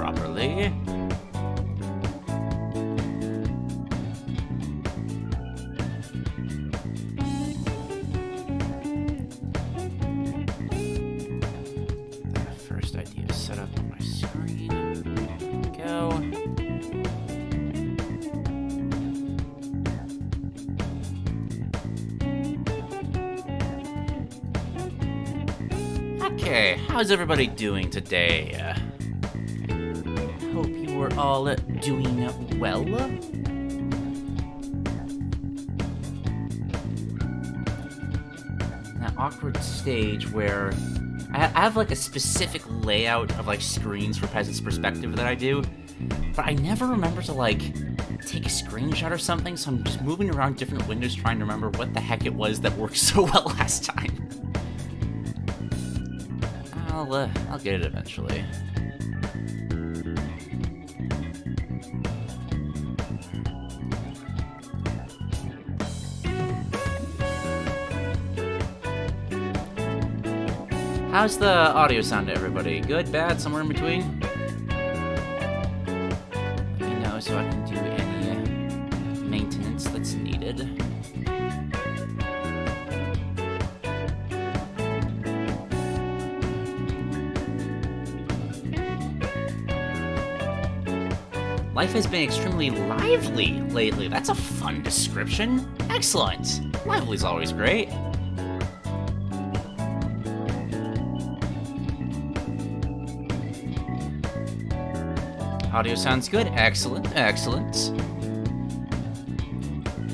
properly. First idea set up on my screen. There we go. Okay, how's everybody doing today? Hope you are all doing well. That awkward stage where I have like a specific layout of like screens for Peasant's perspective that I do, but I never remember to like take a screenshot or something, so I'm just moving around different windows trying to remember what the heck it was that worked so well last time. I'll get it eventually. How's the audio sound to everybody? Good, bad, somewhere in between? Let me know so I can do any maintenance that's needed. Life has been extremely lively lately. That's a fun description. Excellent. Lively's always great. Audio sounds good. Excellent. Excellent.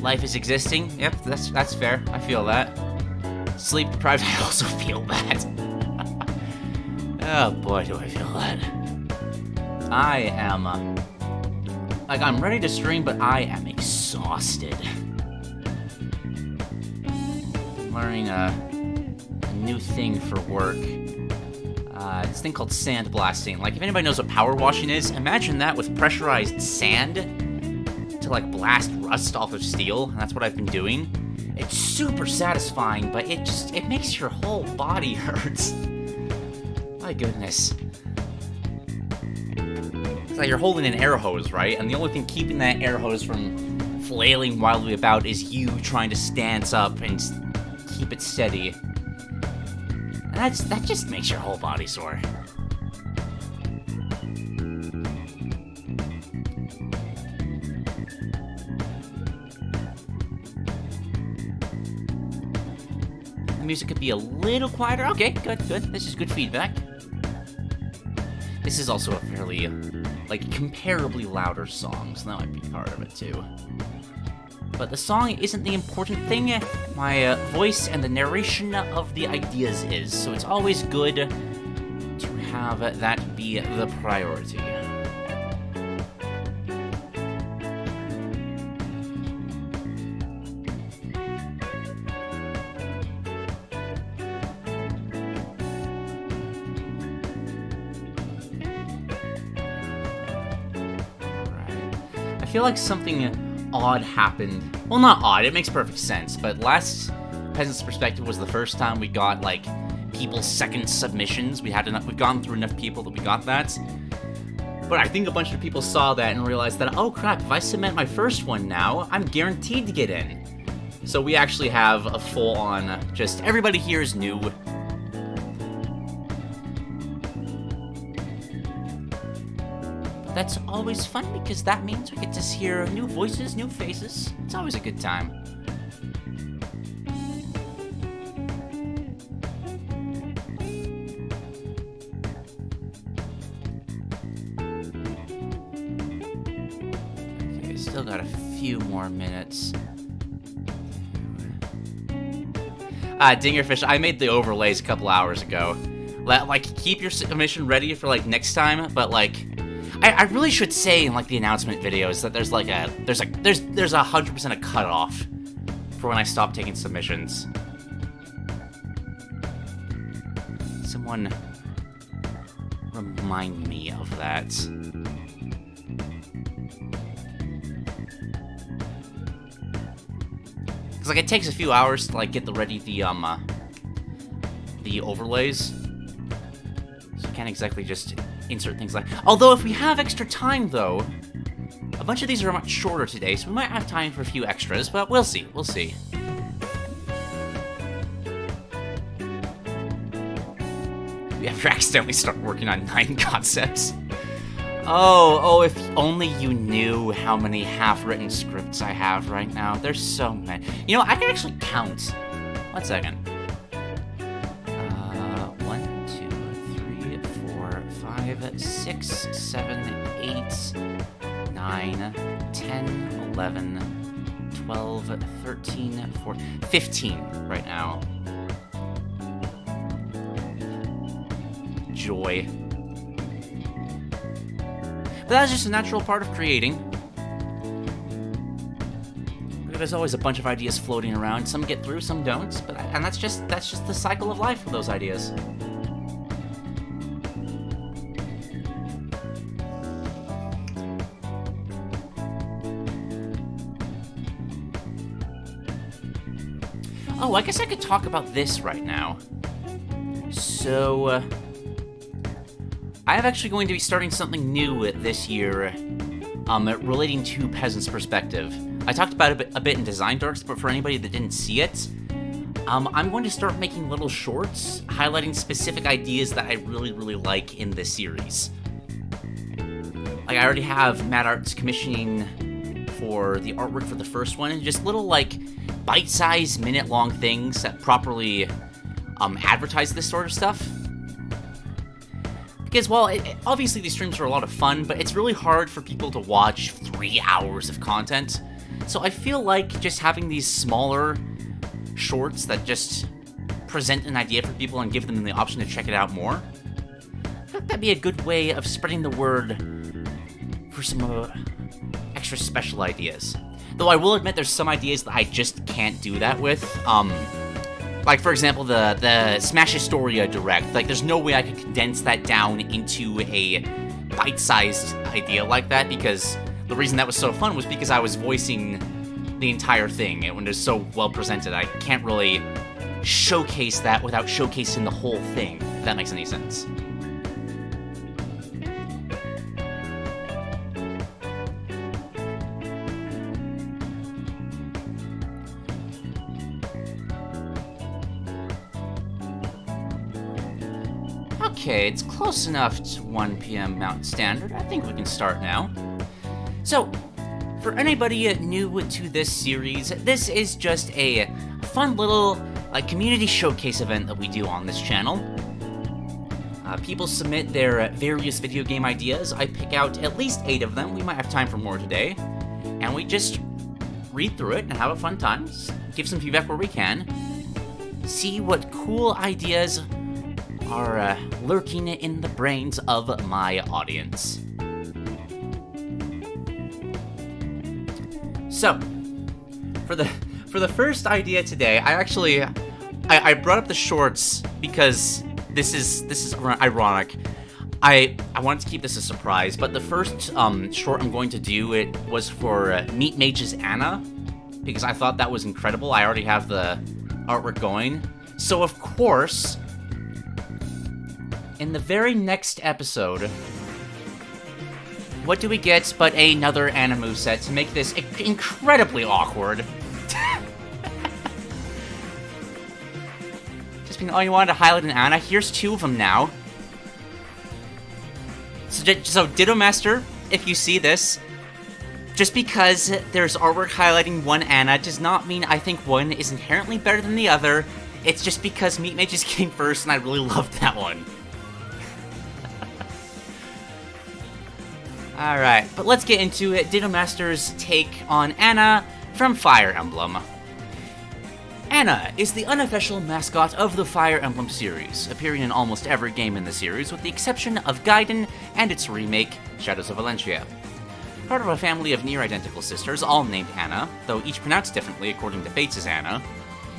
Life is existing. Yep, that's fair. I feel that. Sleep deprived. I also feel that. Oh boy, do I feel that. I am... like, I'm ready to stream, but I am exhausted. I'm learning a new thing for work. This thing called sandblasting. Like, if anybody knows what power washing is, imagine that with pressurized sand to, like, blast rust off of steel. And that's what I've been doing. It's super satisfying, but it makes your whole body hurt. My goodness. It's like you're holding an air hose, right? And the only thing keeping that air hose from flailing wildly about is you trying to stance up and keep it steady. And that just makes your whole body sore. The music could be a little quieter. Okay, good. This is good feedback. This is also a fairly, like, comparably louder song, so that might be part of it, too. But the song isn't the important thing. My voice and the narration of the ideas is, so it's always good to have that be the priority. I feel like something odd happened. Well, not odd, it makes perfect sense, but last Peasant's Perspective was the first time we got, like, people's second submissions. We've gone through enough people that we got that. But I think a bunch of people saw that and realized that, oh crap, if I submit my first one now, I'm guaranteed to get in. So we actually have a full-on, just, everybody here is new. That's always fun because that means we get to hear new voices, new faces. It's always a good time. Okay, still got a few more minutes. Dingerfish, I made the overlays a couple hours ago. Like, keep your submission ready for, like, next time, but, like, I really should say in, like, the announcement videos that there's 100% a cutoff for when I stop taking submissions. Someone remind me of that. Because, like, it takes a few hours to, like, get the overlays. So you can't exactly just insert things like... Although, if we have extra time, though, a bunch of these are much shorter today, so we might have time for a few extras, but we'll see, we'll see. We have to accidentally start working on 9 concepts. Oh, if only you knew how many half-written scripts I have right now. There's so many. You know, I can actually count. 1 second. 1, 2, 3, 4, 5, 6, 7, 8, 9, 10, 11, 12, 13, 14, 15 right now. Joy. But that's just a natural part of creating. There's always a bunch of ideas floating around. Some get through, some don't. And that's just the cycle of life for those ideas. Oh, I guess I could talk about this right now. So, I am actually going to be starting something new this year, relating to Peasant's perspective. I talked about it a bit in Design Dorks, but for anybody that didn't see it, I'm going to start making little shorts highlighting specific ideas that I really, really like in this series. Like, I already have Mad Art's commissioning for the artwork for the first one, and just little, like, bite-sized, minute-long things that properly advertise this sort of stuff. Because, well, obviously these streams are a lot of fun, but it's really hard for people to watch 3 hours of content. So I feel like just having these smaller shorts that just present an idea for people and give them the option to check it out more, I think that'd be a good way of spreading the word for some extra special ideas. Though I will admit there's some ideas that I just can't do that with. Like, for example, the Smash Historia Direct. Like, there's no way I could condense that down into a bite-sized idea like that, because the reason that was so fun was because I was voicing the entire thing, and when it's so well presented, I can't really showcase that without showcasing the whole thing, if that makes any sense. Okay, it's close enough to 1 p.m. Mountain Standard. I think we can start now. So, for anybody new to this series, this is just a fun little community showcase event that we do on this channel. People submit their various video game ideas. I pick out at least 8 of them. We might have time for more today. And we just read through it and have a fun time. Give some feedback where we can. See what cool ideas are lurking in the brains of my audience. So, for the first idea today, I brought up the shorts because this is ironic. I wanted to keep this a surprise, but the first short I'm going to do it was for Meat Mage's Anna, because I thought that was incredible. I already have the artwork going, so of course, in the very next episode, what do we get but another Anna moveset to make this incredibly awkward? Just being, oh, you wanted to highlight an Anna? Here's 2 of them now. So Ditto Master, if you see this, just because there's artwork highlighting one Anna does not mean I think one is inherently better than the other. It's just because Meat Mages came first and I really loved that one. Alright, but let's get into it. Ditto Master's take on Anna from Fire Emblem. Anna is the unofficial mascot of the Fire Emblem series, appearing in almost every game in the series with the exception of Gaiden and its remake, Shadows of Valentia. Part of a family of near-identical sisters, all named Anna, though each pronounced differently according to Fates' Anna,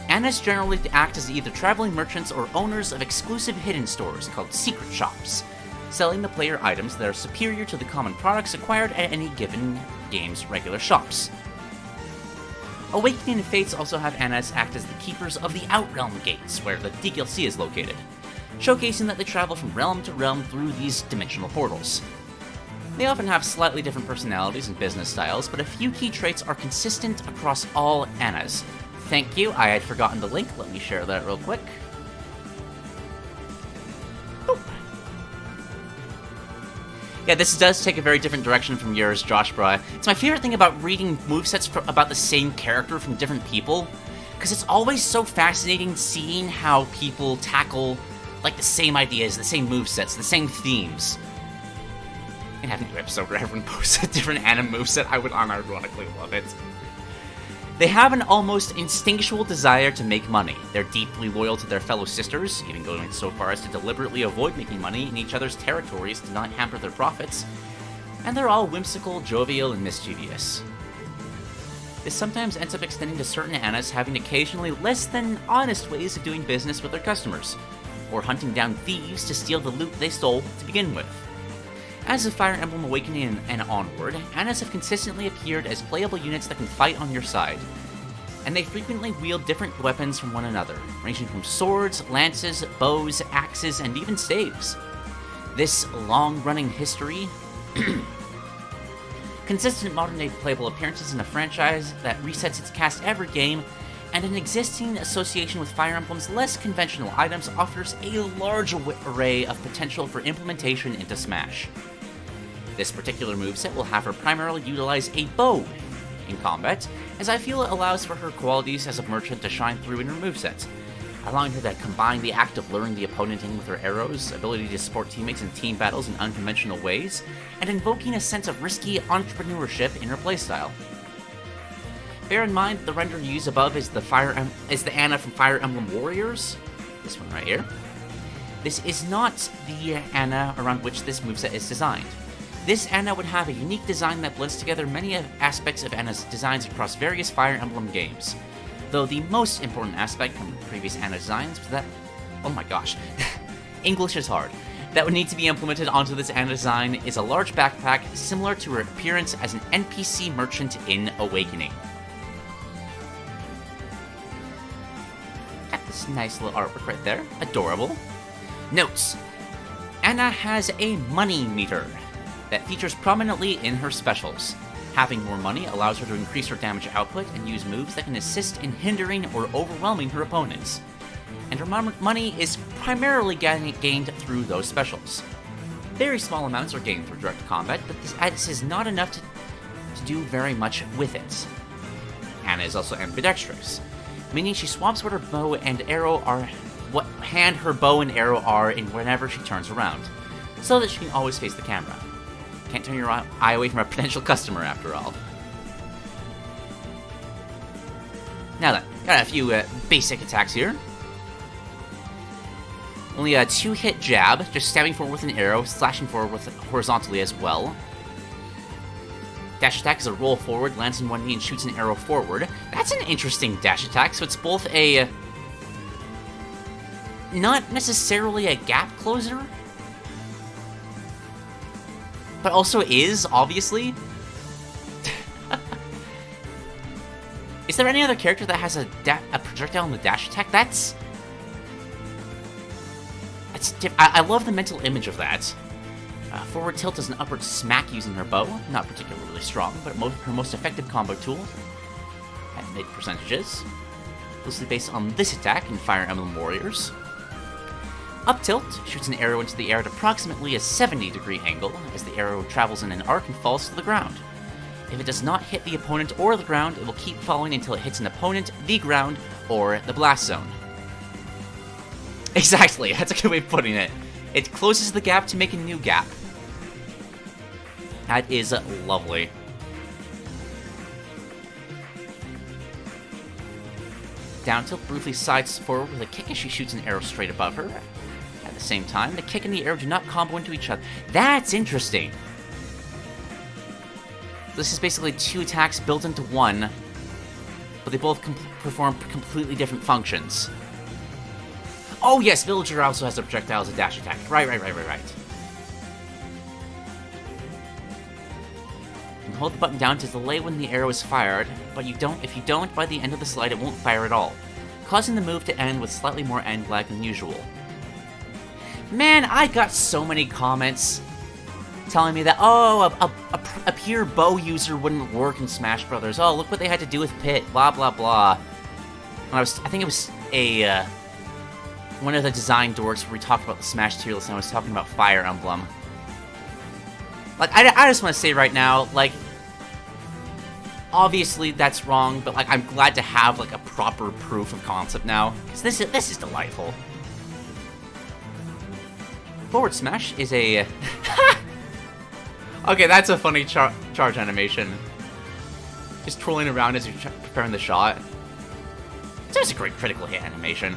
Annas generally act as either traveling merchants or owners of exclusive hidden stores called secret shops, selling the player items that are superior to the common products acquired at any given game's regular shops. Awakening and Fates also have Annas act as the keepers of the Outrealm gates, where the DLC is located. showcasing that they travel from realm to realm through these dimensional portals. They often have slightly different personalities and business styles, but a few key traits are consistent across all Annas. Thank you, I had forgotten the link, let me share that real quick. Boop. Yeah, this does take a very different direction from yours, Joshbra. It's my favorite thing about reading movesets about the same character from different people, because it's always so fascinating seeing how people tackle, like, the same ideas, the same movesets, the same themes. And having an episode where everyone posts a different anime moveset, I would unironically love it. They have an almost instinctual desire to make money. They're deeply loyal to their fellow sisters, even going so far as to deliberately avoid making money in each other's territories to not hamper their profits. And they're all whimsical, jovial, and mischievous. This sometimes ends up extending to certain Annas having occasionally less than honest ways of doing business with their customers, or hunting down thieves to steal the loot they stole to begin with. As of Fire Emblem Awakening and onward, Annas have consistently appeared as playable units that can fight on your side, and they frequently wield different weapons from one another, ranging from swords, lances, bows, axes, and even staves. This long-running history, consistent modern-day playable appearances in a franchise that resets its cast every game, and an existing association with Fire Emblem's less conventional items offers a large array of potential for implementation into Smash. This particular moveset will have her primarily utilize a bow in combat, as I feel it allows for her qualities as a merchant to shine through in her moveset, allowing her to combine the act of luring the opponent in with her arrows, ability to support teammates in team battles in unconventional ways, and invoking a sense of risky entrepreneurship in her playstyle. Bear in mind, the render you use above is the Anna from Fire Emblem Warriors, this one right here. This is not the Anna around which this moveset is designed. This Anna would have a unique design that blends together many aspects of Anna's designs across various Fire Emblem games. Though the most important aspect from previous Anna designs was that, oh my gosh, English is hard, that would need to be implemented onto this Anna design is a large backpack similar to her appearance as an NPC merchant in Awakening. Got this nice little artwork right there, adorable. Notes: Anna has a money meter that features prominently in her specials. Having more money allows her to increase her damage output and use moves that can assist in hindering or overwhelming her opponents. And her money is primarily gained through those specials. Very small amounts are gained through direct combat, but this is not enough to do very much with it. Anna is also ambidextrous, meaning she swaps what her bow and arrow are, what hand her bow and arrow are in whenever she turns around, so that she can always face the camera. Can't turn your eye away from a potential customer, after all. Now then, got a few basic attacks here. Only a 2-hit jab, just stabbing forward with an arrow, slashing forward with horizontally as well. Dash attack is a roll forward, lands on one knee and shoots an arrow forward. That's an interesting dash attack, so it's both a... not necessarily a gap closer, but also is, obviously. Is there any other character that has a projectile in the dash attack? That's I love the mental image of that. Forward tilt is an upward smack using her bow. Not particularly strong, but her most effective combo tool at mid percentages. Loosely based on this attack in Fire Emblem Warriors. Up tilt shoots an arrow into the air at approximately a 70-degree angle, as the arrow travels in an arc and falls to the ground. If it does not hit the opponent or the ground, it will keep falling until it hits an opponent, the ground, or the blast zone. Exactly, that's a good way of putting it. It closes the gap to make a new gap. That is lovely. Down tilt briefly sides forward with a kick as she shoots an arrow straight above her. At the same time, the kick and the arrow do not combo into each other. That's interesting. This is basically 2 attacks built into one, but they both perform completely different functions. Oh yes, Villager also has a projectile as a dash attack. Right. You can hold the button down to delay when the arrow is fired, but if you don't, by the end of the slide it won't fire at all, causing the move to end with slightly more end lag than usual. Man, I got so many comments telling me that, oh, a pure bow user wouldn't work in Smash Brothers. Oh, look what they had to do with Pit, blah, blah, blah. And I think it was one of the design dorks where we talked about the Smash tier list and I was talking about Fire Emblem. Like, I just want to say right now, like, obviously that's wrong, but, like, I'm glad to have, like, a proper proof of concept now. Because this is delightful. Forward smash is a... Okay, that's a funny charge animation. Just twirling around as you're preparing the shot. It's just a great critical hit animation.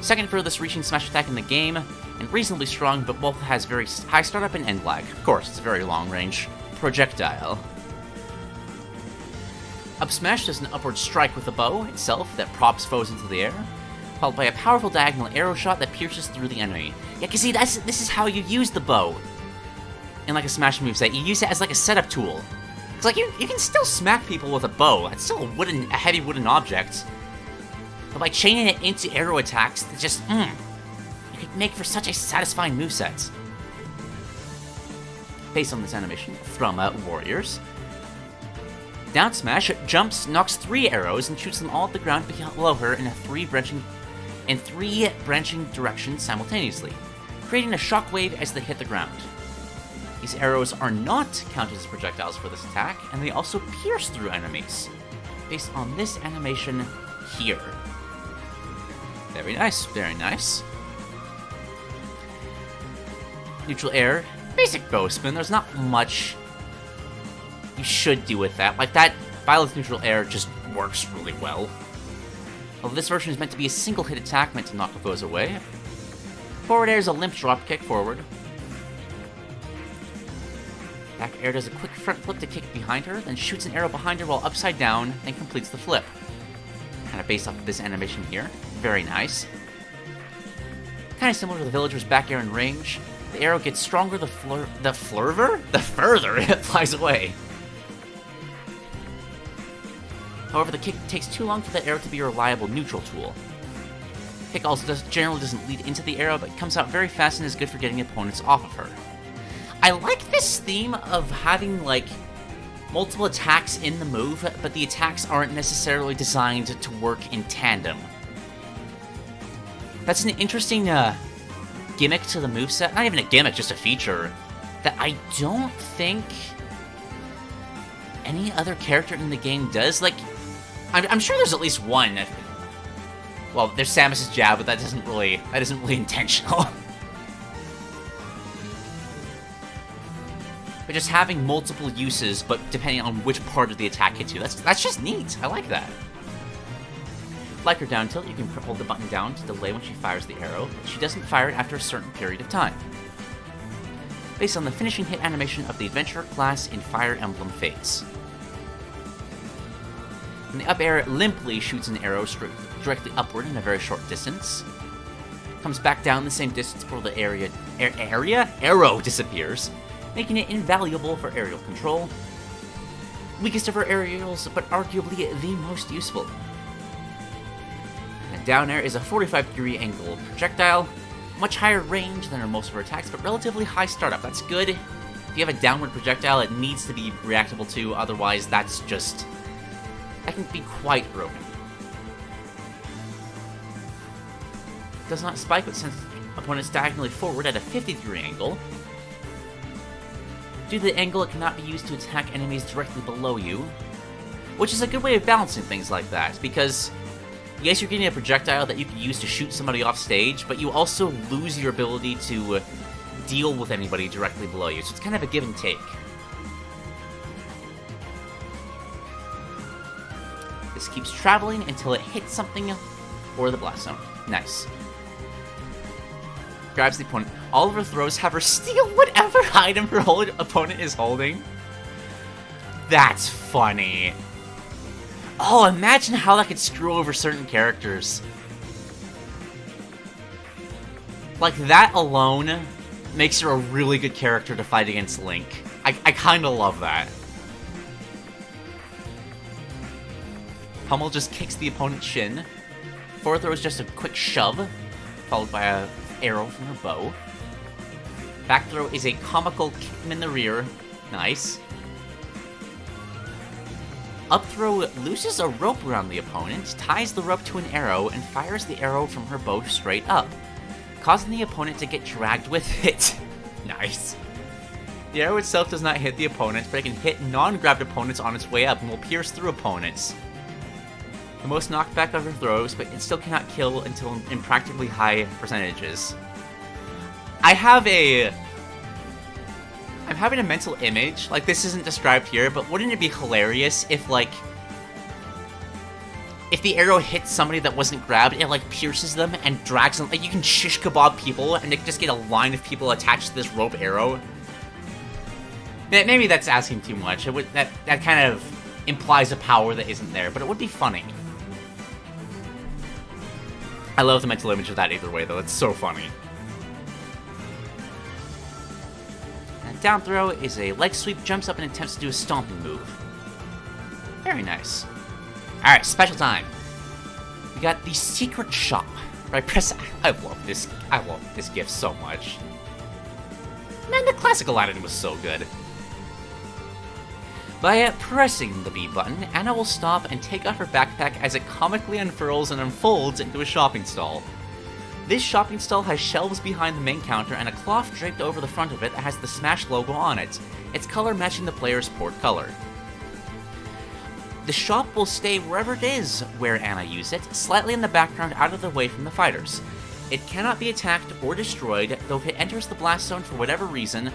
Second furthest reaching smash attack in the game, and reasonably strong, but both has very high startup and end lag. Of course, it's a very long range projectile. Up smash does an upward strike with the bow itself that props foes into the air, followed by a powerful diagonal arrow shot that pierces through the enemy. Yeah, cause see, this is how you use the bow. In like a Smash moveset, you use it as like a setup tool. It's like you can still smack people with a bow. It's still a heavy wooden object. But by chaining it into arrow attacks, it just it could make for such a satisfying moveset. Based on this animation from Warriors. Down smash jumps, knocks 3 arrows, and shoots them all at the ground below her in three branching directions simultaneously, creating a shockwave as they hit the ground. These arrows are not counted as projectiles for this attack, and they also pierce through enemies, based on this animation here. Very nice, very nice. Neutral air, basic bow spin, there's not much you should do with that. Like that, Violet's neutral air just works really well. Although this version is meant to be a single hit attack meant to knock the foes away. Forward air is a limp drop kick forward. Back air does a quick front flip to kick behind her, then shoots an arrow behind her while upside down, then completes the flip. Kind of based off of this animation here. Very nice. Kind of similar to the villager's back air in range. The arrow gets stronger the further it flies away. However, the kick takes too long for the arrow to be a reliable neutral tool. Kick also generally doesn't lead into the arrow, but comes out very fast and is good for getting opponents off of her. I like this theme of having, like, multiple attacks in the move, but the attacks aren't necessarily designed to work in tandem. That's an interesting gimmick to the moveset. Not even a gimmick, just a feature that I don't think any other character in the game does. Like, I'm sure there's at least one. Well, there's Samus's jab, but that isn't really intentional. But just having multiple uses, but depending on which part of the attack hits you, that's just neat. I like that. Like her down tilt, you can hold the button down to delay when she fires the arrow, but she doesn't fire it after a certain period of time. Based on the finishing hit animation of the Adventurer class in Fire Emblem Fates. And the up air limply shoots an arrow directly upward in a very short distance. Comes back down the same distance before the arrow disappears, making it invaluable for aerial control. Weakest of her aerials, but arguably the most useful. And down air is a 45-degree angle projectile, much higher range than most of her attacks, but relatively high startup. That's good. If you have a downward projectile, it needs to be reactable to, otherwise that can be quite broken. Does not spike, but sends opponents diagonally forward at a 50-degree angle. Due to the angle, it cannot be used to attack enemies directly below you, which is a good way of balancing things like that, because yes, you're getting a projectile that you can use to shoot somebody off stage, but you also lose your ability to deal with anybody directly below you, so it's kind of a give and take. This keeps traveling until it hits something or the blast zone. Nice. Grabs the opponent. All of her throws have her steal whatever item her opponent is holding. That's funny. Oh, imagine how that could screw over certain characters. Like, that alone makes her a really good character to fight against Link. I kinda love that. Pummel just kicks the opponent's shin. Forward throw is just a quick shove, followed by a arrow from her bow. Back throw is a comical kick him in the rear. Nice. Up throw looses a rope around the opponent, ties the rope to an arrow, and fires the arrow from her bow straight up, causing the opponent to get dragged with it. Nice. The arrow itself does not hit the opponent, but it can hit non-grabbed opponents on its way up and will pierce through opponents. The most knockback of her throws, but it still cannot kill until in practically high percentages. I'm having a mental image, like this isn't described here, but wouldn't it be hilarious if if the arrow hits somebody that wasn't grabbed, it like pierces them and drags them, like you can shish kebab people and they just get a line of people attached to this rope arrow. Maybe that's asking too much. That kind of implies a power that isn't there, but it would be funny. I love the mental image of that either way, though. It's so funny. And down throw is a leg sweep, jumps up and attempts to do a stomping move. Very nice. Alright, special time. We got the secret shop. Right, press. I love this gift so much. Man, the classical Aladdin was so good. By pressing the B button, Anna will stop and take off her backpack as it comically unfurls and unfolds into a shopping stall. This shopping stall has shelves behind the main counter and a cloth draped over the front of it that has the Smash logo on it, its color matching the player's port color. The shop will stay wherever it is where Anna used it, slightly in the background out of the way from the fighters. It cannot be attacked or destroyed, though if it enters the blast zone for whatever reason,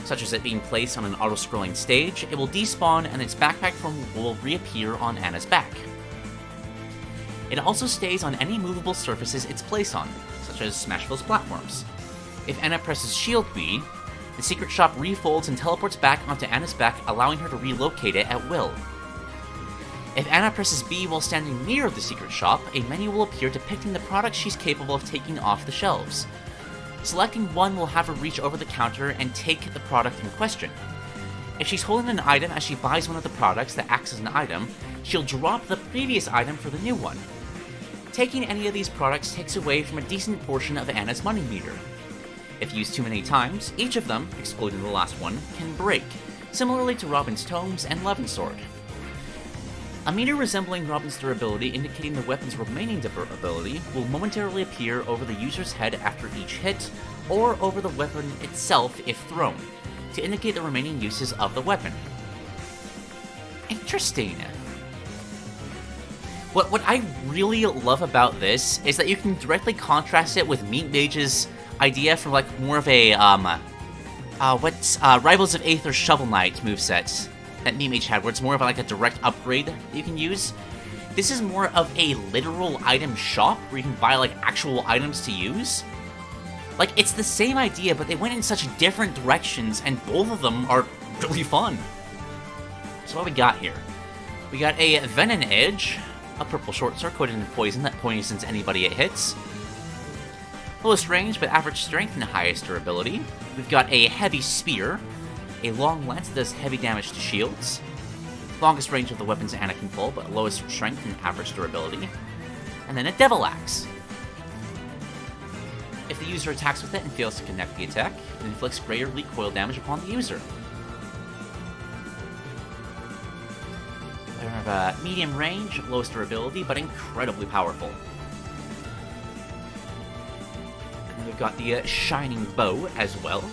such as it being placed on an auto-scrolling stage, it will despawn and its backpack form will reappear on Anna's back. It also stays on any movable surfaces it's placed on, such as Smashville's platforms. If Anna presses Shield B, the secret shop refolds and teleports back onto Anna's back, allowing her to relocate it at will. If Anna presses B while standing near the secret shop, a menu will appear depicting the products she's capable of taking off the shelves. Selecting one will have her reach over the counter and take the product in question. If she's holding an item as she buys one of the products that acts as an item, she'll drop the previous item for the new one. Taking any of these products takes away from a decent portion of Anna's money meter. If used too many times, each of them, excluding the last one, can break, similarly to Robin's Tomes and Levin's Sword. A meter resembling Robin's durability, indicating the weapon's remaining durability, will momentarily appear over the user's head after each hit, or over the weapon itself if thrown, to indicate the remaining uses of the weapon. Interesting. What I really love about this is that you can directly contrast it with Meat Mage's idea from like more of a Rivals of Aether Shovel Knight moveset that Meat Mage had, where it's more of like a direct upgrade that you can use. This is more of a literal item shop where you can buy like actual items to use. Like, it's the same idea, but they went in such different directions, and both of them are really fun. So what we got here? We got a Venom Edge, a purple short sword coated in poison that poisons anybody it hits. Lowest range, but average strength and highest durability. We've got a heavy spear, a long lance that does heavy damage to shields. Longest range of the weapons Anna can pull, but lowest strength and average durability. And then a Devil Axe. If the user attacks with it and fails to connect the attack, it inflicts greater recoil damage upon the user. We have a medium range, lowest durability, but incredibly powerful. And we've got the Shining Bow as well.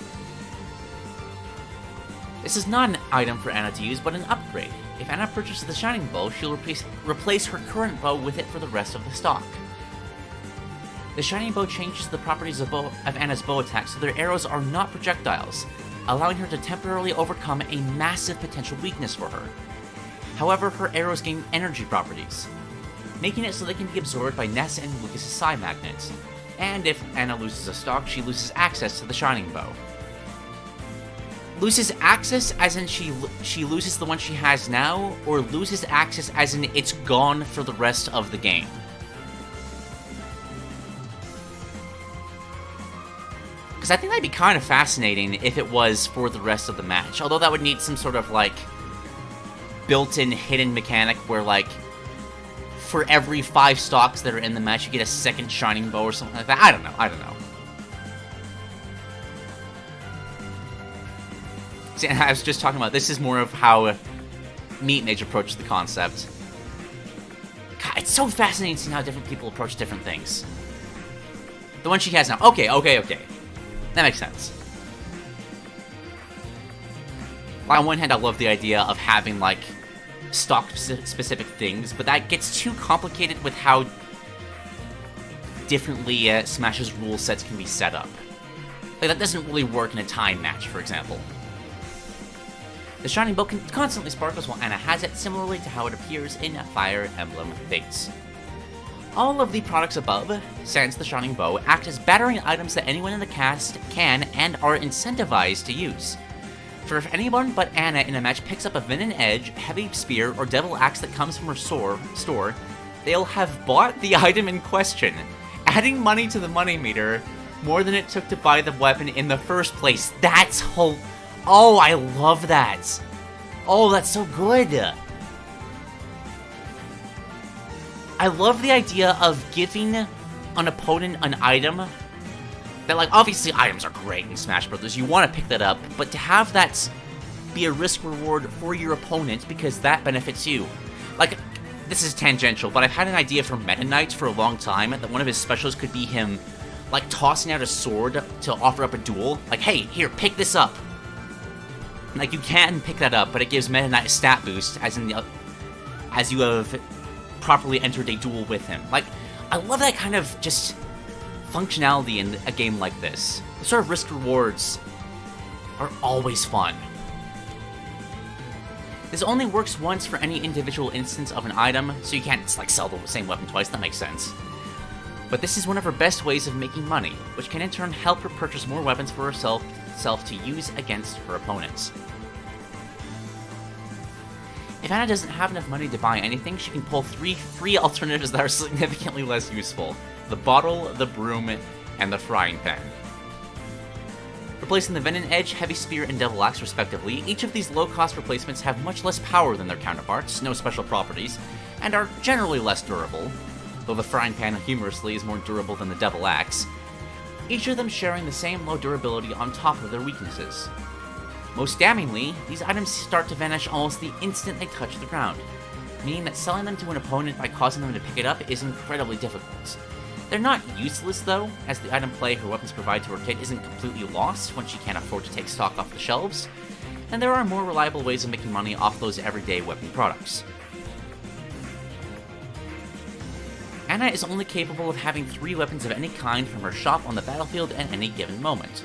This is not an item for Anna to use, but an upgrade. If Anna purchases the Shining Bow, she'll replace her current bow with it for the rest of the stock. The Shining Bow changes the properties of Anna's bow attacks so their arrows are not projectiles, allowing her to temporarily overcome a massive potential weakness for her. However, her arrows gain energy properties, making it so they can be absorbed by Ness and Lucas' Psi Magnets. And if Anna loses a stock, she loses access to the Shining Bow. Loses access as in she loses the one she has now, or loses access as in it's gone for the rest of the game? Because I think that'd be kind of fascinating if it was for the rest of the match, although that would need some sort of like built-in hidden mechanic where like for every 5 stocks that are in the match you get a second Shining Bow or something like that. I don't know. See, I was just talking about, this is more of how Meat Mage approached the concept. God, it's so fascinating seeing how different people approach different things. The one she has now. Okay. That makes sense. On one hand, I love the idea of having, like, stock-specific things, but that gets too complicated with how differently Smash's rule sets can be set up. Like, that doesn't really work in a time match, for example. The Shining Bow constantly sparkles while Anna has it, similarly to how it appears in Fire Emblem Fates. All of the products above, sans the Shining Bow, act as battering items that anyone in the cast can and are incentivized to use. For if anyone but Anna in a match picks up a Venom Edge, Heavy Spear, or Devil Axe that comes from her store, they'll have bought the item in question, adding money to the money meter more than it took to buy the weapon in the first place. That's Oh, I love that. Oh, that's so good. I love the idea of giving an opponent an item that, like, obviously items are great in Smash Bros. You want to pick that up, but to have that be a risk reward for your opponent because that benefits you. Like, this is tangential, but I've had an idea for Meta Knight for a long time that one of his specials could be him, like, tossing out a sword to offer up a duel. Like, hey, here, pick this up. Like, you can pick that up, but it gives Meta Knight a stat boost as you have properly entered a duel with him. Like, I love that kind of just functionality in a game like this. The sort of risk rewards are always fun. This only works once for any individual instance of an item, so you can't, like, sell the same weapon twice. That makes sense. But this is one of her best ways of making money, which can in turn help her purchase more weapons for herself to use against her opponents. If Anna doesn't have enough money to buy anything, she can pull 3 free alternatives that are significantly less useful: the bottle, the broom, and the frying pan. Replacing the Venom Edge, Heavy Spear, and Devil Axe respectively, each of these low-cost replacements have much less power than their counterparts, no special properties, and are generally less durable, though the frying pan humorously is more durable than the Devil Axe, each of them sharing the same low durability on top of their weaknesses. Most damningly, these items start to vanish almost the instant they touch the ground, meaning that selling them to an opponent by causing them to pick it up is incredibly difficult. They're not useless though, as the item play her weapons provide to her kit isn't completely lost when she can't afford to take stock off the shelves, and there are more reliable ways of making money off those everyday weapon products. Anna is only capable of having 3 weapons of any kind from her shop on the battlefield at any given moment.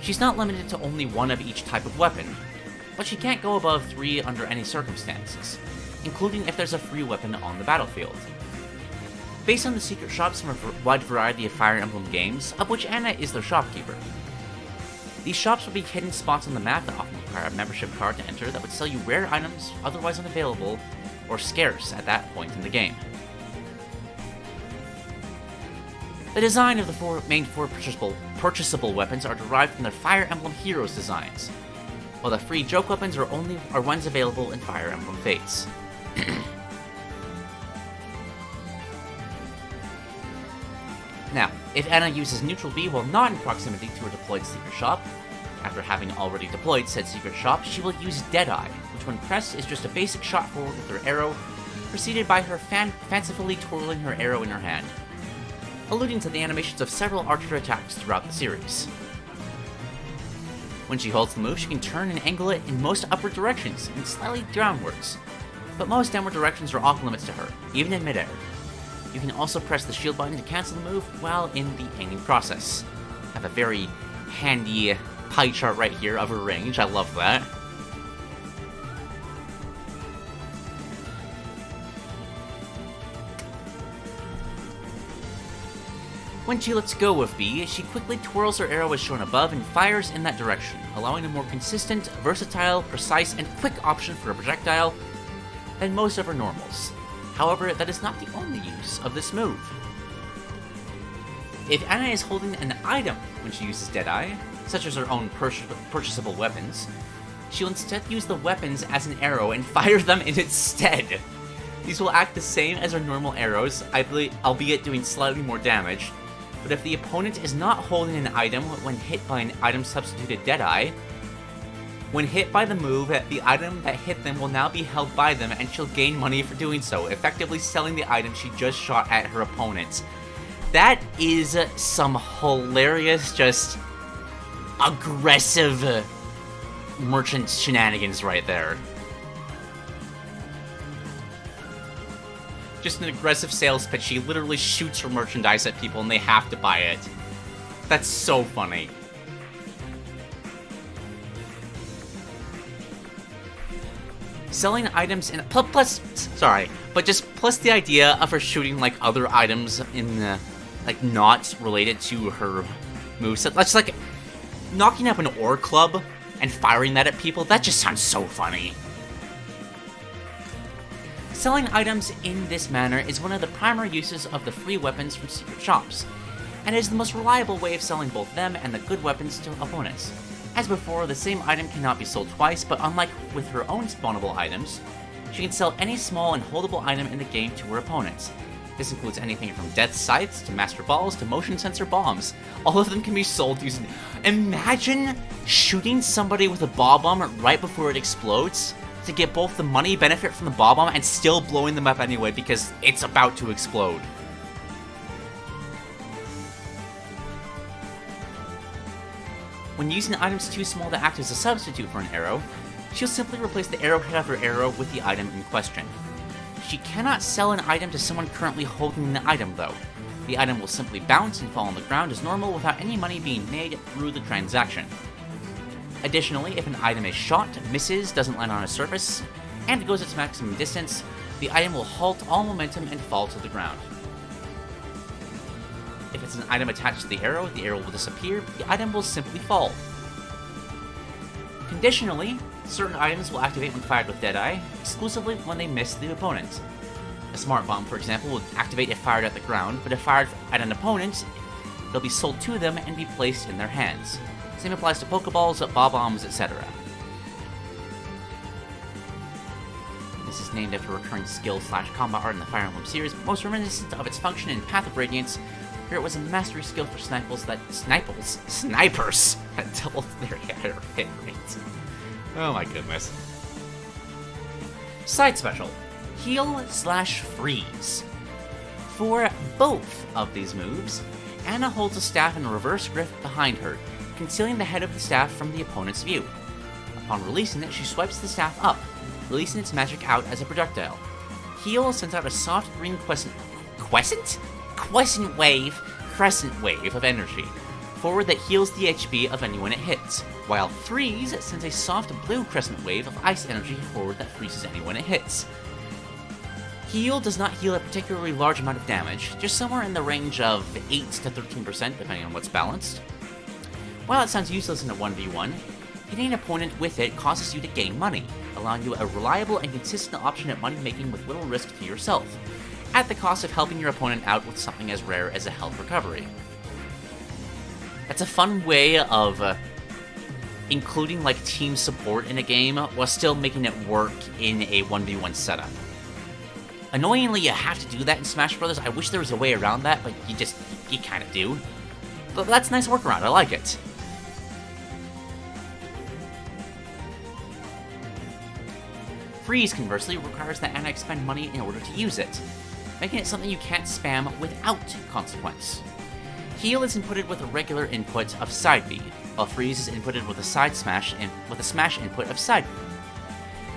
She's not limited to only 1 of each type of weapon, but she can't go above 3 under any circumstances, including if there's a free weapon on the battlefield. Based on the secret shops from a wide variety of Fire Emblem games, of which Anna is their shopkeeper. These shops will be hidden spots on the map that often require a membership card to enter that would sell you rare items otherwise unavailable or scarce at that point in the game. The design of the 4 purchasable weapons are derived from their Fire Emblem Heroes designs, while the free joke weapons are ones available in Fire Emblem Fates. Now, if Anna uses Neutral B while not in proximity to her deployed secret shop, after having already deployed said secret shop, she will use Deadeye, which when pressed is just a basic shot forward with her arrow, preceded by her fancifully twirling her arrow in her hand, alluding to the animations of several archer attacks throughout the series. When she holds the move, she can turn and angle it in most upward directions and slightly downwards, but most downward directions are off limits to her, even in midair. You can also press the shield button to cancel the move while in the aiming process. I have a very handy pie chart right here of her range, I love that. When she lets go of B, she quickly twirls her arrow as shown above and fires in that direction, allowing a more consistent, versatile, precise, and quick option for a projectile than most of her normals. However, that is not the only use of this move. If Anna is holding an item when she uses Deadeye, such as her own purchasable weapons, she'll instead use the weapons as an arrow and fire them in its stead. These will act the same as her normal arrows, albeit doing slightly more damage, but if the opponent is not holding an item when hit by an item substituted Deadeye, When hit by the move, the item that hit them will now be held by them, and she'll gain money for doing so, effectively selling the item she just shot at her opponent. That is some hilarious, just aggressive merchant shenanigans right there. Just an aggressive sales pitch. She literally shoots her merchandise at people and they have to buy it. That's so funny. Selling items in plus the idea of her shooting like other items in like not related to her moveset. That's like knocking up an ore club and firing that at people. That just sounds so funny. Selling items in this manner is one of the primary uses of the free weapons from secret shops, and is the most reliable way of selling both them and the good weapons to opponents. As before, the same item cannot be sold twice, but unlike with her own spawnable items, she can sell any small and holdable item in the game to her opponents. This includes anything from death scythes to master balls to motion sensor bombs. All of them can be sold using... Imagine shooting somebody with a ball bomb right before it explodes to get both the money benefit from the ball bomb and still blowing them up anyway because it's about to explode. When using items too small to act as a substitute for an arrow, she'll simply replace the arrowhead of her arrow with the item in question. She cannot sell an item to someone currently holding the item though. The item will simply bounce and fall on the ground as normal without any money being made through the transaction. Additionally, if an item is shot, misses, doesn't land on a surface, and goes its maximum distance, the item will halt all momentum and fall to the ground. If it's an item attached to the arrow will disappear, the item will simply fall. Conditionally, certain items will activate when fired with Deadeye, exclusively when they miss the opponent. A smart bomb, for example, will activate if fired at the ground, but if fired at an opponent, they'll be sold to them and be placed in their hands. Same applies to Pokeballs, ball bombs, etc. This is named after a recurring skill/combat art in the Fire Emblem series, but most reminiscent of its function in Path of Radiance. Here it was a mastery skill for snipers that doubled their hit rate. Oh my goodness. Side special, heal/freeze. For both of these moves, Anna holds a staff in reverse grip behind her, concealing the head of the staff from the opponent's view. Upon releasing it, she swipes the staff up, releasing its magic out as a projectile. Heal sends out a soft green crescent wave of energy forward that heals the HP of anyone it hits, while Freeze sends a soft blue crescent wave of ice energy forward that freezes anyone it hits. Heal does not heal a particularly large amount of damage, just somewhere in the range of 8 to 13% depending on what's balanced. While it sounds useless in a 1v1, hitting an opponent with it causes you to gain money, allowing you a reliable and consistent option at money making with little risk to yourself, at the cost of helping your opponent out with something as rare as a health recovery. That's a fun way of including like team support in a game while still making it work in a 1v1 setup. Annoyingly, you have to do that in Smash Bros. I wish there was a way around that, but you kind of do. But that's a nice workaround, I like it. Freeze, conversely, requires that Anna expend money in order to use it, making it something you can't spam without consequence. Heal is inputted with a regular input of side B, while Freeze is inputted with a smash input of side B.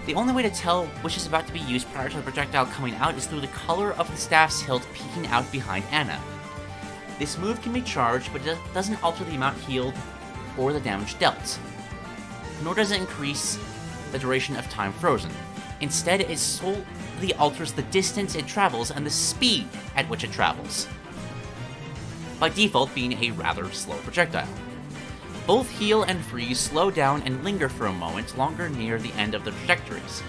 The only way to tell which is about to be used prior to the projectile coming out is through the color of the staff's hilt peeking out behind Anna. This move can be charged, but it doesn't alter the amount healed or the damage dealt, nor does it increase the duration of time frozen. Instead, it solely alters the distance it travels and the speed at which it travels, by default being a rather slow projectile. Both Heal and Freeze slow down and linger for a moment longer near the end of the trajectories,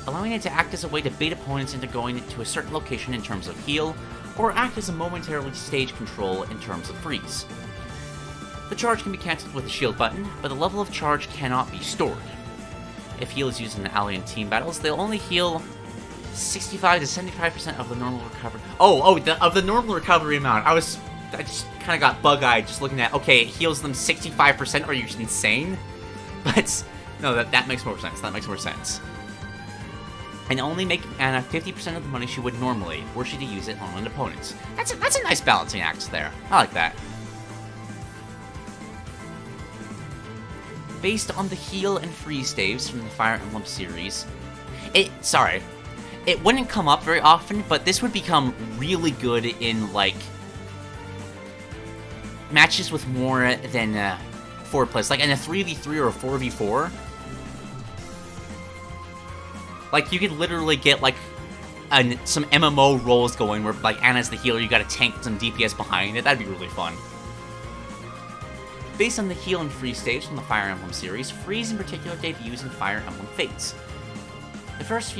allowing it to act as a way to bait opponents into going to a certain location in terms of Heal, or act as a momentarily stage control in terms of Freeze. The charge can be cancelled with the shield button, but the level of charge cannot be stored. If Heal is used in ally and team battles, they'll only heal 65 to 75% of the normal recovery. Of the normal recovery amount. I just kind of got bug-eyed just looking at, okay, it heals them 65%, are you insane? But No, that makes more sense. That makes more sense. And only make Anna 50% of the money she would normally, were she to use it on an opponent. That's a nice balancing act there. I like that. Based on the heal and freeze staves from the Fire Emblem series, it wouldn't come up very often, but this would become really good in, like, matches with more than 4 players. Like, in a 3v3 or a 4v4, like, you could literally get, like, some MMO roles going where, like, Anna's the healer, you gotta tank some DPS behind it. That'd be really fun. Based on the heal and freeze staves from the Fire Emblem series, freeze in particular debuts in Fire Emblem Fates. The first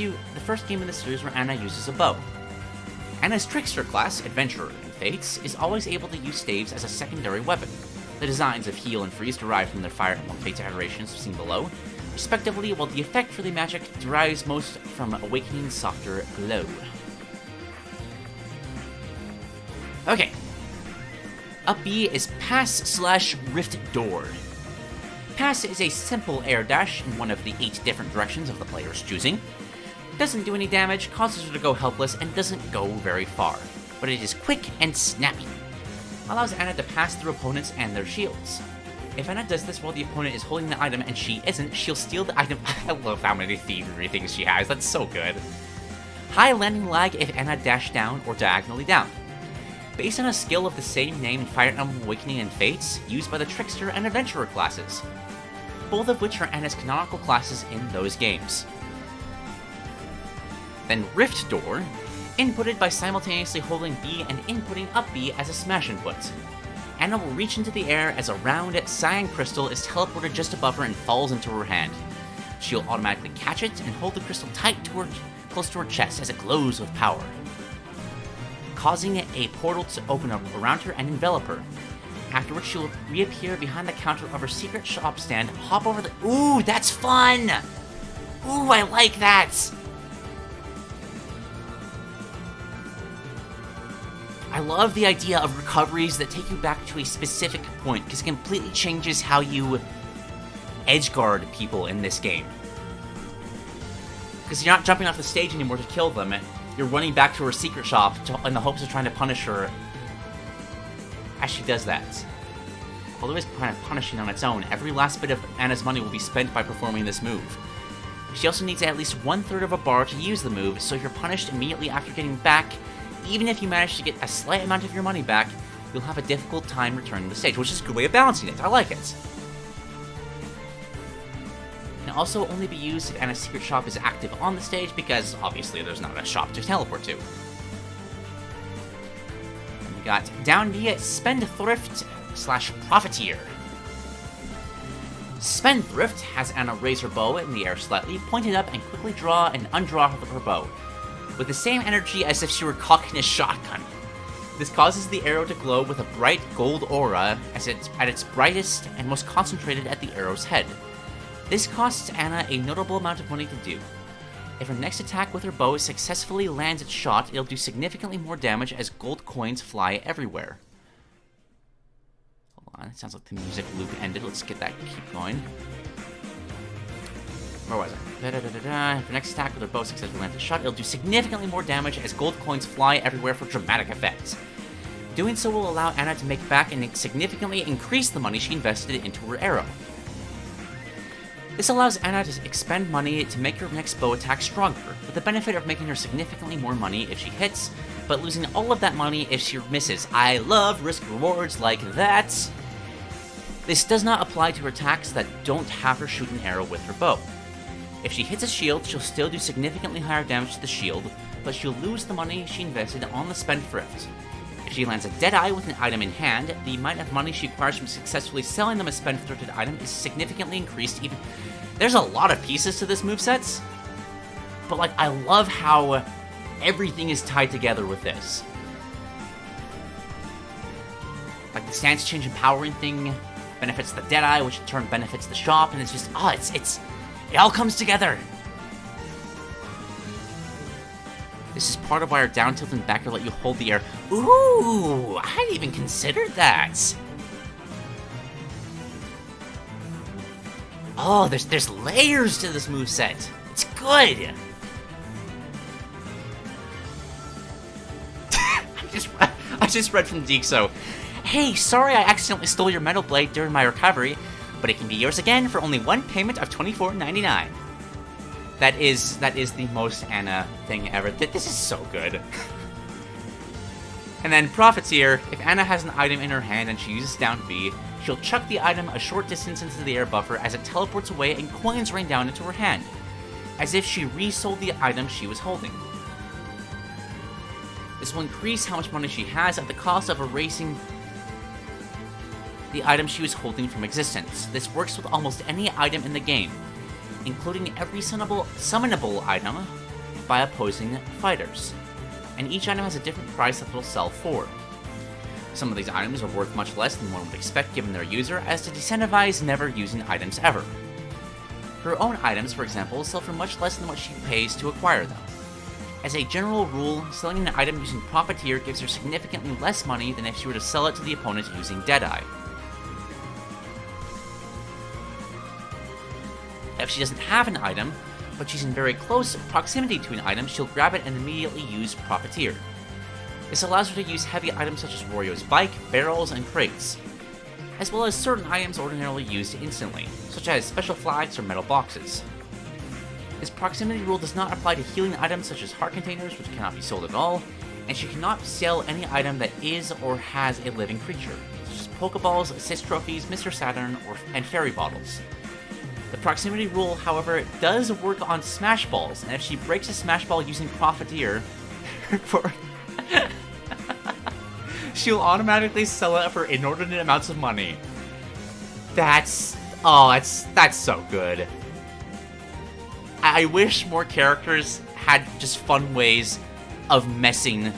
game in the series where Anna uses a bow. Anna's trickster class, Adventurer in Fates, is always able to use staves as a secondary weapon. The designs of heal and freeze derive from their Fire Emblem Fates iterations seen below, respectively, while the effect for the magic derives most from Awakening's softer glow. Okay. Up B is Pass/Rift Door. Pass is a simple air dash in one of the 8 different directions of the player's choosing. It doesn't do any damage, causes her to go helpless, and doesn't go very far. But it is quick and snappy. Allows Anna to pass through opponents and their shields. If Anna does this while the opponent is holding the item and she isn't, she'll steal the item. I love how many thievery things she has, that's so good. High landing lag if Anna dashed down or diagonally down. Based on a skill of the same name in Fire Emblem Awakening and Fates, used by the Trickster and Adventurer classes, both of which are Anna's canonical classes in those games. Then Rift Door, inputted by simultaneously holding B and inputting up B as a smash input. Anna will reach into the air as a round cyan crystal is teleported just above her and falls into her hand. She'll automatically catch it and hold the crystal tight close to her chest as it glows with power, causing a portal to open up around her and envelop her. Afterwards, she'll reappear behind the counter of her secret shop stand, hop over the— Ooh, that's fun! Ooh, I like that! I love the idea of recoveries that take you back to a specific point, because it completely changes how you edgeguard people in this game. Because you're not jumping off the stage anymore to kill them, you're running back to her secret shop in the hopes of trying to punish her as she does that. Although it's kind of punishing on its own, every last bit of Anna's money will be spent by performing this move. She also needs at least 1/3 of a bar to use the move, so if you're punished immediately after getting back, even if you manage to get a slight amount of your money back, you'll have a difficult time returning to the stage, which is a good way of balancing it. I like it. Can also only be used if Anna's secret shop is active on the stage, because obviously there's not a shop to teleport to. And we got down B, Spendthrift/Profiteer. Spendthrift has Anna raise her bow in the air slightly, point it up, and quickly draw and undraw her bow, with the same energy as if she were cocking a shotgun. This causes the arrow to glow with a bright gold aura at its brightest and most concentrated at the arrow's head. This costs Anna a notable amount of money to do. If her next attack with her bow successfully lands its shot, it'll do significantly more damage as gold coins fly everywhere. Hold on, it sounds like the music loop ended. Let's get that, keep going. Where was it? If her next attack with her bow successfully lands its shot, it'll do significantly more damage as gold coins fly everywhere for dramatic effect. Doing so will allow Anna to make back and significantly increase the money she invested into her arrow. This allows Anna to expend money to make her next bow attack stronger, with the benefit of making her significantly more money if she hits, but losing all of that money if she misses. I love risk rewards like that! This does not apply to her attacks that don't have her shoot an arrow with her bow. If she hits a shield, she'll still do significantly higher damage to the shield, but she'll lose the money she invested on the Spendthrift. If she lands a Deadeye with an item in hand, the amount of money she acquires from successfully selling them a Spendthrifted item is significantly increased even— There's a lot of pieces to this moveset, but like, I love how everything is tied together with this. Like the stance change empowering thing benefits the Deadeye, which in turn benefits the shop, and it's just, it all comes together. This is part of why our down tilt and back air let you hold the air. Ooh, I hadn't even considered that. Oh, there's layers to this moveset. It's good. I just read from Deekso. Hey, sorry I accidentally stole your metal blade during my recovery, but it can be yours again for only one payment of $24.99. That is the most Anna thing ever. This is so good. And then Profiteer, if Anna has an item in her hand and she uses down B, she'll chuck the item a short distance into the air buffer as it teleports away and coins rain down into her hand, as if she resold the item she was holding. This will increase how much money she has at the cost of erasing the item she was holding from existence. This works with almost any item in the game, including every summonable item by opposing fighters. And each item has a different price that they'll sell for. Some of these items are worth much less than one would expect given their user, as to disincentivize never using items ever. Her own items, for example, sell for much less than what she pays to acquire them. As a general rule, selling an item using Profiteer gives her significantly less money than if she were to sell it to the opponent using Deadeye. If she doesn't have an item, but she's in very close proximity to an item, she'll grab it and immediately use Profiteer. This allows her to use heavy items such as Wario's bike, barrels, and crates, as well as certain items ordinarily used instantly, such as special flags or metal boxes. This proximity rule does not apply to healing items such as heart containers, which cannot be sold at all, and she cannot sell any item that is or has a living creature, such as Pokeballs, assist trophies, Mr. Saturn, and fairy bottles. The proximity rule, however, does work on Smash Balls, and if she breaks a Smash Ball using Profiteer, she'll automatically sell it for inordinate amounts of money. That's so good. I wish more characters had just fun ways of messing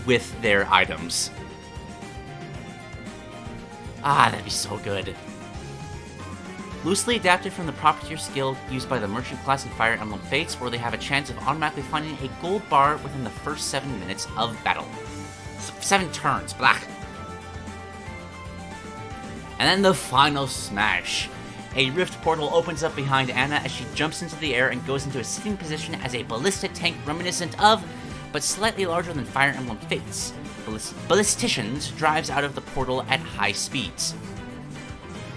with their items. That'd be so good. Loosely adapted from the Profiteer skill used by the Merchant class in Fire Emblem Fates, where they have a chance of automatically finding a gold bar within the first 7 minutes of battle. 7 turns, blah. And then the final smash. A rift portal opens up behind Anna as she jumps into the air and goes into a sitting position as a ballista tank reminiscent of, but slightly larger than Fire Emblem Fates. Ballisticians drives out of the portal at high speeds.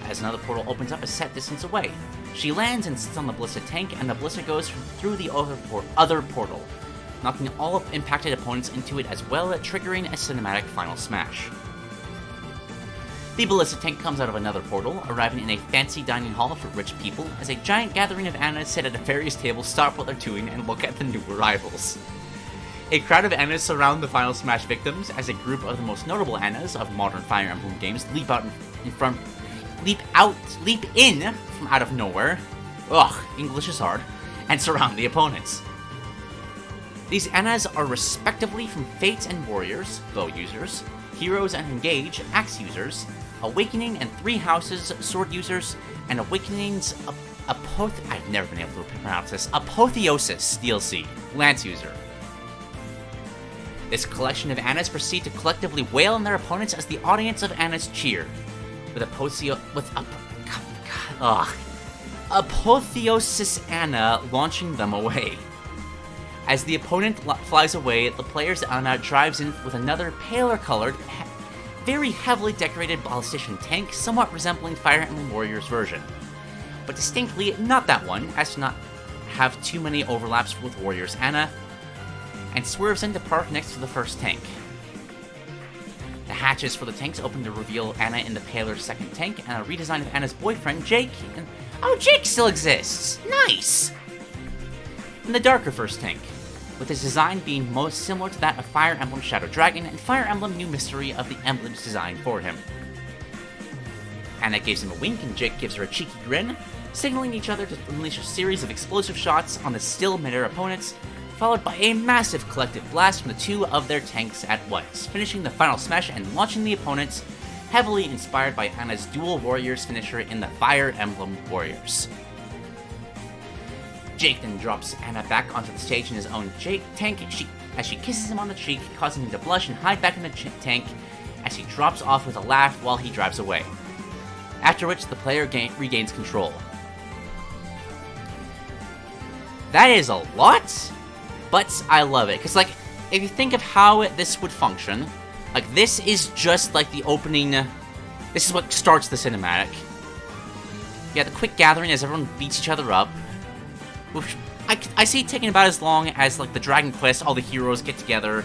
As another portal opens up a set distance away, she lands and sits on the ballista tank, and the ballista goes through the other portal, knocking all impacted opponents into it as well, triggering a cinematic final smash. The ballista tank comes out of another portal, arriving in a fancy dining hall for rich people, as a giant gathering of Annas sit at a various tables, stop what they're doing, and look at the new arrivals. A crowd of Annas surround the final smash victims, as a group of the most notable Annas of modern Fire Emblem games leap in from out of nowhere, English is hard, and surround the opponents. These Annas are respectively from Fates and Warriors, bow users, Heroes and Engage, axe users, Awakening and Three Houses, sword users, and Awakening's I've never been able to pronounce this, Apotheosis DLC, lance user. This collection of Annas proceed to collectively wail on their opponents as the audience of Annas cheer, with Apotheosis Anna launching them away. As the opponent flies away, the player's Anna drives in with another paler colored, very heavily decorated ballistician tank, somewhat resembling Fire Emblem Warriors' version, but distinctly not that one, as to not have too many overlaps with Warriors' Anna, and swerves in to park next to the first tank. The hatches for the tanks open to reveal Anna in the paler second tank, and a redesign of Anna's boyfriend, Jake. Jake still exists! Nice! In the darker first tank, with his design being most similar to that of Fire Emblem Shadow Dragon and Fire Emblem New Mystery of the emblems designed for him. Anna gives him a wink and Jake gives her a cheeky grin, signaling each other to unleash a series of explosive shots on the still mid-air opponents, followed by a massive collective blast from the two of their tanks at once, finishing the final smash and launching the opponents, heavily inspired by Anna's dual warriors finisher in the Fire Emblem Warriors. Jake then drops Anna back onto the stage in his own tank as she kisses him on the cheek, causing him to blush and hide back in the tank as he drops off with a laugh while he drives away. after which the player regains control. That is a lot, but I love it. Because, like, if you think of how this would function, like, this is just, like, the opening... This is what starts the cinematic. You got the quick gathering as everyone beats each other up, which I see it taking about as long as, like, the Dragon Quest, all the heroes get together.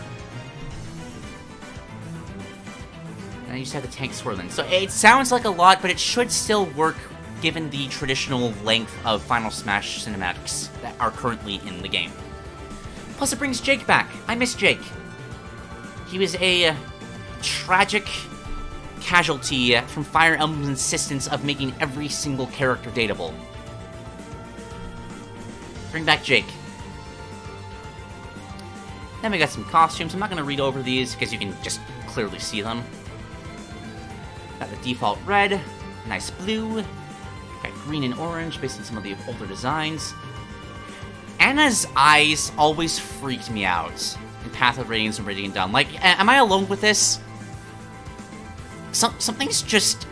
And you just have the tank swirling. So it sounds like a lot, but it should still work given the traditional length of Final Smash cinematics that are currently in the game. Plus, it brings Jake back. I miss Jake. He was a tragic casualty from Fire Emblem's insistence of making every single character dateable. Bring back Jake. Then we got some costumes. I'm not going to read over these because you can just clearly see them. Got the default red, nice blue, got green and orange based on some of the older designs. Anna's eyes always freaked me out in Path of Radiance and Radiant Dawn. Like, am I alone with this? Something's just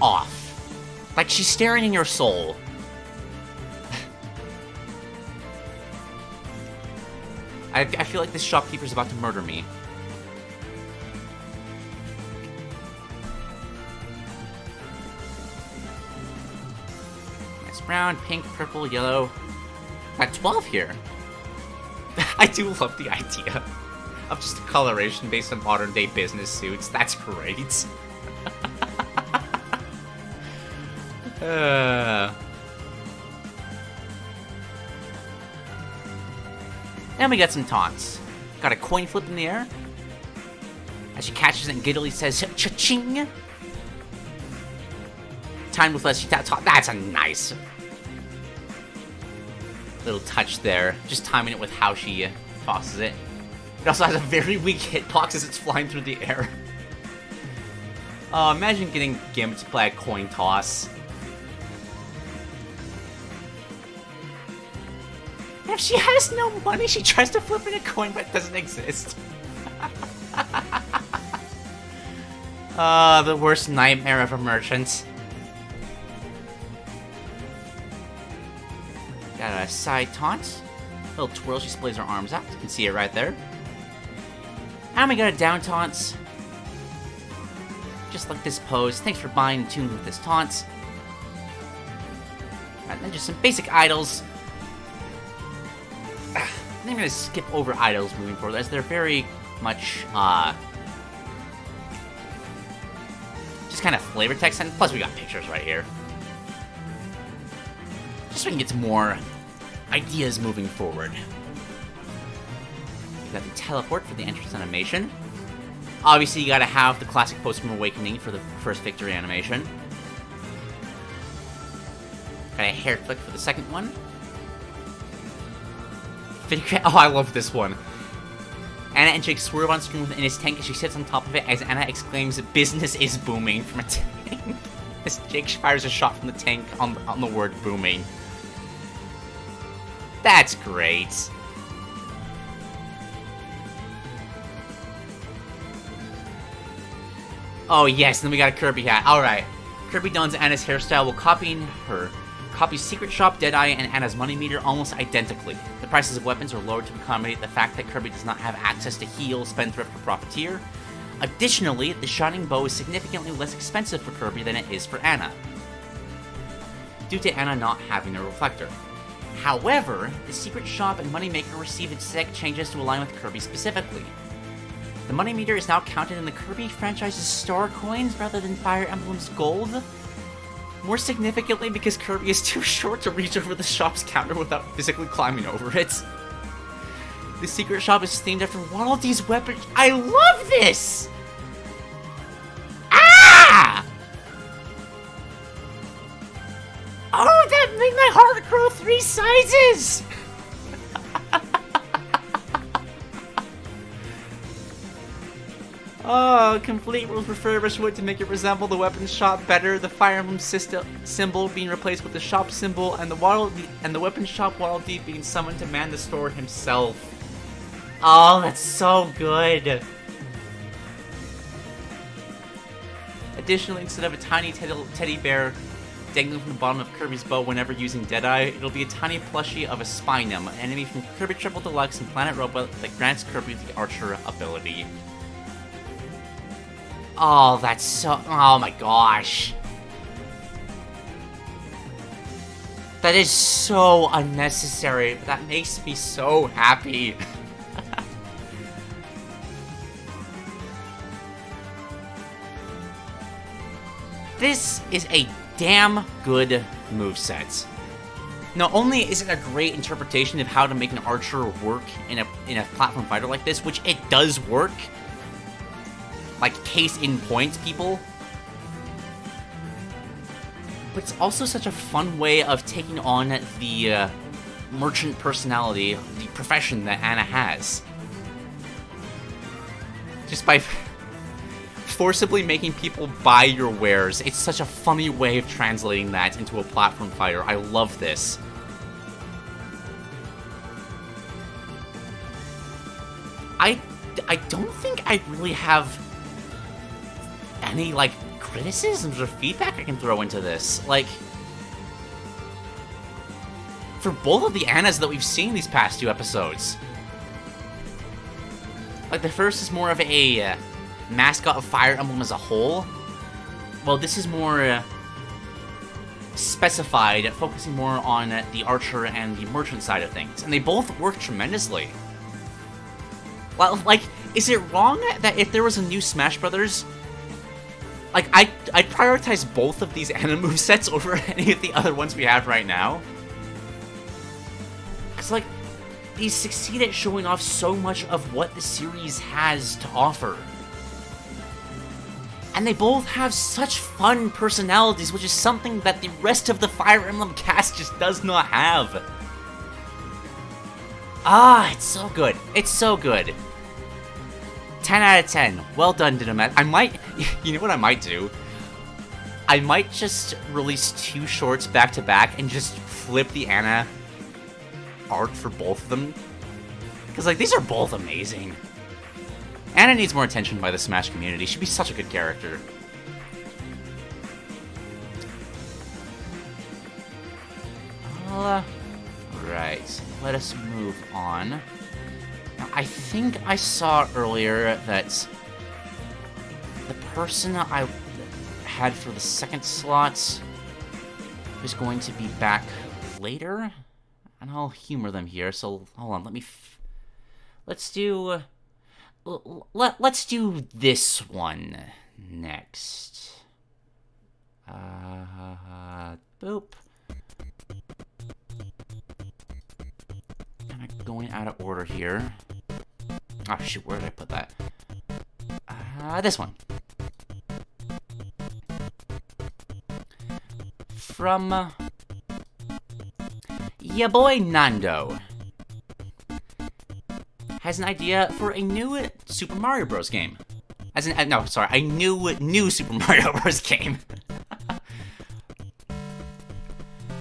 off. Like, she's staring in your soul. I feel like this shopkeeper's about to murder me. Nice brown, pink, purple, yellow. Got 12 here. I do love the idea of just a coloration based on modern day business suits. That's great. And we got some taunts. Got a coin flip in the air. As she catches it and giddily says, cha-ching! Timed with less, that's a nice little touch there. Just timing it with how she tosses it. It also has a very weak hitbox as it's flying through the air. Oh, imagine getting gimped to play a coin toss. If she has no money, she tries to flip in a coin, but it doesn't exist. The worst nightmare of a merchant. Got a side taunt. Little twirl, she displays her arms out. You can see it right there. And we got a down taunt. Just like this pose. Thanks for buying in tune with this taunt. And then just some basic idols. I'm going to skip over idols moving forward, as they're very much, just kind of flavor text, and plus we got pictures right here. Just so we can get some more ideas moving forward. We got the teleport for the entrance animation. Obviously, you gotta have the classic pose from Awakening for the first victory animation. Got a hair flick for the second one. Oh, I love this one. Anna and Jake swerve on screen within his tank as she sits on top of it as Anna exclaims, "Business is booming," from a tank. As Jake fires a shot from the tank on the word booming. That's great. Oh yes, then we got a Kirby hat. Alright. Kirby dons Anna's hairstyle while copying her. Copies Secret Shop, Deadeye, and Anna's money meter almost identically. The prices of weapons are lowered to accommodate the fact that Kirby does not have access to Heal, Spendthrift, or Profiteer. Additionally, the Shining Bow is significantly less expensive for Kirby than it is for Anna, due to Anna not having a reflector. However, the Secret Shop and Moneymaker receive aesthetic changes to align with Kirby specifically. The money meter is now counted in the Kirby franchise's star coins rather than Fire Emblem's gold. More significantly, because Kirby is too short to reach over the shop's counter without physically climbing over it. The Secret Shop is themed after Waddle Dee's weapon. I love this! Ah! Oh, that made my heart grow 3 sizes! Oh, complete rules refurbishment to make it resemble the weapons shop better. The Fire Emblem symbol being replaced with the shop symbol, and the weapons shop Waddle Dee being summoned to man the store himself. Oh, that's so good. It Additionally, instead of a tiny teddy bear dangling from the bottom of Kirby's bow whenever using Deadeye, it'll be a tiny plushie of a Spinum, an enemy from Kirby Triple Deluxe and Planet Robot that grants Kirby the Archer ability. Oh, that's so... Oh my gosh. That is so unnecessary, but that makes me so happy. This is a damn good moveset. Not only is it a great interpretation of how to make an archer work in a platform fighter like this, which it does work, like case in point, people, but it's also such a fun way of taking on the merchant personality, the profession that Anna has. Just by forcibly making people buy your wares. It's such a funny way of translating that into a platform fighter. I love this. I don't think I really have any, like, criticisms or feedback I can throw into this. Like, for both of the Annas that we've seen these past 2 episodes. Like, the first is more of a mascot of Fire Emblem as a whole. Well, this is more specified, focusing more on the archer and the merchant side of things. And they both work tremendously. Well, like, is it wrong that if there was a new Smash Brothers, like, I'd prioritize both of these anime movesets over any of the other ones we have right now? Because, like, these succeed at showing off so much of what the series has to offer. And they both have such fun personalities, which is something that the rest of the Fire Emblem cast just does not have. Ah, it's so good. It's so good. 10 out of 10. Well done, Dynamet. I might... You know what I might do? I might just release 2 shorts back to back and just flip the Anna art for both of them. Because, like, these are both amazing. Anna needs more attention by the Smash community. She'd be such a good character. Right. Let us move on. Now, I think I saw earlier that the person I had for the second slot is going to be back later. And I'll humor them here, so hold on, let's do... Let's do this one next. Boop. Kind of going out of order here. Oh shoot, where did I put that? This one. From YaBoiNando has an idea for a new Super Mario Bros. Game. A new Super Mario Bros. Game.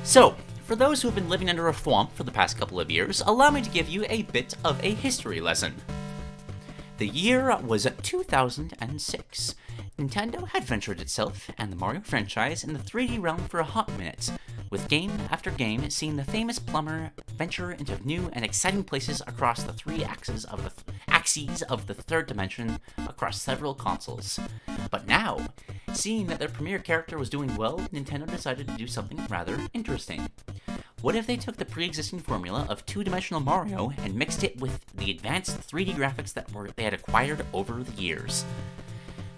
So, for those who have been living under a swamp for the past couple of years, allow me to give you a bit of a history lesson. The year was 2006. Nintendo had ventured itself and the Mario franchise in the 3D realm for a hot minute, with game after game seeing the famous plumber venture into new and exciting places across the 3 axes of the third dimension across several consoles. But now, seeing that their premier character was doing well, Nintendo decided to do something rather interesting. What if they took the pre-existing formula of 2-dimensional Mario and mixed it with the advanced 3D graphics that they had acquired over the years?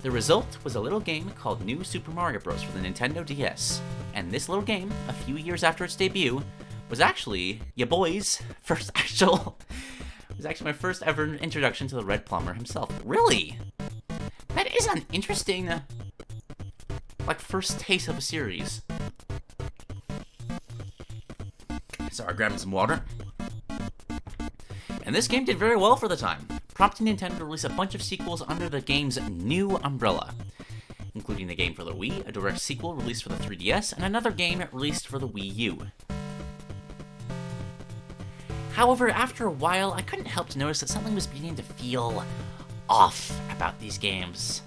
The result was a little game called New Super Mario Bros. For the Nintendo DS. And this little game, a few years after its debut, was actually was actually my first ever introduction to the Red Plumber himself. Really? That is an interesting, first taste of a series. Sorry, grabbing some water. And this game did very well for the time, prompting Nintendo to release a bunch of sequels under the game's new umbrella, including the game for the Wii, a direct sequel released for the 3DS, and another game released for the Wii U. However, after a while, I couldn't help to notice that something was beginning to feel off about these games.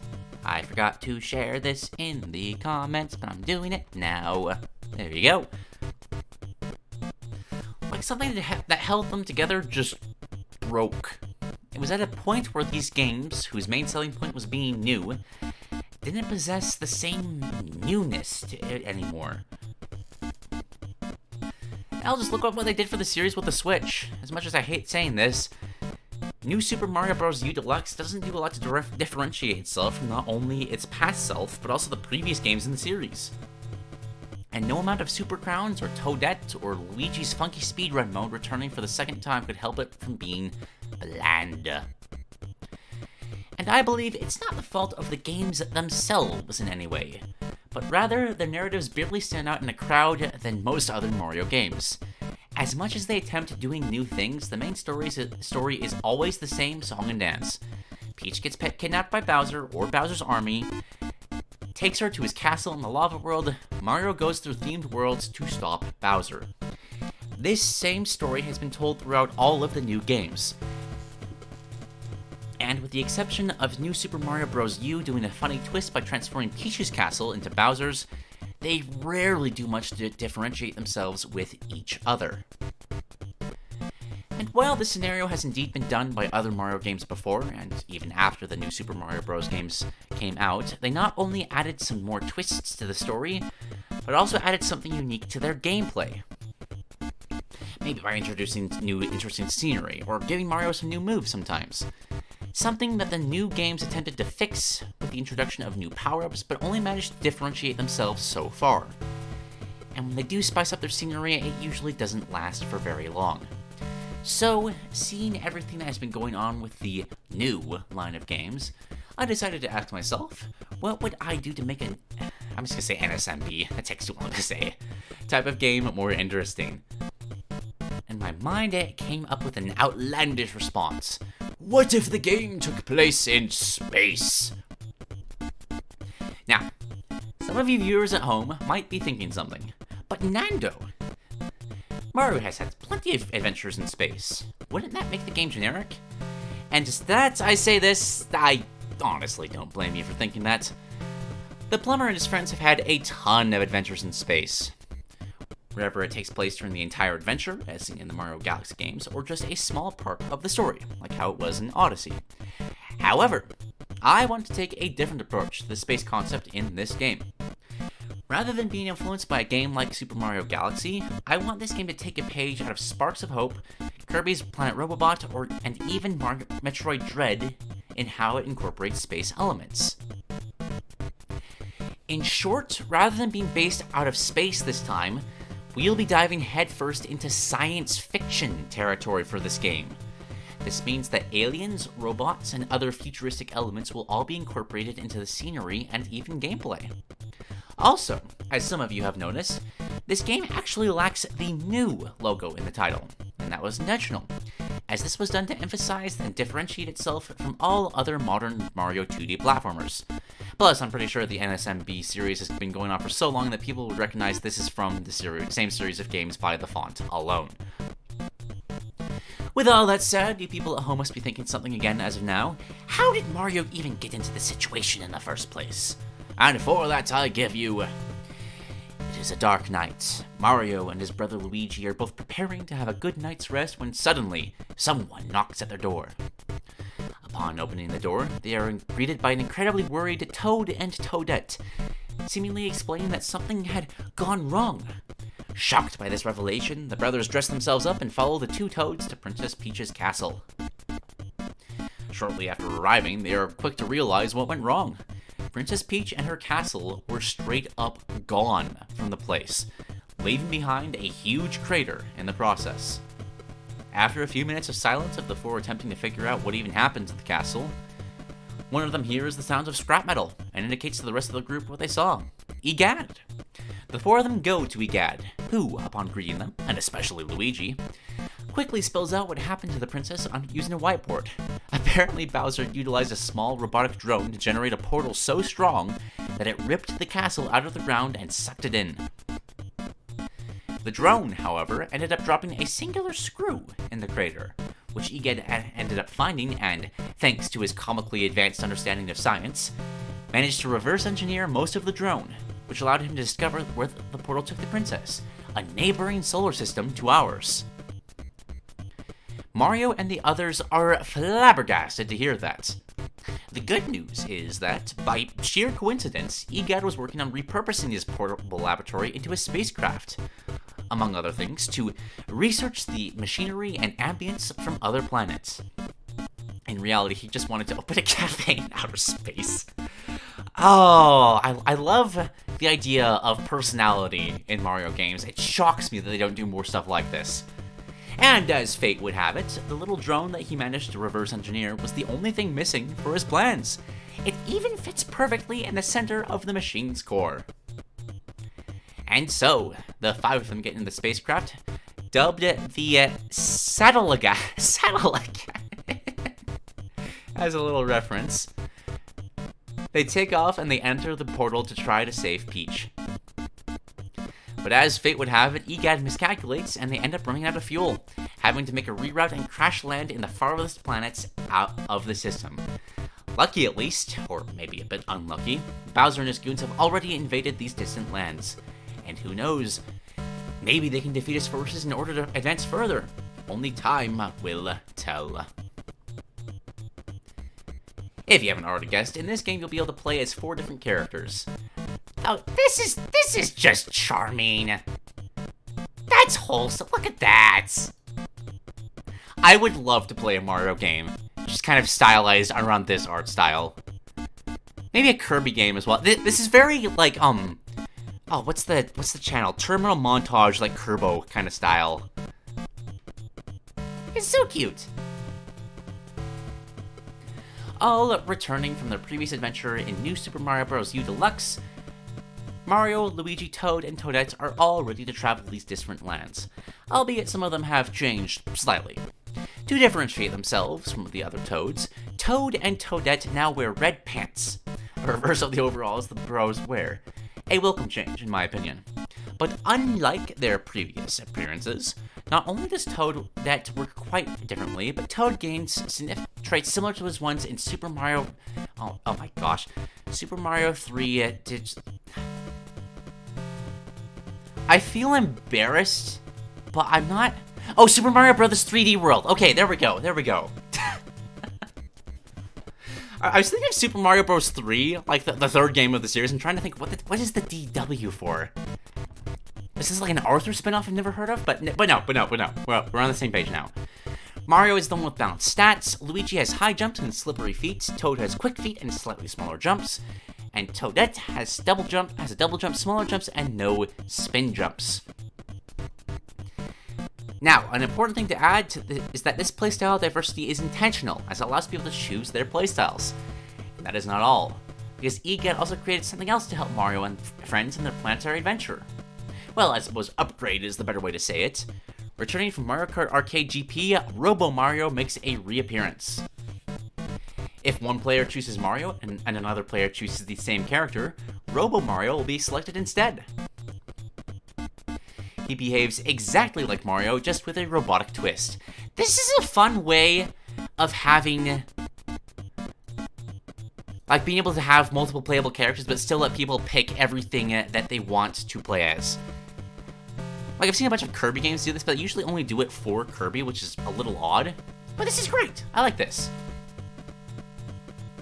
I forgot to share this in the comments, but I'm doing it now. There you go. Like something that held them together just broke. It was at a point where these games, whose main selling point was being new, didn't possess the same newness to it anymore. I'll just look up what they did for the series with the Switch. As much as I hate saying this, New Super Mario Bros. U Deluxe doesn't do a lot to differentiate itself from not only its past self, but also the previous games in the series. And no amount of Super Crowns, or Toadette, or Luigi's funky speedrun mode returning for the second time could help it from being bland. And I believe it's not the fault of the games themselves in any way, but rather their narratives barely stand out in a crowd than most other Mario games. As much as they attempt doing new things, the main story is always the same song and dance. Peach gets kidnapped by Bowser, or Bowser's army, takes her to his castle in the lava world. Mario goes through themed worlds to stop Bowser. This same story has been told throughout all of the new games. And with the exception of New Super Mario Bros. U doing a funny twist by transforming Peach's castle into Bowser's, they rarely do much to differentiate themselves with each other. And while this scenario has indeed been done by other Mario games before, and even after the New Super Mario Bros. Games came out, they not only added some more twists to the story, but also added something unique to their gameplay. Maybe by introducing new interesting scenery, or giving Mario some new moves sometimes. Something that the new games attempted to fix with the introduction of new power-ups, but only managed to differentiate themselves so far. And when they do spice up their scenery, it usually doesn't last for very long. So, seeing everything that has been going on with the new line of games, I decided to ask myself, what would I do to make I'm just gonna say NSMB, that takes too long to say, type of game more interesting? In my mind, it came up with an outlandish response. What if the game took place in space? Now, some of you viewers at home might be thinking something, but Nando, Mario has had plenty of adventures in space. Wouldn't that make the game generic? And just that, I say this, I honestly don't blame you for thinking that. The plumber and his friends have had a ton of adventures in space. Wherever it takes place during the entire adventure, as seen in the Mario Galaxy games, or just a small part of the story, like how it was in Odyssey. However, I want to take a different approach to the space concept in this game. Rather than being influenced by a game like Super Mario Galaxy, I want this game to take a page out of Sparks of Hope, Kirby's Planet Robobot, and even Metroid Dread in how it incorporates space elements. In short, rather than being based out of space this time, we'll be diving headfirst into science fiction territory for this game. This means that aliens, robots, and other futuristic elements will all be incorporated into the scenery and even gameplay. Also, as some of you have noticed, this game actually lacks the new logo in the title, and that was intentional, as this was done to emphasize and differentiate itself from all other modern Mario 2D platformers. Plus, I'm pretty sure the NSMB series has been going on for so long that people would recognize this is from the same series of games by the font alone. With all that said, you people at home must be thinking something again as of now. How did Mario even get into this situation in the first place? And for that I give you... It is a dark night. Mario and his brother Luigi are both preparing to have a good night's rest when suddenly, someone knocks at their door. Upon opening the door, they are greeted by an incredibly worried Toad and Toadette, seemingly explaining that something had gone wrong. Shocked by this revelation, the brothers dress themselves up and follow the two Toads to Princess Peach's castle. Shortly after arriving, they are quick to realize what went wrong. Princess Peach and her castle were straight up gone from the place, leaving behind a huge crater in the process. After a few minutes of silence of the four attempting to figure out what even happened to the castle, one of them hears the sounds of scrap metal and indicates to the rest of the group what they saw. Egad! The four of them go to Egad, who, upon greeting them, and especially Luigi, quickly spells out what happened to the princess using a whiteboard. Apparently, Bowser utilized a small robotic drone to generate a portal so strong that it ripped the castle out of the ground and sucked it in. The drone, however, ended up dropping a singular screw in the crater, which Egad ended up finding, and thanks to his comically advanced understanding of science, managed to reverse engineer most of the drone, which allowed him to discover where the portal took the princess, a neighboring solar system to ours. Mario and the others are flabbergasted to hear that. The good news is that, by sheer coincidence, EGAD was working on repurposing his portable laboratory into a spacecraft, among other things, to research the machinery and ambience from other planets. In reality, he just wanted to open a cafe in outer space. Oh, I love the idea of personality in Mario games. It shocks me that they don't do more stuff like this. And as fate would have it, the little drone that he managed to reverse engineer was the only thing missing for his plans. It even fits perfectly in the center of the machine's core. And so, the 5 of them get in the spacecraft, dubbed the Satellite as a little reference. They take off and they enter the portal to try to save Peach. But as fate would have it, EGAD miscalculates and they end up running out of fuel, having to make a reroute and crash land in the farthest planets out of the system. Lucky at least, or maybe a bit unlucky, Bowser and his goons have already invaded these distant lands. And who knows, maybe they can defeat his forces in order to advance further. Only time will tell. If you haven't already guessed, in this game you'll be able to play as 4 different characters. Oh, this is just charming. That's wholesome. Look at that. I would love to play a Mario game, just kind of stylized around this art style. Maybe a Kirby game as well. This is very like oh, what's the channel? Terminal Montage, like Kerbo kind of style. It's so cute. All returning from their previous adventure in New Super Mario Bros. U Deluxe, Mario, Luigi, Toad, and Toadette are all ready to travel these different lands, albeit some of them have changed slightly. To differentiate themselves from the other Toads, Toad and Toadette now wear red pants, a reverse of the overalls the bros wear. A welcome change, in my opinion. But unlike their previous appearances, not only does Toadette work quite differently, but Toad gains traits similar to his ones in Super Mario... Oh my gosh. Super Mario 3 I feel embarrassed, but I'm not... Oh, Super Mario Bros. 3D World. Okay, there we go. I was thinking of Super Mario Bros. 3, like the third game of the series, and trying to think, what is the DW for? Is this like an Arthur spinoff I've never heard of? But no. Well, we're on the same page now. Mario is the one with balanced stats, Luigi has high jumps and slippery feet, Toad has quick feet and slightly smaller jumps, and Toadette has a double jump, smaller jumps, and no spin jumps. Now, an important thing to add is that this playstyle diversity is intentional, as it allows people to choose their playstyles. And that is not all, because EGAD also created something else to help Mario and friends in their planetary adventure. Well, I suppose upgrade is the better way to say it. Returning from Mario Kart Arcade GP, Robo Mario makes a reappearance. If one player chooses Mario and another player chooses the same character, Robo Mario will be selected instead. He behaves exactly like Mario, just with a robotic twist. This is a fun way of having... like, being able to have multiple playable characters, but still let people pick everything that they want to play as. Like, I've seen a bunch of Kirby games do this, but they usually only do it for Kirby, which is a little odd. But this is great. I like this.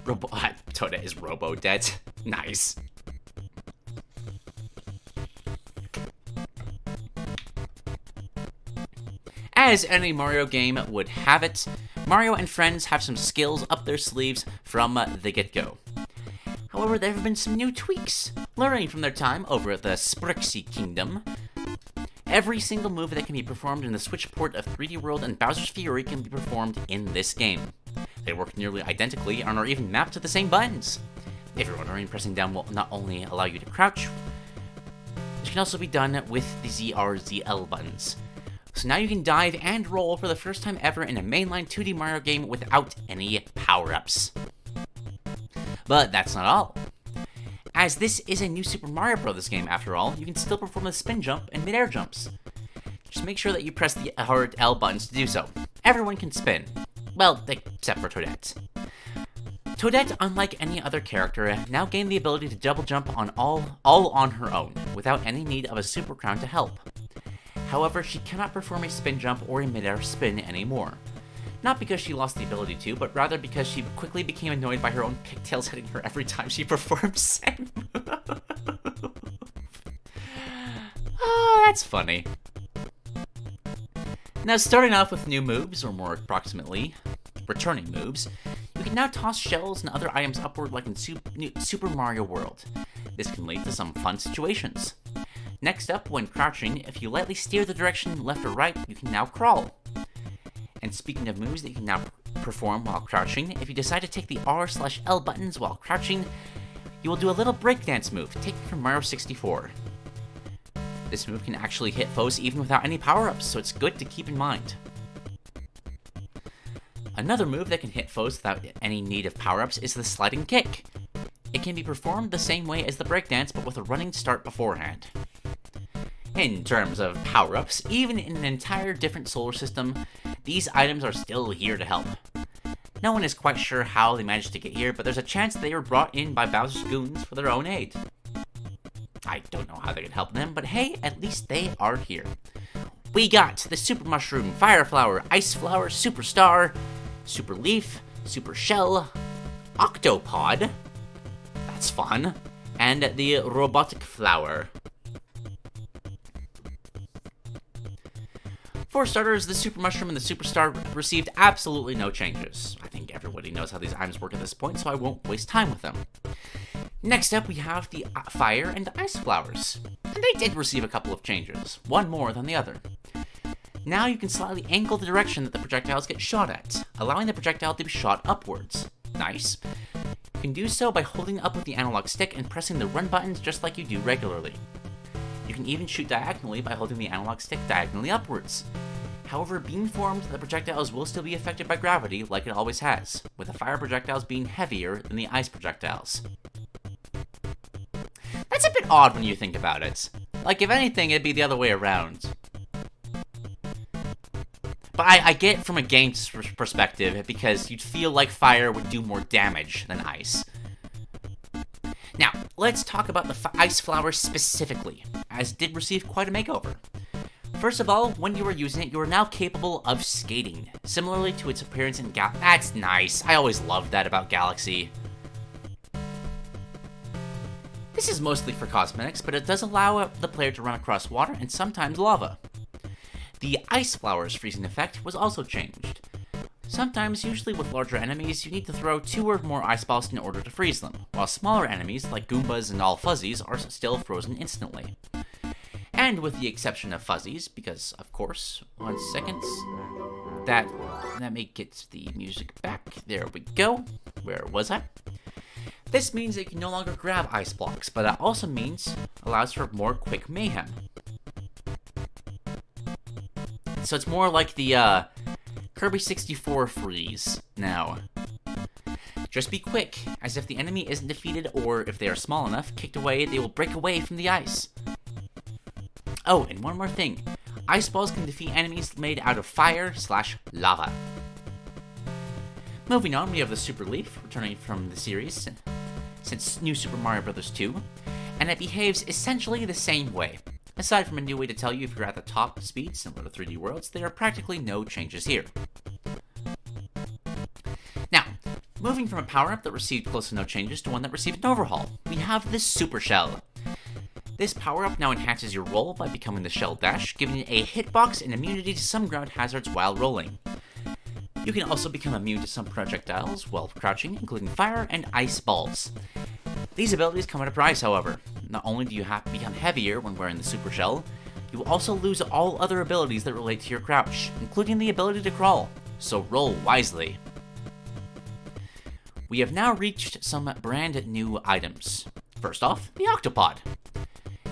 Toadette is Robo-Dead. Nice. As any Mario game would have it, Mario and friends have some skills up their sleeves from the get-go. However, there have been some new tweaks. Learning from their time over at the Sprixie Kingdom, every single move that can be performed in the Switch port of 3D World and Bowser's Fury can be performed in this game. They work nearly identically and are even mapped to the same buttons. If you're wondering, pressing down will not only allow you to crouch, it can also be done with the ZR/ZL buttons. So now you can dive and roll for the first time ever in a mainline 2D Mario game without any power-ups. But that's not all. As this is a new Super Mario Bros. Game after all, you can still perform the spin jump and mid-air jumps. Just make sure that you press the R L buttons to do so. Everyone can spin. Well, except for Toadette. Toadette, unlike any other character, now gained the ability to double jump on all on her own, without any need of a super crown to help. However, she cannot perform a spin jump or a mid-air spin anymore. Not because she lost the ability to, but rather because she quickly became annoyed by her own pigtails hitting her every time she performs them. Oh, that's funny. Now, starting off with new moves, or more approximately, returning moves, you can now toss shells and other items upward like in Super Mario World. This can lead to some fun situations. Next up, when crouching, if you lightly steer the direction left or right, you can now crawl. And speaking of moves that you can now perform while crouching, if you decide to take the R/L buttons while crouching, you will do a little breakdance move, taken from Mario 64. This move can actually hit foes even without any power-ups, so it's good to keep in mind. Another move that can hit foes without any need of power-ups is the sliding kick. It can be performed the same way as the breakdance, but with a running start beforehand. In terms of power-ups, even in an entire different solar system, these items are still here to help. No one is quite sure how they managed to get here, but there's a chance they were brought in by Bowser's goons for their own aid. I don't know how they could help them, but hey, at least they are here. We got the Super Mushroom, Fire Flower, Ice Flower, Super Star, Super Leaf, Super Shell, Octopod, that's fun, and the Robotic Flower. For starters, the Super Mushroom and the Super Star received absolutely no changes. I think everybody knows how these items work at this point, so I won't waste time with them. Next up, we have the Fire and Ice Flowers. And they did receive a couple of changes, one more than the other. Now you can slightly angle the direction that the projectiles get shot at, allowing the projectile to be shot upwards. Nice. You can do so by holding up with the analog stick and pressing the run buttons just like you do regularly. You can even shoot diagonally by holding the analog stick diagonally upwards. However, beam-formed, the projectiles will still be affected by gravity like it always has, with the fire projectiles being heavier than the ice projectiles. That's a bit odd when you think about it. Like, if anything, it'd be the other way around. But I get it from a game's perspective, because you'd feel like fire would do more damage than ice. Now, let's talk about the Ice Flower specifically, as it did receive quite a makeover. First of all, when you are using it, you are now capable of skating, similarly to its appearance in That's nice, I always loved that about Galaxy. This is mostly for cosmetics, but it does allow the player to run across water and sometimes lava. The Ice Flower's freezing effect was also changed. Sometimes, usually with larger enemies, you need to throw 2 or more ice balls in order to freeze them, while smaller enemies, like Goombas and all Fuzzies, are still frozen instantly. And with the exception of Fuzzies, because, of course, 1 second, let me get the music back, there we go, where was I? This means that you can no longer grab ice blocks, but that also means allows for more quick mayhem. So it's more like the Kirby 64 freeze now. Just be quick, as if the enemy isn't defeated or if they are small enough, kicked away, they will break away from the ice. Oh, and one more thing. Ice balls can defeat enemies made out of fire/lava. Moving on, we have the Super Leaf, returning from the series since New Super Mario Bros. 2, and it behaves essentially the same way. Aside from a new way to tell you if you're at the top speed, similar to 3D Worlds, there are practically no changes here. Now, moving from a power-up that received close to no changes to one that received an overhaul, we have the Super Shell. This power-up now enhances your roll by becoming the Shell Dash, giving you a hitbox and immunity to some ground hazards while rolling. You can also become immune to some projectiles while crouching, including fire and ice balls. These abilities come at a price, however. Not only do you have to become heavier when wearing the Super Shell, you will also lose all other abilities that relate to your crouch, including the ability to crawl, so roll wisely. We have now reached some brand new items. First off, the Octopod.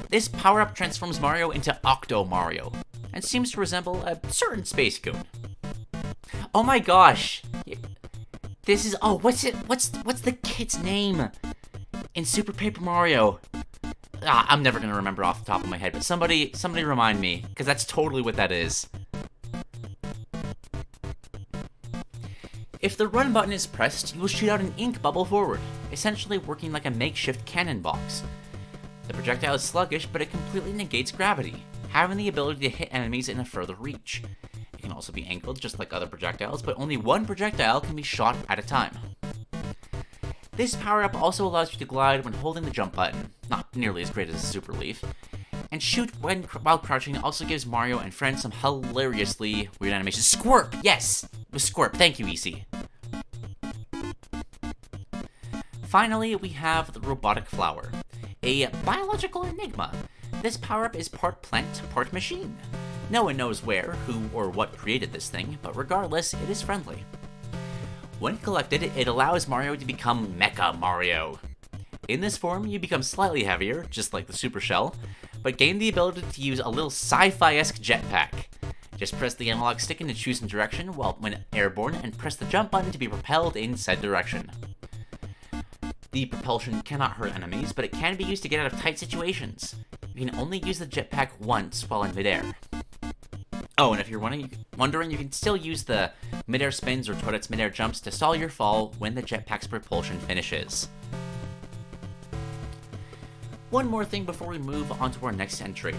This power-up transforms Mario into Octo Mario, and seems to resemble a certain Space Goon. Oh my gosh! This is, what's the kid's name in Super Paper Mario? I'm never gonna remember off the top of my head, but somebody remind me, because that's totally what that is. If the run button is pressed, you will shoot out an ink bubble forward, essentially working like a makeshift cannon box. The projectile is sluggish, but it completely negates gravity, having the ability to hit enemies in a further reach. It can also be angled just like other projectiles, but only one projectile can be shot at a time. This power-up also allows you to glide when holding the jump button, not nearly as great as a super leaf, and shoot while crouching also gives Mario and friends some hilariously weird animations. Squirp! Yes! It was Squirp. Thank you, EC. Finally, we have the robotic flower, a biological enigma. This power-up is part plant, part machine. No one knows where, who, or what created this thing, but regardless, it is friendly. When collected, it allows Mario to become Mecha Mario. In this form, you become slightly heavier, just like the Super Shell, but gain the ability to use a little sci-fi-esque jetpack. Just press the analog stick in a chosen direction when airborne, and press the jump button to be propelled in said direction. The propulsion cannot hurt enemies, but it can be used to get out of tight situations. You can only use the jetpack once while in midair. Oh, and if you're wondering, you can still use the midair spins or Toadette's midair jumps to stall your fall when the jetpack's propulsion finishes. One more thing before we move on to our next entry.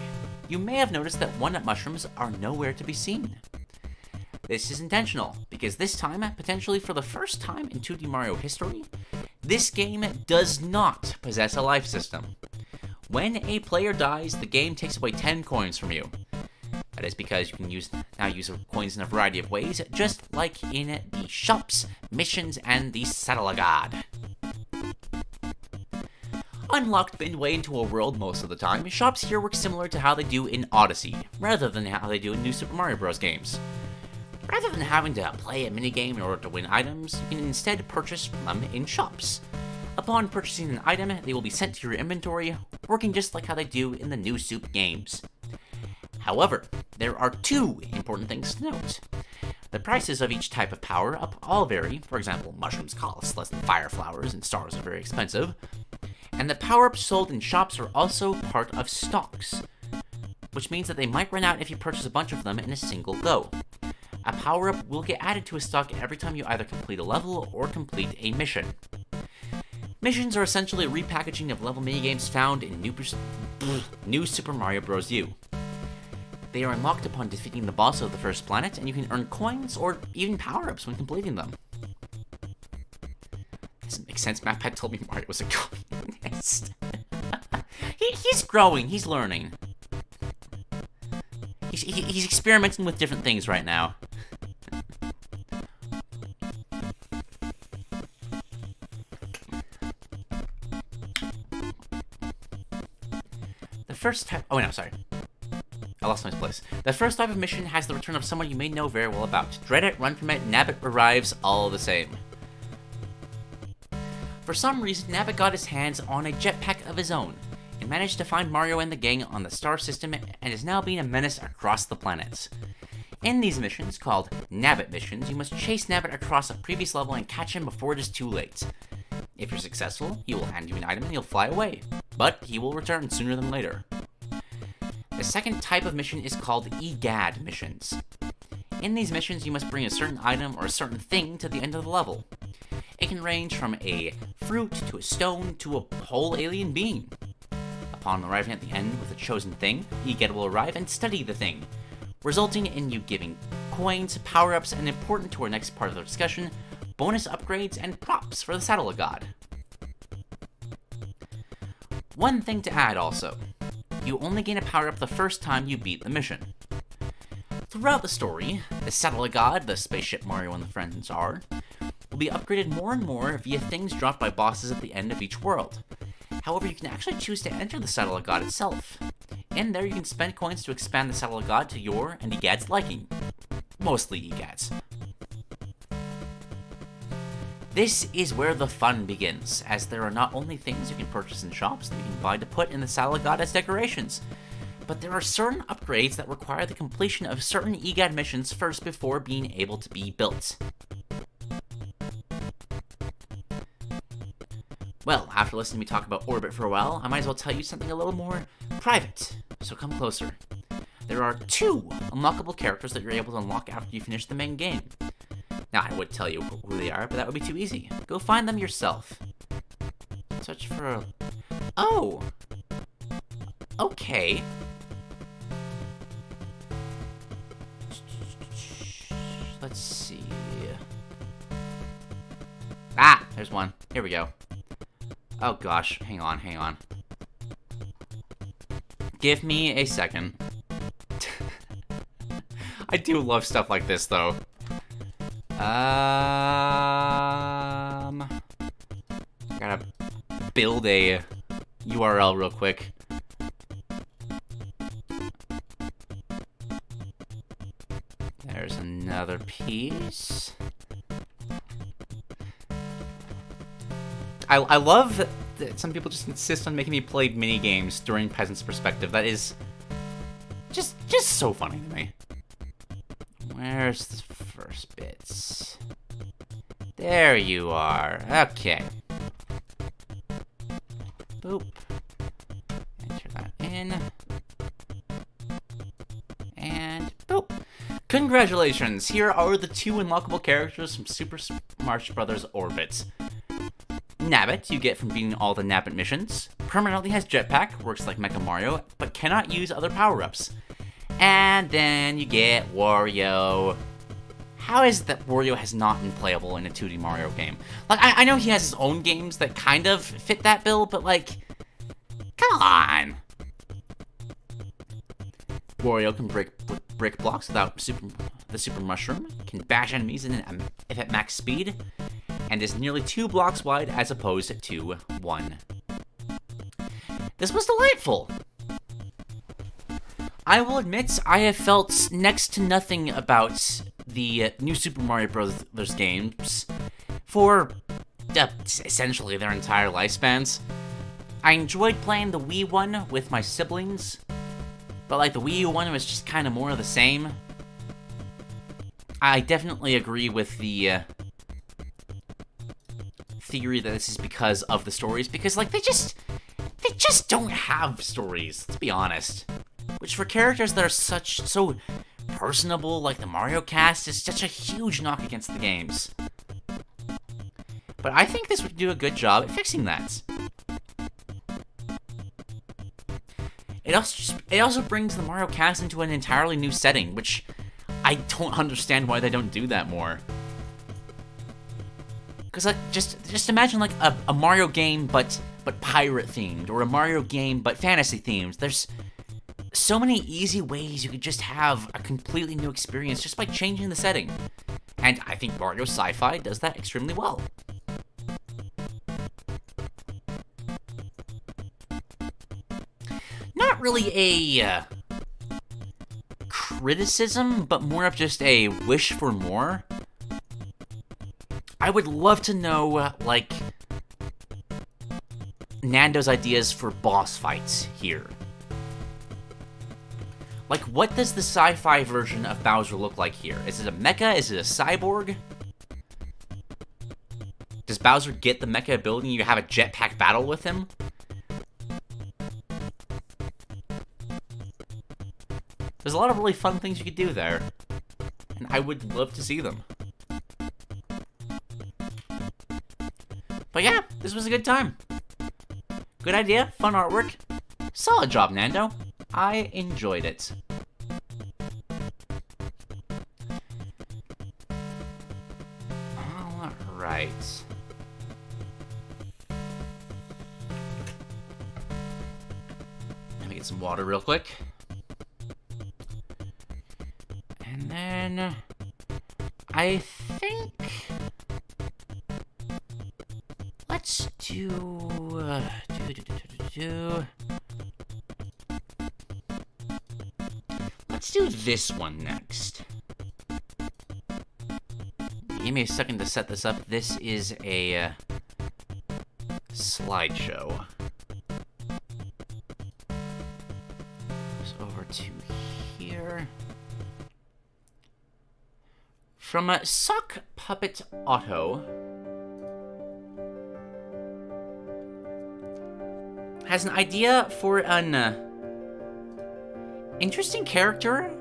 You may have noticed that one-up mushrooms are nowhere to be seen. This is intentional, because this time, potentially for the first time in 2D Mario history, this game does not possess a life system. When a player dies, the game takes away 10 coins from you. That is because you can now use coins in a variety of ways, just like in the shops, missions, and the Saddle God. Unlocked midway into a world most of the time, shops here work similar to how they do in Odyssey, rather than how they do in New Super Mario Bros. Games. Rather than having to play a minigame in order to win items, you can instead purchase them in shops. Upon purchasing an item, they will be sent to your inventory, working just like how they do in the New Soup games. However, there are two important things to note. The prices of each type of power-up all vary. For example, mushrooms cost less than fire flowers, and stars are very expensive. And the power-ups sold in shops are also part of stocks, which means that they might run out if you purchase a bunch of them in a single go. A power-up will get added to a stock every time you either complete a level or complete a mission. Missions are essentially a repackaging of level minigames found in New Super Mario Bros. U. They are unlocked upon defeating the boss of the first planet, and you can earn coins or even power-ups when completing them. Doesn't make sense. MatPat told me Mario was a communist. He's growing. He's learning. He's experimenting with different things right now. The first type... Oh, no, sorry. I lost my place. The first type of mission has the return of someone you may know very well about. Dread it, run from it, Nabbit arrives, all the same. For some reason, Nabbit got his hands on a jetpack of his own, and managed to find Mario and the gang on the star system, and is now being a menace across the planets. In these missions, called Nabbit missions, you must chase Nabbit across a previous level and catch him before it is too late. If you're successful, he will hand you an item and you'll fly away, but he will return sooner than later. The second type of mission is called EGAD missions. In these missions, you must bring a certain item or a certain thing to the end of the level. It can range from a fruit to a stone to a whole alien being. Upon arriving at the end with a chosen thing, EGAD will arrive and study the thing, resulting in you giving coins, power-ups, and important to our next part of the discussion, bonus upgrades and props for the Saddle God. One thing to add also. You only gain a power-up the first time you beat the mission. Throughout the story, the Saddle God, the spaceship Mario and the friends are, will be upgraded more and more via things dropped by bosses at the end of each world. However, you can actually choose to enter the Saddle God itself. In there, you can spend coins to expand the Saddle God to your and EGAD's liking. Mostly EGAD's. This is where the fun begins, as there are not only things you can purchase in shops that you can buy to put in the Saddle God as decorations, but there are certain upgrades that require the completion of certain EGAD missions first before being able to be built. Well, after listening to me talk about Orbit for a while, I might as well tell you something a little more private, so come closer. There are 2 unlockable characters that you're able to unlock after you finish the main game. Now, I would tell you who they are, but that would be too easy. Go find them yourself. Search for a... Oh! Okay. Let's see... Ah! There's one. Here we go. Oh gosh, hang on. Give me a second. I do love stuff like this, though. Gotta build a URL real quick. There's another piece. I love that some people just insist on making me play mini games during Peasant's perspective. That is just so funny to me. Where's the first bits? There you are. Okay. Boop. Enter that in. And boop. Congratulations! Here are the 2 unlockable characters from Super Smash Bros. Orbit. Nabbit, you get from beating all the Nabbit missions. Permanently has jetpack, works like Mecha Mario, but cannot use other power-ups. And then you get Wario. How is it that Wario has not been playable in a 2D Mario game? Like, I know he has his own games that kind of fit that bill, but like, come on! Wario can break brick blocks without the Super Mushroom, can bash enemies if at max speed, and is nearly 2 blocks wide as opposed to 1. This was delightful! I will admit, I have felt next to nothing about the new Super Mario Bros. Games for essentially their entire lifespans. I enjoyed playing the Wii one with my siblings, but like the Wii U one was just kind of more of the same. I definitely agree with the theory that this is because of the stories, because like they just don't have stories, let's be honest. Which for characters that are so personable like the Mario cast is such a huge knock against the games. But I think this would do a good job at fixing that. It also brings the Mario cast into an entirely new setting, which I don't understand why they don't do that more. Because like just imagine like a Mario game but pirate themed, or a Mario game but fantasy themed. There's so many easy ways you could just have a completely new experience just by changing the setting. And I think Mario Sci-Fi does that extremely well. Not really a criticism, but more of just a wish for more. I would love to know, like, Nando's ideas for boss fights here. Like, what does the sci-fi version of Bowser look like here? Is it a mecha? Is it a cyborg? Does Bowser get the mecha ability and you have a jetpack battle with him? There's a lot of really fun things you could do there, and I would love to see them. But yeah, this was a good time. Good idea, fun artwork. Solid job, Nando. I enjoyed it. Alright. Let me get some water real quick. And then I think let's let's do this one next. Give me a second to set this up. This is a slideshow. Goes over to here. From SockPuppet Otto. Has an idea for an interesting character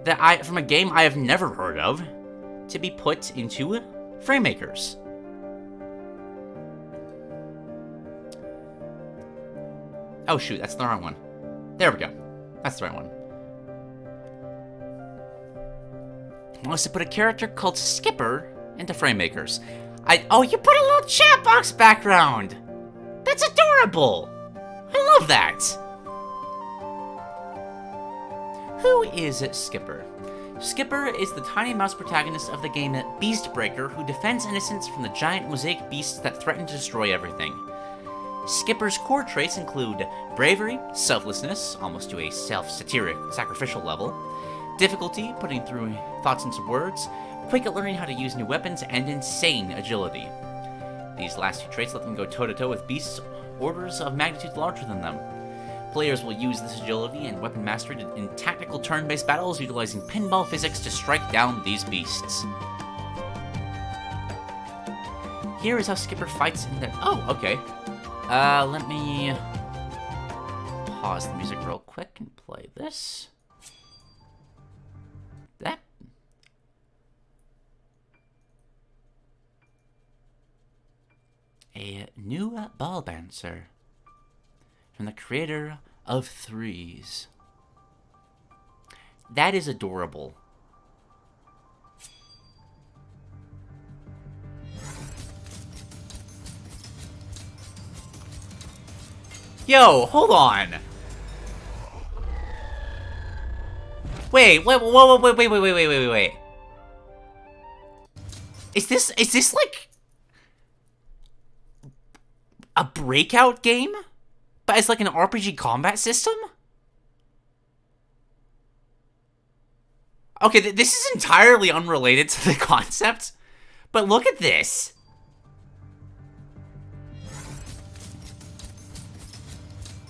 that from a game I have never heard of. to be put into Fraymakers. Oh shoot, that's the wrong one. There we go. That's the right one. I want us to put a character called Skipper into Fraymakers. Oh, you put a little chat box background! That's adorable! I love that! Who is Skipper? Skipper is the tiny mouse protagonist of the game Beastbreaker who defends innocents from the giant mosaic beasts that threaten to destroy everything. Skipper's core traits include bravery, selflessness, almost to a sacrificial level, difficulty, putting through thoughts into words, quick at learning how to use new weapons, and insane agility. These last two traits let them go toe-to-toe with beasts orders of magnitude larger than them. Players will use this agility and weapon mastery in tactical turn-based battles, utilizing pinball physics to strike down these beasts. Here is how Skipper fights in the... Oh, okay. Let me pause the music real quick and play this. That. A new ball bouncer from the creator of Threes. That is adorable. Yo, hold on. Wait. Is this like a Breakout game? But it's like an RPG combat system? Okay, this is entirely unrelated to the concept, but look at this.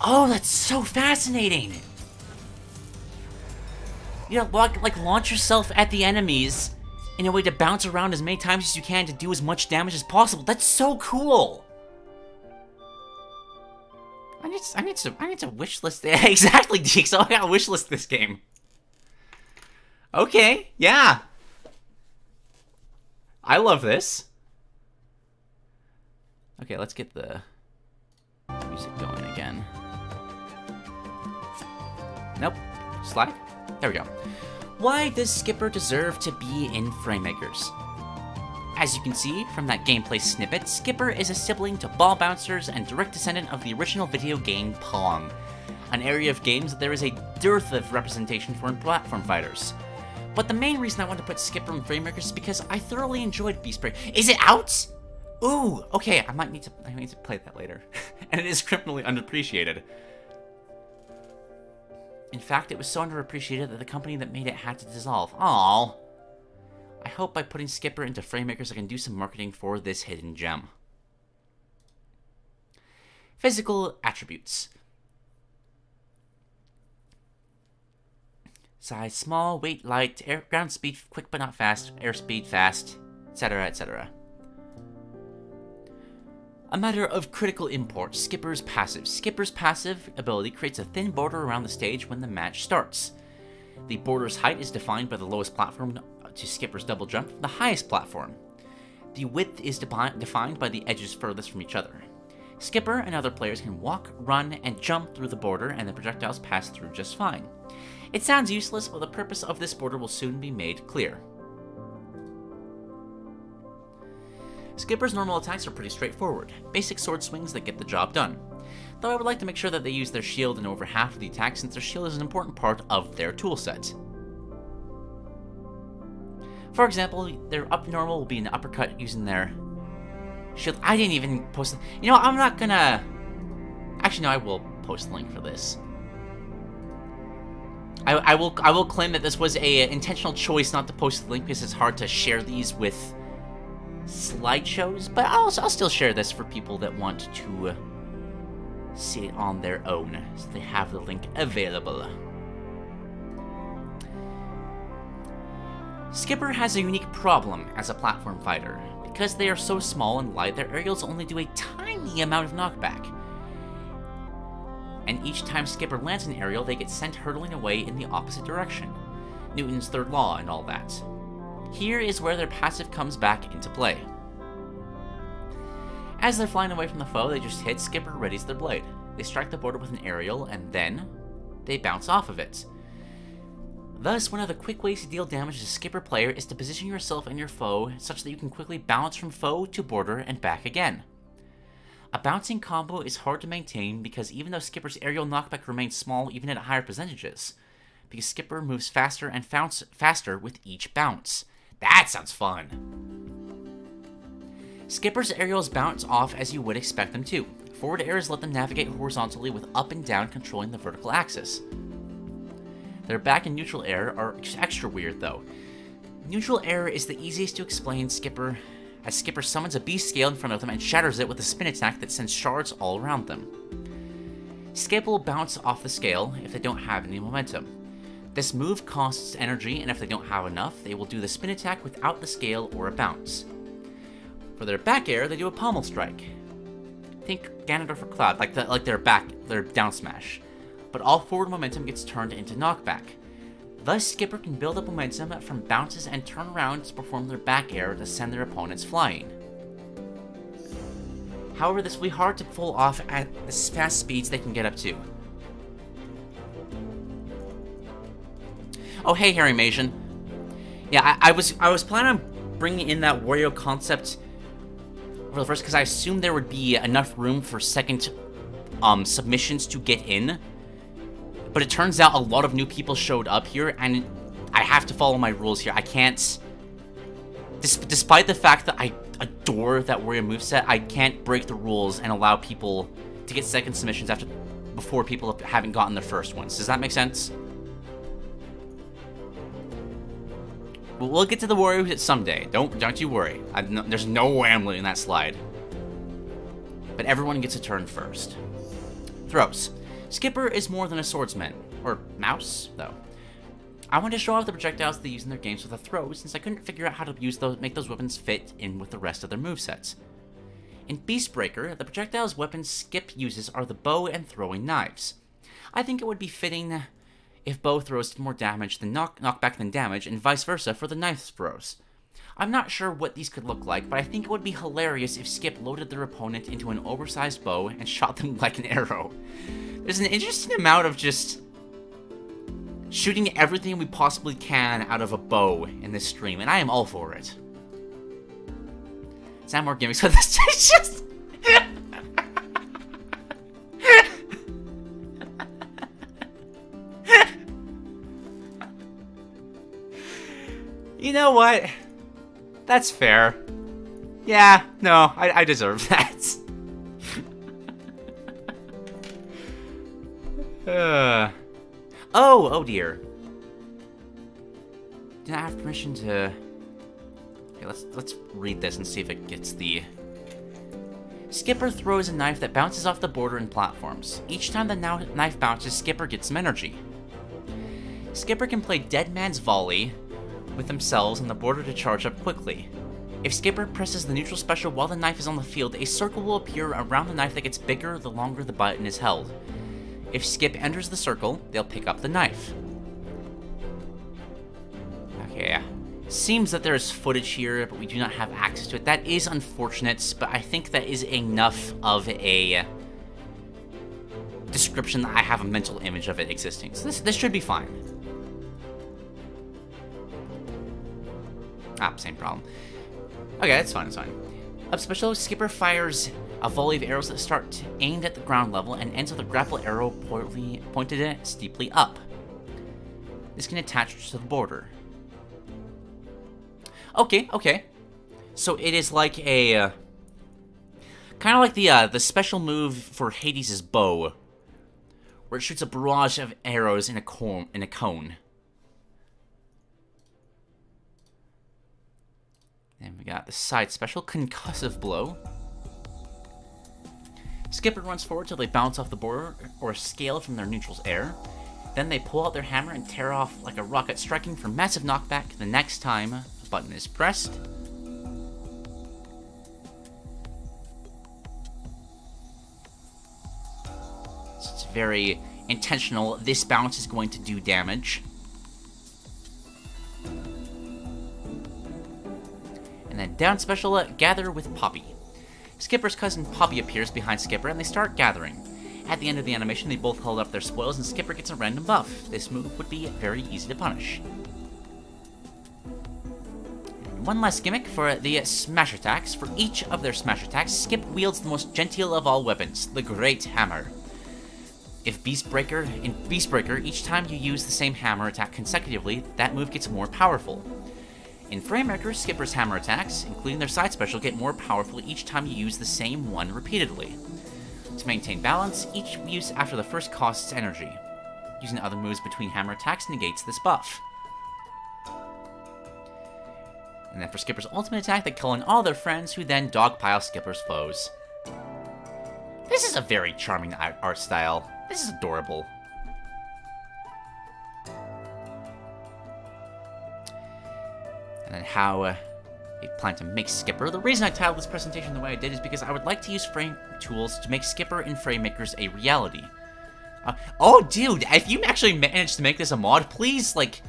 Oh, that's so fascinating. You know, like launch yourself at the enemies in a way to bounce around as many times as you can to do as much damage as possible. That's so cool. I need to wishlist it. Exactly, Deke. So I gotta wishlist this game. Okay, yeah. I love this. Okay, let's get the music going again. Nope. Slide? There we go. Why does Skipper deserve to be in Fraymakers? As you can see from that gameplay snippet, Skipper is a sibling to Ball Bouncers and direct descendant of the original video game Pong, an area of games that there is a dearth of representation for in platform fighters. But the main reason I want to put Skipper in Fraymakers is because I thoroughly enjoyed Beastbreaker. Is it out? Ooh, okay, I might need to play that later. And it is criminally underappreciated. In fact, it was so underappreciated that the company that made it had to dissolve. Aww. I hope by putting Skipper into Fraymakers I can do some marketing for this hidden gem. Physical attributes. Size small, weight light, ground speed quick but not fast, airspeed fast, etc, etc. A matter of critical import, Skipper's passive. Skipper's passive ability creates a thin border around the stage when the match starts. The border's height is defined by the lowest platform to Skipper's double jump from the highest platform. The width is defined by the edges furthest from each other. Skipper and other players can walk, run, and jump through the border, and the projectiles pass through just fine. It sounds useless, but the purpose of this border will soon be made clear. Skipper's normal attacks are pretty straightforward, basic sword swings that get the job done. Though I would like to make sure that they use their shield in over half of the attacks since their shield is an important part of their toolset. For example, their up normal will be an uppercut using their shield. I didn't even post... You know, I'm not gonna... Actually, no, I will post the link for this. I will claim that this was a intentional choice not to post the link because it's hard to share these with slideshows, but I'll still share this for people that want to see it on their own, so they have the link available. Skipper has a unique problem as a platform fighter. Because they are so small and light, their aerials only do a tiny amount of knockback. And each time Skipper lands an aerial, they get sent hurtling away in the opposite direction. Newton's third law and all that. Here is where their passive comes back into play. As they're flying away from the foe, they just hit Skipper, readies their blade. They strike the border with an aerial, and then they bounce off of it. Thus, one of the quick ways to deal damage as a Skipper player is to position yourself and your foe such that you can quickly bounce from foe to border and back again. A bouncing combo is hard to maintain because even though Skipper's aerial knockback remains small even at higher percentages, because Skipper moves faster and faster with each bounce. That sounds fun! Skipper's aerials bounce off as you would expect them to. Forward airs let them navigate horizontally with up and down controlling the vertical axis. Their back and neutral air are extra weird though. Neutral air is the easiest to explain as Skipper summons a beast scale in front of them and shatters it with a spin attack that sends shards all around them. Skipper will bounce off the scale if they don't have any momentum. This move costs energy, and if they don't have enough, they will do the spin attack without the scale or a bounce. For their back air, they do a pommel strike. Think Ganondorf or Cloud, like their down smash. But all forward momentum gets turned into knockback. Thus, Skipper can build up momentum from bounces and turn around to perform their back air to send their opponents flying. However, this will be hard to pull off at the fast speeds they can get up to. Oh, hey, Harry Mason. Yeah, I was planning on bringing in that Wario concept for the first because I assumed there would be enough room for second submissions to get in. But it turns out a lot of new people showed up here, and I have to follow my rules here. I can't... Despite the fact that I adore that Wario moveset, I can't break the rules and allow people to get second submissions before people haven't gotten their first ones. Does that make sense? We'll get to the Wario moveset someday. Don't you worry. There's no way I'm letting that slide. But everyone gets a turn first. Throws. Skipper is more than a swordsman. Or mouse, though. I wanted to show off the projectiles they use in their games with a throw, since I couldn't figure out how to make those weapons fit in with the rest of their movesets. In Beastbreaker, the projectiles weapons Skip uses are the bow and throwing knives. I think it would be fitting if bow throws did more damage than knockback than damage, and vice versa for the knife throws. I'm not sure what these could look like, but I think it would be hilarious if Skip loaded their opponent into an oversized bow and shot them like an arrow. There's an interesting amount of just shooting everything we possibly can out of a bow in this stream, and I am all for it. Let's have more gimmicks with this. It's just... You know what? That's fair. Yeah, no, I deserve that. Oh dear. Did I have permission to... Okay, let's read this and see if it gets the... Skipper throws a knife that bounces off the border and platforms. Each time the knife bounces, Skipper gets some energy. Skipper can play Dead Man's Volley with themselves on the border to charge up quickly. If Skipper presses the neutral special while the knife is on the field, a circle will appear around the knife that gets bigger the longer the button is held. If Skip enters the circle, they'll pick up the knife. Okay, seems that there is footage here, but we do not have access to it. That is unfortunate, but I think that is enough of a description that I have a mental image of it existing. So this should be fine. Same problem. Okay, that's fine, it's fine. Up special, Skipper fires a volley of arrows that start aimed at the ground level and ends with a grapple arrow pointed steeply up. This can attach to the border. Okay. So it is like a... kind of like the special move for Hades' bow, where it shoots a barrage of arrows in a cone. And we got the side special, Concussive Blow. Skipper runs forward till they bounce off the border or scale from their neutral's air. Then they pull out their hammer and tear off like a rocket, striking for massive knockback the next time a button is pressed. So it's very intentional. This bounce is going to do damage. And then down special, gather with Poppy. Skipper's cousin Poppy appears behind Skipper and they start gathering. At the end of the animation, they both hold up their spoils and Skipper gets a random buff. This move would be very easy to punish. And one last gimmick for the smash attacks. For each of their smash attacks, Skip wields the most genteel of all weapons, the Great Hammer. In Beast Breaker, each time you use the same hammer attack consecutively, that move gets more powerful. In Fraymakers, Skipper's hammer attacks, including their side special, get more powerful each time you use the same one repeatedly. To maintain balance, each use after the first costs energy. Using other moves between hammer attacks negates this buff. And then for Skipper's ultimate attack, they call in all their friends, who then dogpile Skipper's foes. This is a very charming art style. This is adorable. And then how I plan to make Skipper. The reason I titled this presentation the way I did is because I would like to use frame tools to make Skipper in Fraymakers a reality. Oh, dude, if you actually managed to make this a mod, please, like,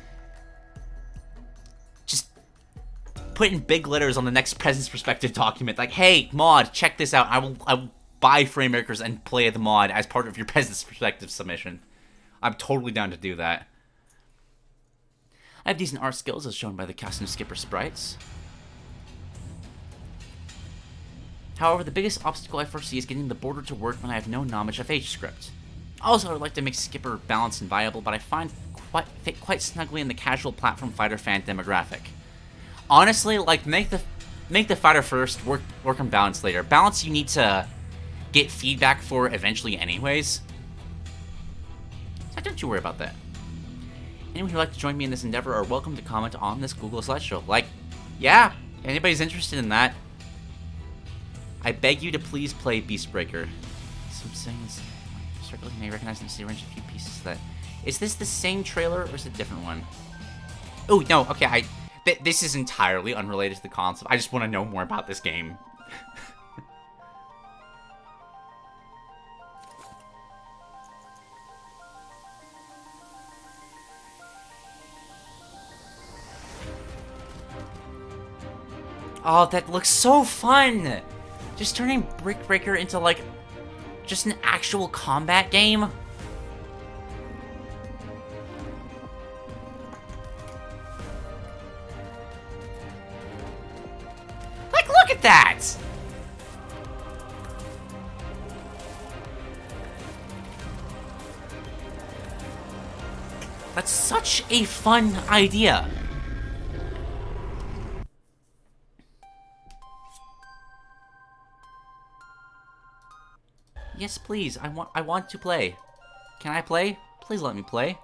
just put in big letters on the next Peasants Perspective document. Like, hey, mod, check this out. I will buy Fraymakers and play the mod as part of your Peasants Perspective submission. I'm totally down to do that. I have decent art skills as shown by the custom Skipper sprites. However, the biggest obstacle I foresee is getting the border to work when I have no knowledge of HScript. Also, I would like to make Skipper balanced and viable, but I find fit quite snugly in the casual platform fighter fan demographic. Honestly, like, make the fighter first, work on balance later. Balance you need to get feedback for eventually anyways. So don't you worry about that. Anyone who'd like to join me in this endeavor are welcome to comment on this Google slideshow. Like, yeah, if anybody's interested in that, I beg you to please play Beastbreaker. Some things, circles you may recognize and see arrange a few pieces that. Is this the same trailer or is it a different one? Oh, no, okay, this is entirely unrelated to the concept. I just want to know more about this game. Oh, that looks so fun! Just turning Brick Breaker into, like, just an actual combat game? Like, look at that! That's such a fun idea. Yes, please. I want to play. Can I play? Please let me play.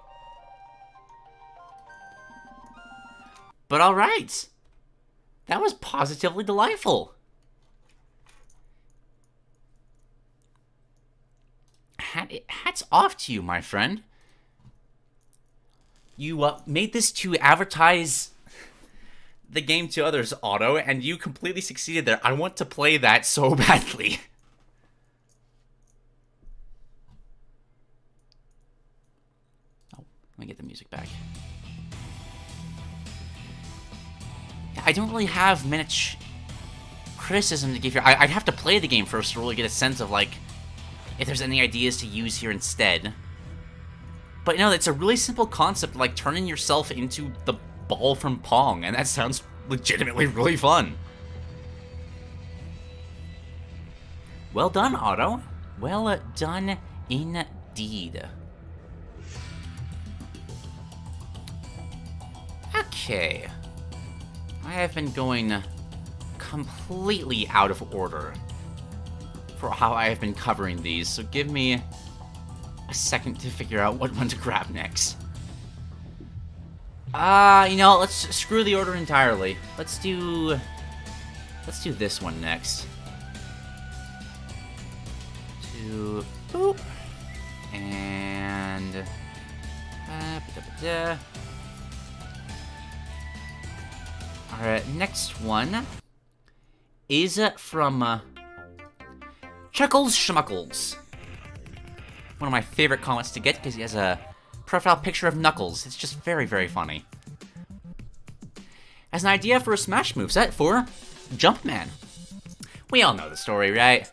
But alright. That was positively delightful. Hats off to you, my friend. You made this to advertise the game to others, Otto, and you completely succeeded there. I want to play that so badly. Let me get the music back. Yeah, I don't really have much criticism to give here. I'd have to play the game first to really get a sense of, like, if there's any ideas to use here instead. But, no, it's a really simple concept, like turning yourself into the ball from Pong, and that sounds legitimately really fun. Well done, Otto. Well done indeed. Okay, I have been going completely out of order for how I have been covering these, so give me a second to figure out what one to grab next. You know, let's screw the order entirely. Let's do this one next. Boop, and Alright, next one is from Chuckles Shmuckles. One of my favorite comments to get because he has a profile picture of Knuckles. It's just very, very funny. As an idea for a Smash moveset for Jumpman. We all know the story, right?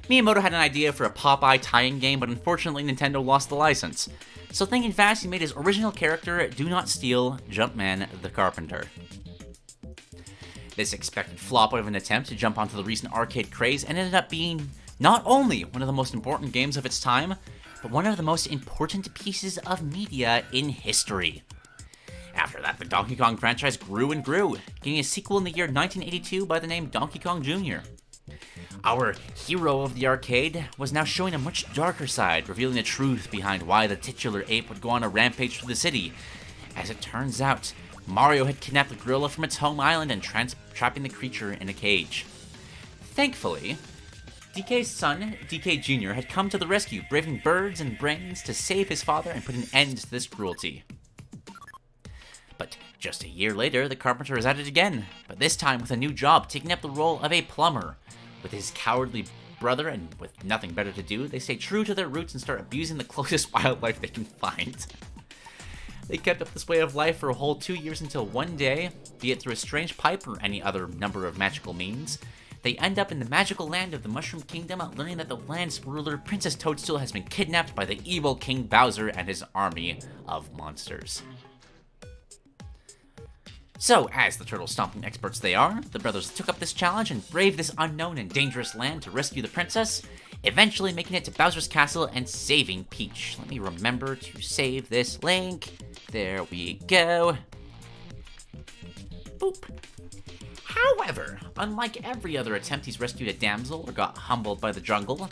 Miyamoto had an idea for a Popeye tie-in game, but unfortunately Nintendo lost the license. So thinking fast, he made his original character Do Not Steal Jumpman the Carpenter. This expected flop of an attempt to jump onto the recent arcade craze ended up being not only one of the most important games of its time, but one of the most important pieces of media in history. After that, the Donkey Kong franchise grew and grew, getting a sequel in the year 1982 by the name Donkey Kong Jr. Our hero of the arcade was now showing a much darker side, revealing the truth behind why the titular ape would go on a rampage through the city. As it turns out, Mario had kidnapped the gorilla from its home island and trapping the creature in a cage. Thankfully, DK's son, DK Jr., had come to the rescue, braving birds and brains to save his father and put an end to this cruelty. But just a year later, the carpenter is at it again, but this time with a new job, taking up the role of a plumber. With his cowardly brother and with nothing better to do, they stay true to their roots and start abusing the closest wildlife they can find. They kept up this way of life for a whole 2 years until one day, be it through a strange pipe or any other number of magical means, they end up in the magical land of the Mushroom Kingdom, learning that the land's ruler, Princess Toadstool, has been kidnapped by the evil King Bowser and his army of monsters. So, as the turtle stomping experts they are, the brothers took up this challenge and braved this unknown and dangerous land to rescue the princess, eventually making it to Bowser's castle and saving Peach. Let me remember to save this link. There we go. Boop. However, unlike every other attempt he's rescued a damsel or got humbled by the jungle,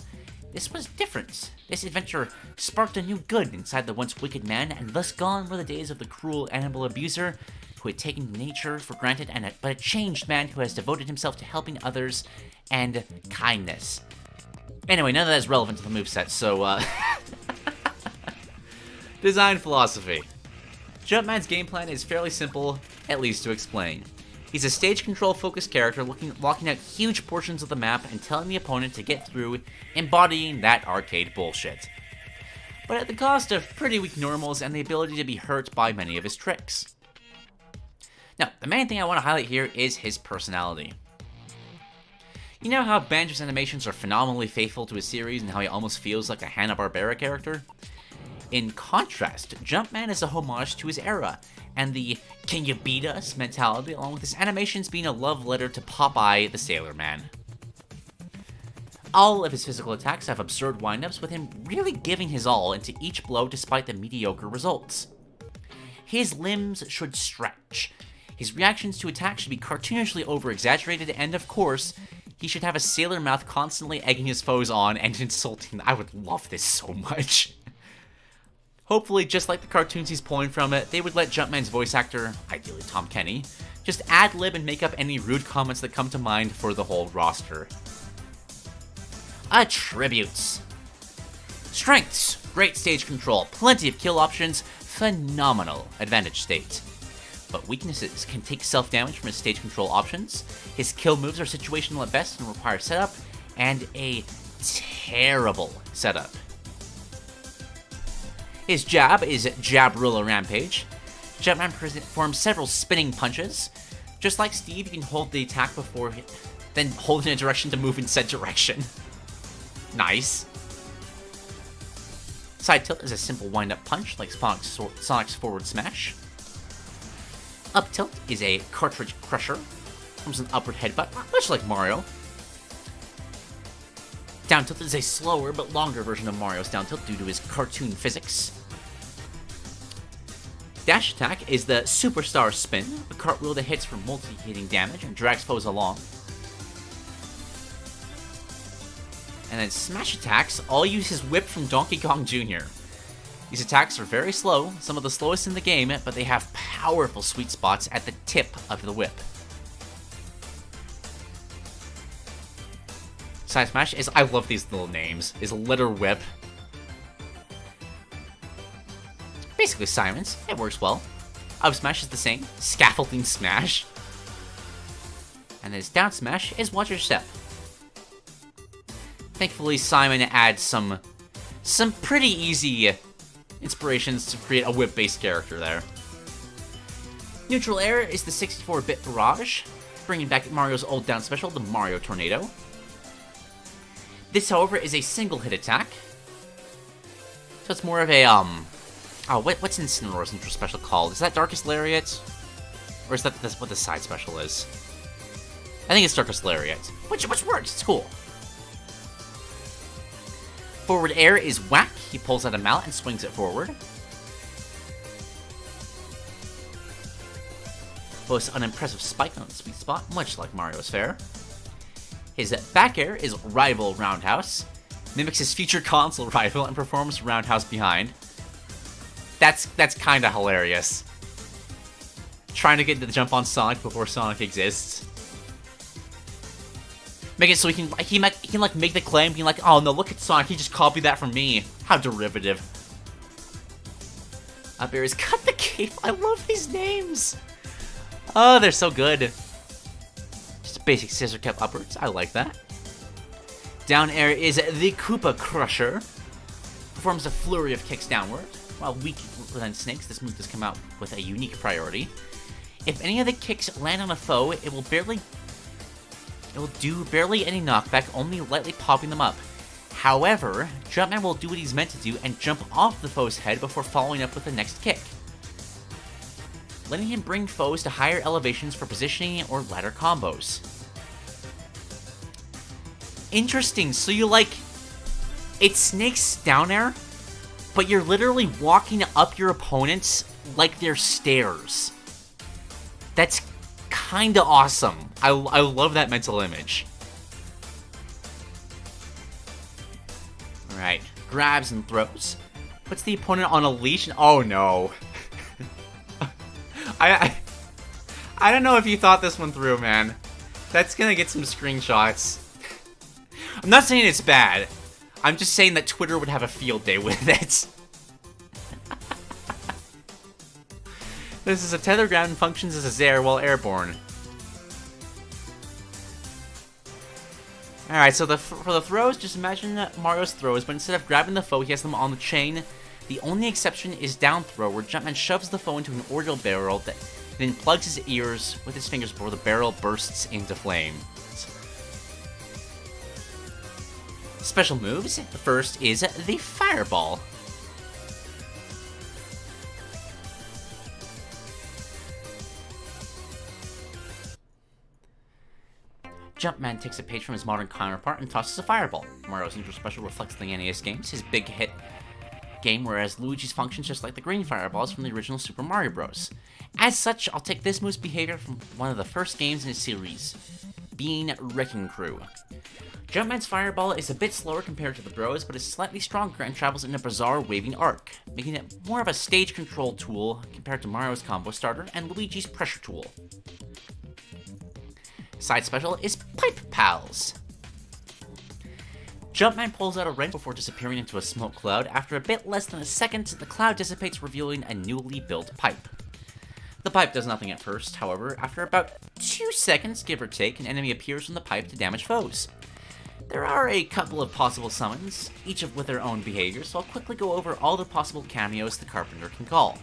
this was different. This adventure sparked a new good inside the once wicked man, and thus gone were the days of the cruel animal abuser who had taken nature for granted, but a changed man who has devoted himself to helping others and kindness. Anyway, none of that is relevant to the moveset, so, Design philosophy. Jumpman's game plan is fairly simple, at least to explain. He's a stage control focused character locking out huge portions of the map and telling the opponent to get through, embodying that arcade bullshit. But at the cost of pretty weak normals and the ability to be hurt by many of his tricks. Now, the main thing I want to highlight here is his personality. You know how Banjo's animations are phenomenally faithful to his series and how he almost feels like a Hanna-Barbera character? In contrast, Jumpman is a homage to his era, and the "can you beat us" mentality, along with his animations being a love letter to Popeye the Sailor Man. All of his physical attacks have absurd windups, with him really giving his all into each blow despite the mediocre results. His limbs should stretch. His reactions to attacks should be cartoonishly over-exaggerated, and of course, he should have a sailor mouth constantly egging his foes on and insulting them. I would love this so much. Hopefully, just like the cartoons he's pulling from it, they would let Jumpman's voice actor, ideally Tom Kenny, just ad-lib and make up any rude comments that come to mind for the whole roster. Attributes. Strengths. Great stage control, plenty of kill options, phenomenal advantage state. But weaknesses can take self-damage from his stage control options, his kill moves are situational at best and require setup, and a terrible setup. His jab is Jabrilla Rampage. Jumpman performs several spinning punches. Just like Steve, you can hold the attack before, then hold in a direction to move in said direction. Nice. Side tilt is a simple wind-up punch like Sonic's forward smash. Up tilt is a cartridge crusher. Comes an upward headbutt, much like Mario. Down tilt is a slower but longer version of Mario's down tilt due to his cartoon physics. Dash attack is the superstar spin, a cartwheel that hits for multi-hitting damage and drags foes along. And then smash attacks all use his whip from Donkey Kong Jr. These attacks are very slow, some of the slowest in the game, but they have powerful sweet spots at the tip of the whip. Side smash is, I love these little names, is letter whip. Basically silence, it works well. Up smash is the same, scaffolding smash. And his down smash is watch your step. Thankfully, Simon adds some pretty easy inspirations to create a whip-based character there. Neutral air is the 64-bit barrage. bringing back Mario's old down special, the Mario Tornado. This, however, is a single hit attack. So it's more of a, oh, what's Incineroar's intro special called? Is that Darkest Lariat? Or is that what the side special is? I think it's Darkest Lariat. Which works, it's cool. Forward air is whack. He pulls out a mallet and swings it forward. Boasts an impressive spike on the sweet spot, much like Mario's fair. His back air is rival roundhouse. Mimics his future console rival and performs roundhouse behind. That's kind of hilarious. Trying to get the jump on Sonic before Sonic exists. Make it so he can like make the claim, being like, oh no, look at Sonic, he just copied that from me. How derivative. Up air is cut the cape. I love these names. Oh, they're so good. Just a basic scissor cap upwards. I like that. Down air is the Koopa Crusher. Performs a flurry of kicks downward. While weaker than Snakes, this move does come out with a unique priority. If any of the kicks land on a foe, it will do barely any knockback, only lightly popping them up. However, Jumpman will do what he's meant to do and jump off the foe's head before following up with the next kick, letting him bring foes to higher elevations for positioning or ladder combos. Interesting, so you it's Snake's down air, but you're literally walking up your opponents like they're stairs. That's kinda awesome. I love that mental image. Alright, grabs and throws. Puts the opponent on a leash and oh no. I don't know if you thought this one through, man. That's gonna get some screenshots. I'm not saying it's bad. I'm just saying that Twitter would have a field day with it. This is a tether ground and functions as a Zair while airborne. Alright, so for the throws, just imagine Mario's throws, but instead of grabbing the foe, he has them on the chain. The only exception is down throw, where Jumpman shoves the foe into an orbital barrel, that then plugs his ears with his fingers before the barrel bursts into flame. Special moves. The first is the Fireball. Jumpman takes a page from his modern counterpart and tosses a fireball. Mario's intro special reflects the NES games, his big hit game, whereas Luigi's functions just like the green fireballs from the original Super Mario Bros. As such, I'll take this move's behavior from one of the first games in the series, being Wrecking Crew. Jumpman's fireball is a bit slower compared to the Bros, but is slightly stronger and travels in a bizarre waving arc, making it more of a stage control tool compared to Mario's combo starter and Luigi's pressure tool. Side special is Pipe Pals. Jumpman pulls out a wrench before disappearing into a smoke cloud. After a bit less than a second, the cloud dissipates, revealing a newly built pipe. The pipe does nothing at first, however, after about 2 seconds, give or take, an enemy appears from the pipe to damage foes. There are a couple of possible summons, each with their own behaviors, so I'll quickly go over all the possible cameos the Carpenter can call.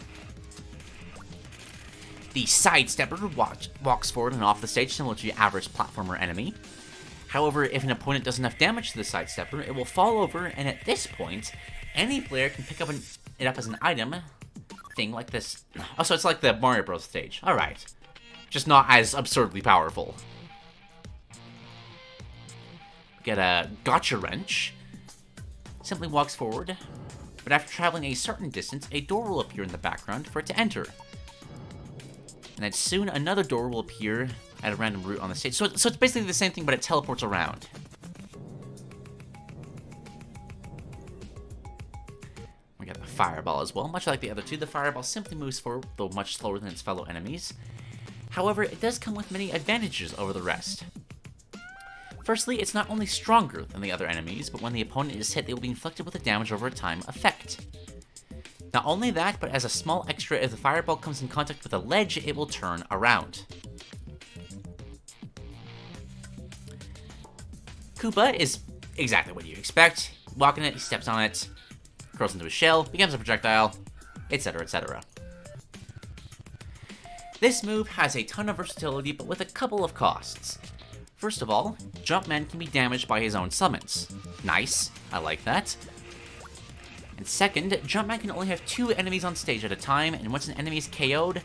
The Sidestepper walks forward and off the stage, similar to your average platformer enemy. However, if an opponent does enough damage to the Sidestepper, it will fall over, and at this point, any player can pick it up as an item thing like this. Oh, so it's like the Mario Bros. Stage. Alright. Just not as absurdly powerful. We get a Gotcha Wrench. Simply walks forward, but after traveling a certain distance, a door will appear in the background for it to enter. And then soon another door will appear at a random route on the stage. So it's basically the same thing, but it teleports around. We got the Fireball as well. Much like the other two, the Fireball simply moves forward, though much slower than its fellow enemies. However, it does come with many advantages over the rest. Firstly, it's not only stronger than the other enemies, but when the opponent is hit, they will be inflicted with a damage over time effect. Not only that, but as a small extra, if the Fireball comes in contact with a ledge, it will turn around. Koopa is exactly what you expect. Walking it, he steps on it, curls into a shell, becomes a projectile, etc., etc. This move has a ton of versatility, but with a couple of costs. First of all, Jumpman can be damaged by his own summons. Nice, I like that. And second, Jumpman can only have 2 enemies on stage at a time, and once an enemy is KO'd,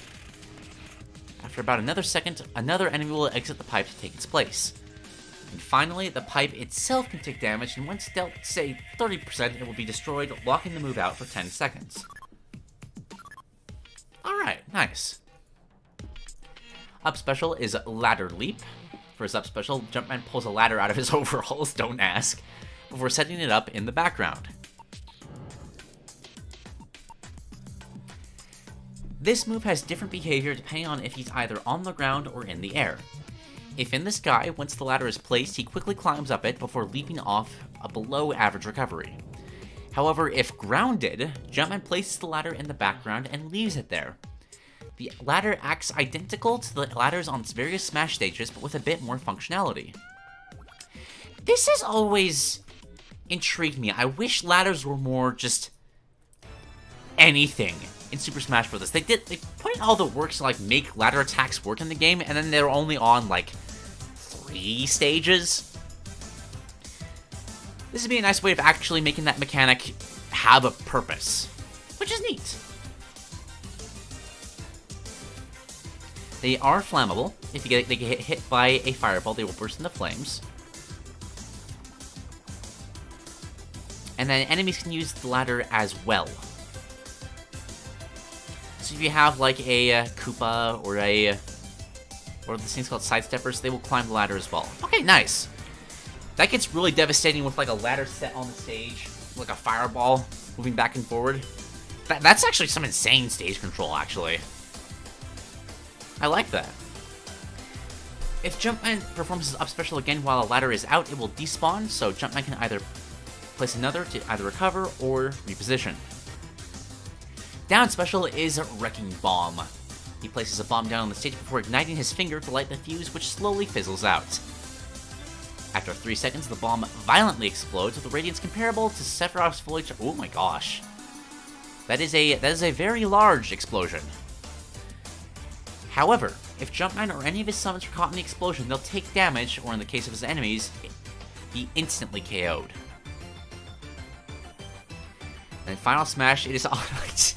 after about another second, another enemy will exit the pipe to take its place. And finally, the pipe itself can take damage, and once dealt, say, 30%, it will be destroyed, locking the move out for 10 seconds. Alright, nice. Up special is Ladder Leap. For his up special, Jumpman pulls a ladder out of his overalls, don't ask, before setting it up in the background. This move has different behavior depending on if he's either on the ground or in the air. If in the sky, once the ladder is placed, he quickly climbs up it before leaping off a below average recovery. However, if grounded, Jumpman places the ladder in the background and leaves it there. The ladder acts identical to the ladders on various Smash stages, but with a bit more functionality. This has always intrigued me. I wish ladders were more just anything in Super Smash Bros. They put in all the work to like make ladder attacks work in the game, and then they're only on like 3 stages. This would be a nice way of actually making that mechanic have a purpose, which is neat. They are flammable. If they get hit by a fireball, they will burst into flames. And then enemies can use the ladder as well. So if you have like a Koopa or this thing's called Sidesteppers, they will climb the ladder as well. Okay, nice. That gets really devastating with like a ladder set on the stage, like a fireball moving back and forward. That's actually some insane stage control, actually. I like that. If Jumpman performs his up special again while a ladder is out, it will despawn, so Jumpman can either place another to either recover or reposition. Down special is Wrecking Bomb. He places a bomb down on the stage before igniting his finger to light the fuse, which slowly fizzles out. After 3 seconds, the bomb violently explodes with a radiance comparable to Sephiroth's fully charged. Oh my gosh. That is a very large explosion. However, if Jumpman or any of his summons are caught in the explosion, they'll take damage, or in the case of his enemies, be instantly KO'd. And Final Smash, it is all right.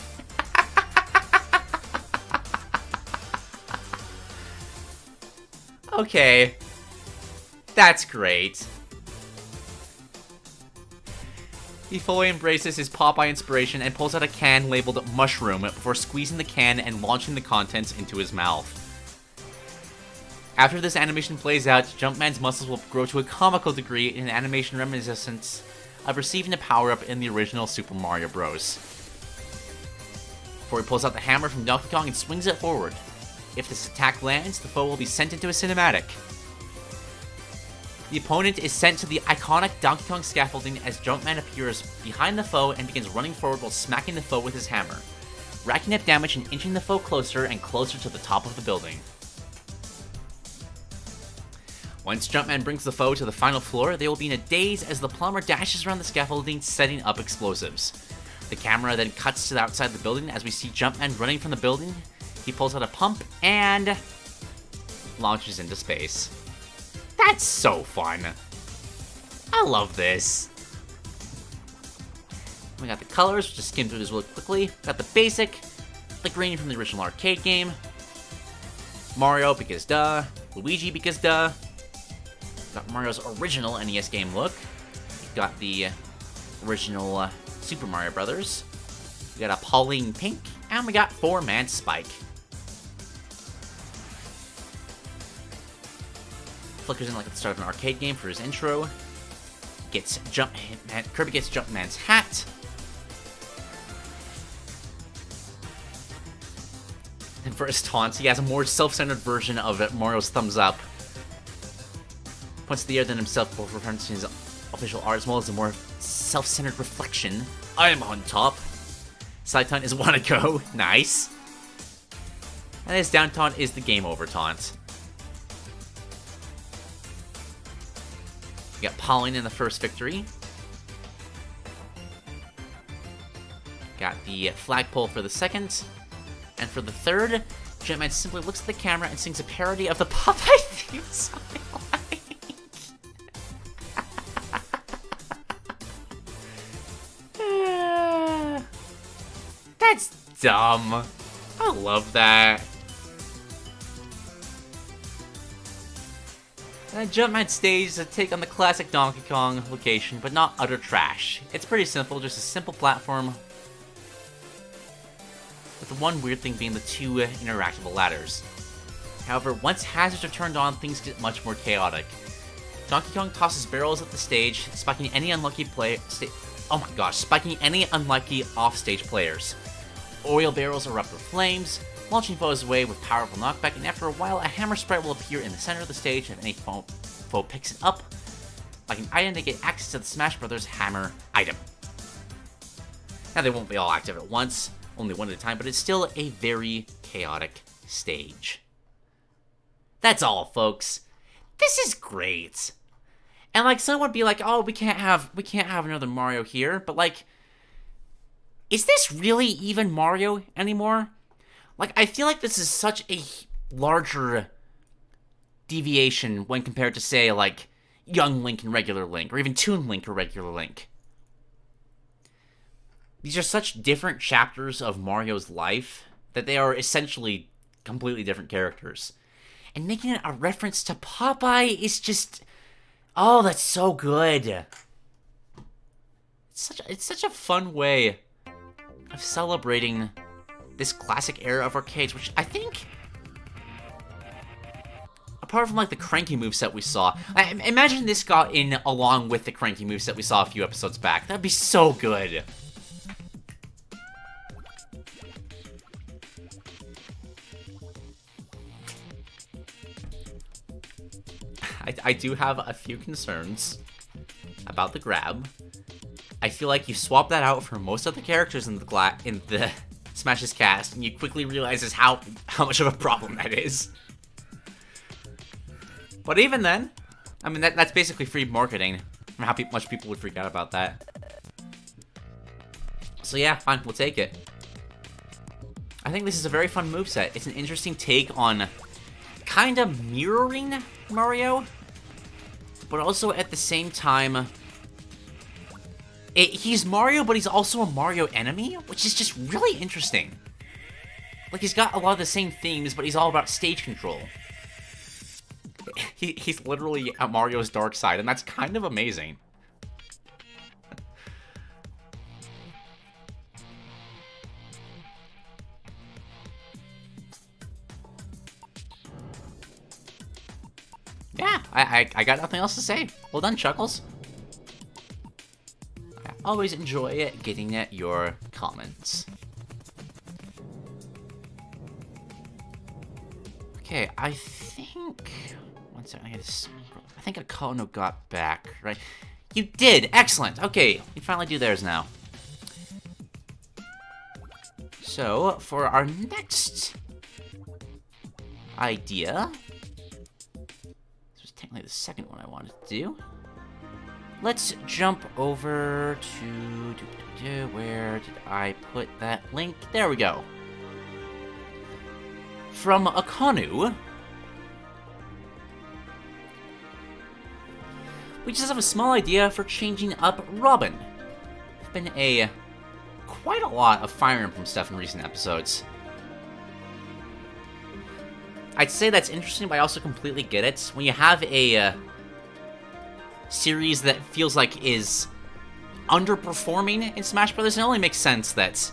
Okay. That's great. He fully embraces his Popeye inspiration and pulls out a can labeled Mushroom before squeezing the can and launching the contents into his mouth. After this animation plays out, Jumpman's muscles will grow to a comical degree in an animation reminiscent of receiving a power-up in the original Super Mario Bros. Before he pulls out the hammer from Donkey Kong and swings it forward. If this attack lands, the foe will be sent into a cinematic. The opponent is sent to the iconic Donkey Kong scaffolding as Jumpman appears behind the foe and begins running forward while smacking the foe with his hammer, racking up damage and inching the foe closer and closer to the top of the building. Once Jumpman brings the foe to the final floor, they will be in a daze as the plumber dashes around the scaffolding, setting up explosives. The camera then cuts to the outside the building as we see Jumpman running from the building. He pulls out a pump and launches into space. That's so fun. I love this. We got the colors, just skim through this really quickly. Got the basic, the green from the original arcade game. Mario, because duh. Luigi, because duh. Got Mario's original NES game look. We got the original Super Mario Brothers. We got a Pauline Pink, and we got 4-Man Spike. Flickers in like at the start of an arcade game for his intro. Kirby gets Jumpman's hat. And for his taunts, he has a more self-centered version of Mario's thumbs up. Points to the air than himself before referencing his official art, as well as a more self-centered reflection. I'm on top. Side taunt is wanna go. Nice. And his down taunt is the game over taunt. We got Pauline in the first victory. Got the flagpole for the second. And for the third, Jumpman simply looks at the camera and sings a parody of the Popeye theme song. That's dumb. I love that. And Jumpman stays to take on the classic Donkey Kong location, but not utter trash. It's pretty simple, just a simple platform, with the one weird thing being the two interactable ladders. However, once hazards are turned on, things get much more chaotic. Donkey Kong tosses barrels at the stage, spiking any unlucky spiking any unlucky off-stage players. Oil barrels erupt with flames, launching foes away with powerful knockback, and after a while, a hammer sprite will appear in the center of the stage, and if any foe picks it up like an item, they get access to the Smash Bros. Hammer item. Now, they won't be all active at once, only one at a time, but it's still a very chaotic stage. That's all, folks. This is great. And, like, someone would be like, oh, we can't have another Mario here, but, like, is this really even Mario anymore? Like, I feel like this is such a larger deviation when compared to, say, like, Young Link and Regular Link, or even Toon Link or Regular Link. These are such different chapters of Mario's life that they are essentially completely different characters. And making it a reference to Popeye is just... oh, that's so good. It's such a fun way of celebrating this classic era of arcades, which I think, apart from like the cranky moveset we saw, imagine this got in along with the cranky moveset we saw a few episodes back. That'd be so good. I do have a few concerns about the grab. I feel like you swap that out for most of the characters in the Smash's cast, and you quickly realize how much of a problem that is. But even then, I mean, that's basically free marketing. I don't know how much people would freak out about that. So yeah, fine, we'll take it. I think this is a very fun moveset. It's an interesting take on kind of mirroring Mario, but also at the same time, he's Mario, but he's also a Mario enemy, which is just really interesting. Like, he's got a lot of the same themes, but he's all about stage control. He's literally at Mario's dark side, and that's kind of amazing. Yeah, I got nothing else to say. Well done, Chuckles. I always enjoy getting at your comments. Okay, I think... one second, I think Akonu got back, right? You did! Excellent! Okay, you can finally do theirs now. So, for our next idea... this was technically the second one I wanted to do. Let's jump over to... where did I put that link? There we go. From Akonu, we just have a small idea for changing up Robin. There's been quite a lot of Fire Emblem stuff in recent episodes. I'd say that's interesting, but I also completely get it. When you have a series that feels like is underperforming in Smash Bros., it only makes sense that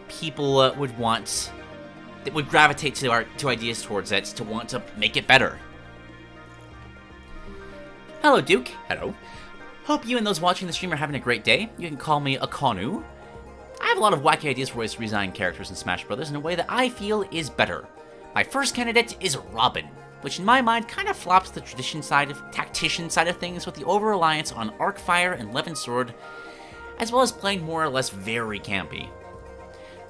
people would gravitate to ideas towards it to want to make it better. Hello, Duke. Hello. Hope you and those watching the stream are having a great day. You can call me Akonu. I have a lot of wacky ideas for ways to redesign characters in Smash Bros. In a way that I feel is better. My first candidate is Robin, which in my mind kind of flops the tactician side of things with the over-reliance on Arc Fire and Levin Sword, as well as playing more or less very campy.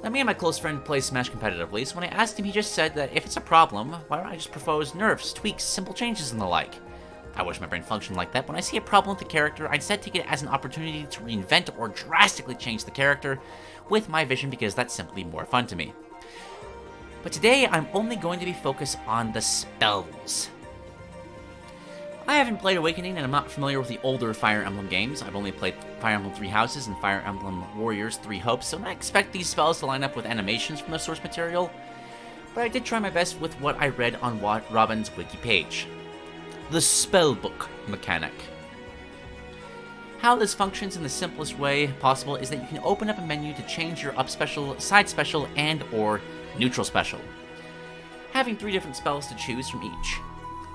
Now, me and my close friend play Smash competitively, so when I asked him, he just said that if it's a problem, why don't I just propose nerfs, tweaks, simple changes, and the like. I wish my brain functioned like that. When I see a problem with the character, I instead take it as an opportunity to reinvent or drastically change the character with my vision because that's simply more fun to me. But today, I'm only going to be focused on the spells. I haven't played Awakening, and I'm not familiar with the older Fire Emblem games. I've only played Fire Emblem Three Houses and Fire Emblem Warriors Three Hopes, so I expect these spells to line up with animations from the source material, but I did try my best with what I read on Robin's wiki page. The Spellbook mechanic. How this functions in the simplest way possible is that you can open up a menu to change your up special, side special, and or neutral special, having 3 different spells to choose from each.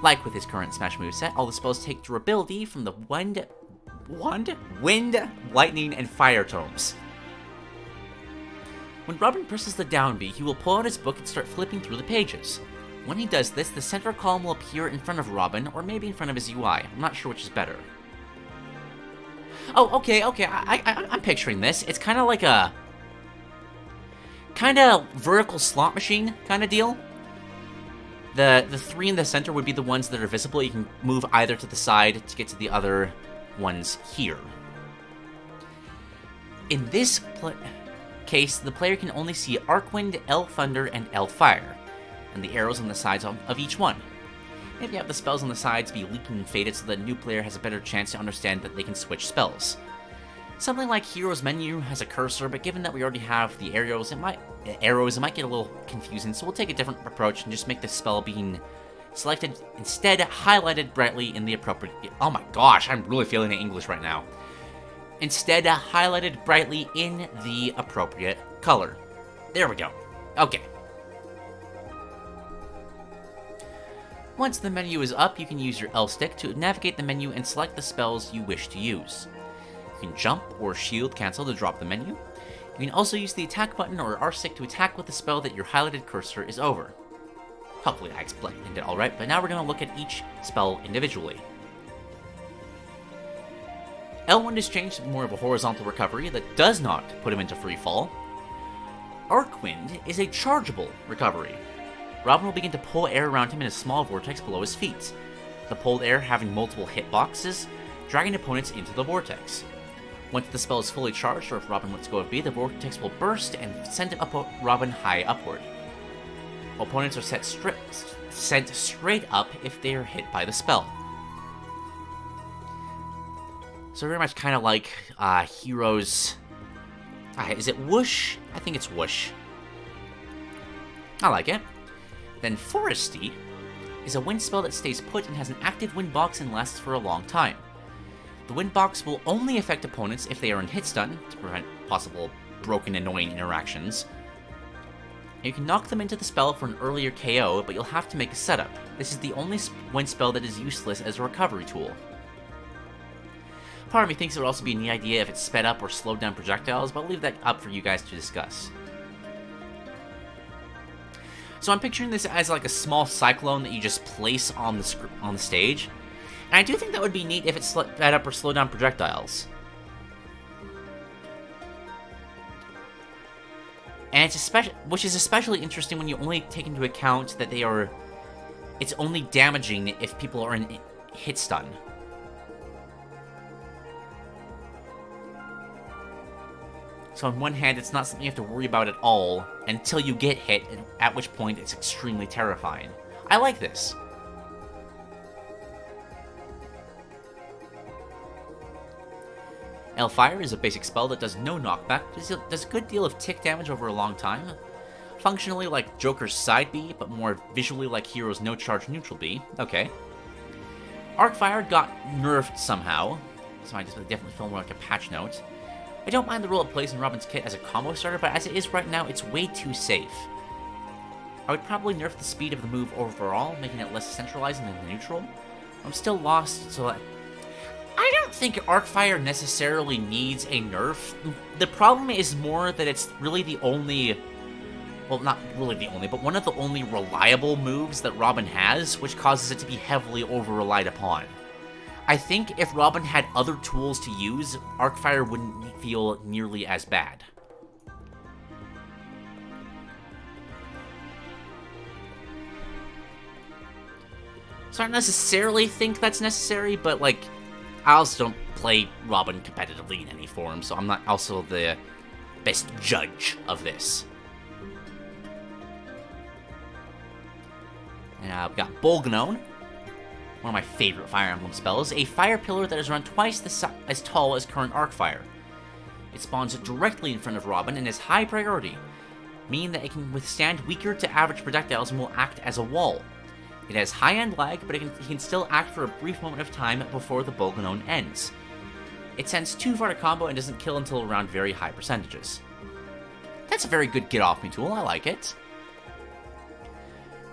Like with his current Smash moveset, all the spells take durability from the wind, lightning, and fire tomes. When Robin presses the down B, he will pull out his book and start flipping through the pages. When he does this, the center column will appear in front of Robin, or maybe in front of his UI. I'm not sure which is better. Oh, okay, I'm picturing this. It's kind of like a vertical slot machine kind of deal. The 3 in the center would be the ones that are visible. You can move either to the side to get to the other ones here. In this case, the player can only see Arcwind, L Thunder, and L Fire, and the arrows on the sides of each one. Maybe have the spells on the sides be leaking and faded so that a new player has a better chance to understand that they can switch spells. Something like Hero's Menu has a cursor, but given that we already have the arrows, it might get a little confusing, so we'll take a different approach and just make the spell being selected instead highlighted brightly in the appropriate... Oh my gosh, I'm really feeling the English right now. Instead highlighted brightly in the appropriate color. There we go. Okay. Once the menu is up, you can use your L stick to navigate the menu and select the spells you wish to use. You can jump or shield cancel to drop the menu. You can also use the attack button or R stick to attack with the spell that your highlighted cursor is over. Hopefully I explained it alright, but now we're going to look at each spell individually. L1 is changed to more of a horizontal recovery that does not put him into free fall. Arcwind is a chargeable recovery. Robin will begin to pull air around him in a small vortex below his feet, the pulled air having multiple hitboxes, dragging opponents into the vortex. Once the spell is fully charged, or if Robin lets go of B, the vortex will burst and send Robin high upward. Opponents are sent straight up if they are hit by the spell. So very much kind of like Heroes... is it Whoosh? I think it's Whoosh. I like it. Then Foresty is a wind spell that stays put and has an active wind box and lasts for a long time. The wind box will only affect opponents if they are in hit stun, to prevent possible broken, annoying interactions. You can knock them into the spell for an earlier KO, but you'll have to make a setup. This is the only wind spell that is useless as a recovery tool. Part of me thinks it would also be a neat idea if it sped up or slowed down projectiles, but I'll leave that up for you guys to discuss. So I'm picturing this as like a small cyclone that you just place on the stage. And I do think that would be neat if it sped up or slowed down projectiles. And which is especially interesting when you only take into account that it's only damaging if people are in hit stun. So on one hand, it's not something you have to worry about at all until you get hit, at which point it's extremely terrifying. I like this. Fire is a basic spell that does no knockback, does a good deal of tick damage over a long time. Functionally like Joker's side B, but more visually like Hero's no charge neutral B. Okay. Arcfire got nerfed somehow, so I just definitely feel more like a patch note. I don't mind the role it plays in Robin's kit as a combo starter, but as it is right now, it's way too safe. I would probably nerf the speed of the move overall, making it less centralizing than the neutral. I'm still lost, so I don't think Arcfire necessarily needs a nerf. The problem is more that it's really the only... Well, not really the only, but one of the only reliable moves that Robin has, which causes it to be heavily over-relied upon. I think if Robin had other tools to use, Arcfire wouldn't feel nearly as bad. So I don't necessarily think that's necessary, but like, I also don't play Robin competitively in any form, so I'm not also the best judge of this. And we've got Bolgnone, one of my favorite Fire Emblem spells, a fire pillar that is around twice as tall as current Arcfire. It spawns directly in front of Robin and is high priority, meaning that it can withstand weaker to average projectiles and will act as a wall. It has high end lag, but it can still act for a brief moment of time before the Bolgnone ends. It sends too far to combo and doesn't kill until around very high percentages. That's a very good get-off-me tool, I like it.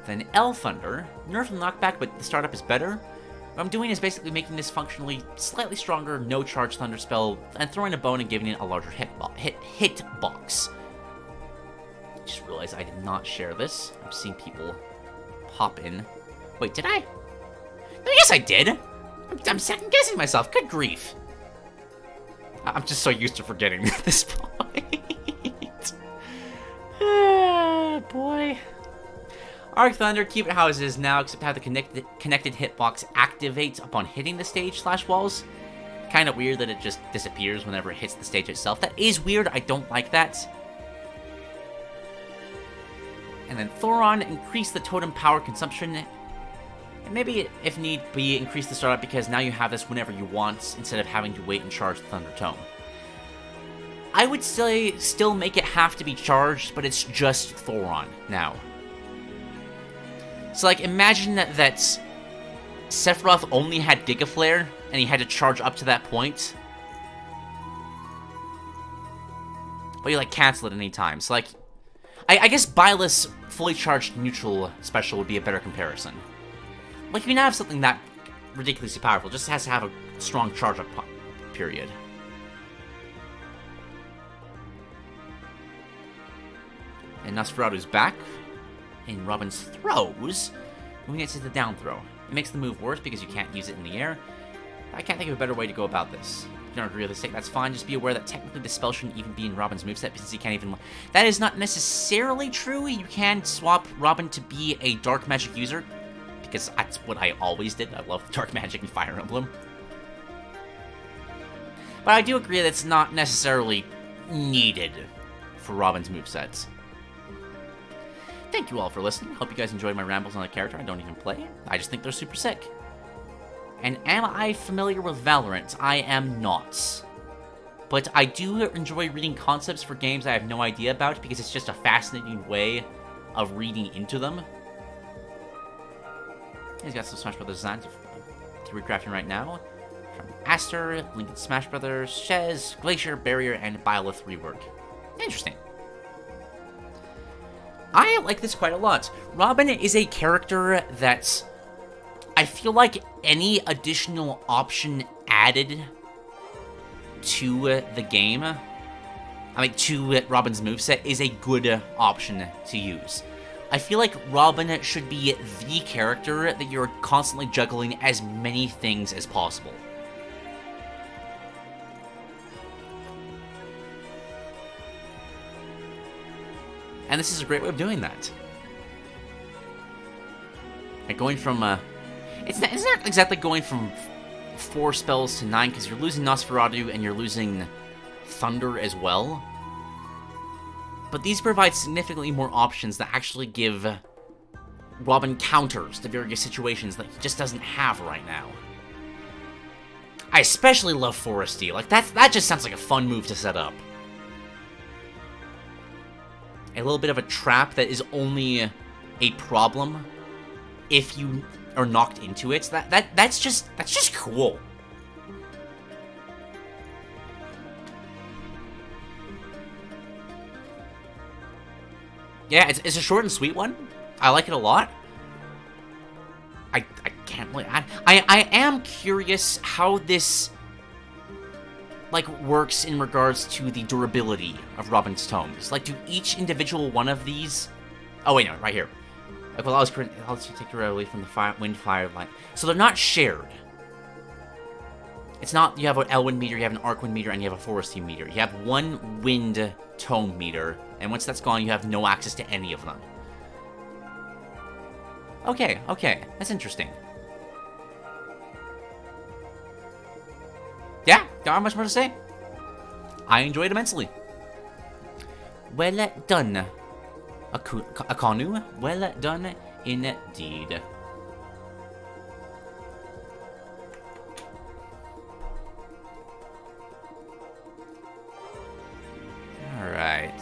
Then Thunder, nerf and knockback, but the startup is better. What I'm doing is basically making this functionally slightly stronger, no-charge Thunder spell, and throwing a bone and giving it a larger hitbox. Just realized I did not share this. I'm seeing people pop in. Wait, did I? No, yes, I did! I'm second-guessing myself, good grief. I'm just so used to forgetting at this point. Boy. Arc Thunder, keep it how it is now, except have the connected hitbox activate upon hitting the stage / walls. Kind of weird that it just disappears whenever it hits the stage itself. That is weird, I don't like that. And then Thoron, increase the totem power consumption. And maybe, if need be, increase the startup because now you have this whenever you want, instead of having to wait and charge the Thunder Tome. I would say still make it have to be charged, but it's just Thoron now. So, like, imagine that Sephiroth only had Giga Flare, and he had to charge up to that point. But you, like, cancel it at any time. So, like, I guess Byleth's fully charged neutral special would be a better comparison. Like, if you now have something that ridiculously powerful, it just has to have a strong charge-up period. And Nosferatu's back. And Robin's throws, moving it to the down throw. It makes the move worse because you can't use it in the air. I can't think of a better way to go about this. If you don't agree with this take, that's fine. Just be aware that technically the spell shouldn't even be in Robin's moveset since he can't even... That is not necessarily true. You can swap Robin to be a dark magic user, because that's what I always did. I love dark magic and Fire Emblem. But I do agree that it's not necessarily needed for Robin's movesets. Thank you all for listening. Hope you guys enjoyed my rambles on a character I don't even play. I just think they're super sick. And am I familiar with Valorant? I am not. But I do enjoy reading concepts for games I have no idea about because it's just a fascinating way of reading into them. He's got some Smash Brothers designs to recrafting right now. From Aster, Lincoln Smash Brothers, Shez, Glacier, Barrier, and Byleth rework. Interesting. I like this quite a lot. Robin is a character that I feel like any additional option added to the game, to Robin's moveset, is a good option to use. I feel like Robin should be the character that you're constantly juggling as many things as possible. And this is a great way of doing that. Like going from, it's not exactly going from 4 spells to 9, because you're losing Nosferatu and you're losing Thunder as well. But these provide significantly more options that actually give Robin counters to various situations that he just doesn't have right now. I especially love Foresty. Like, that just sounds like a fun move to set up. A little bit of a trap that is only a problem if you are knocked into it. That's just cool. Yeah, it's a short and sweet one. I like it a lot. I can't wait. I am curious how this works in regards to the durability of Robin's tomes. Like, do each individual one of these... Oh, wait, no, right here. Like, well, I'll let you take your away from the wind, fire, light. So they're not shared. It's not, you have an Elwind meter, you have an Arcwind meter, and you have a Foresty meter. You have one wind tome meter, and once that's gone, you have no access to any of them. Okay, that's interesting. Yeah, not much more to say. I enjoyed it immensely. Well done, Akonu. Well done, Indeed. Alright.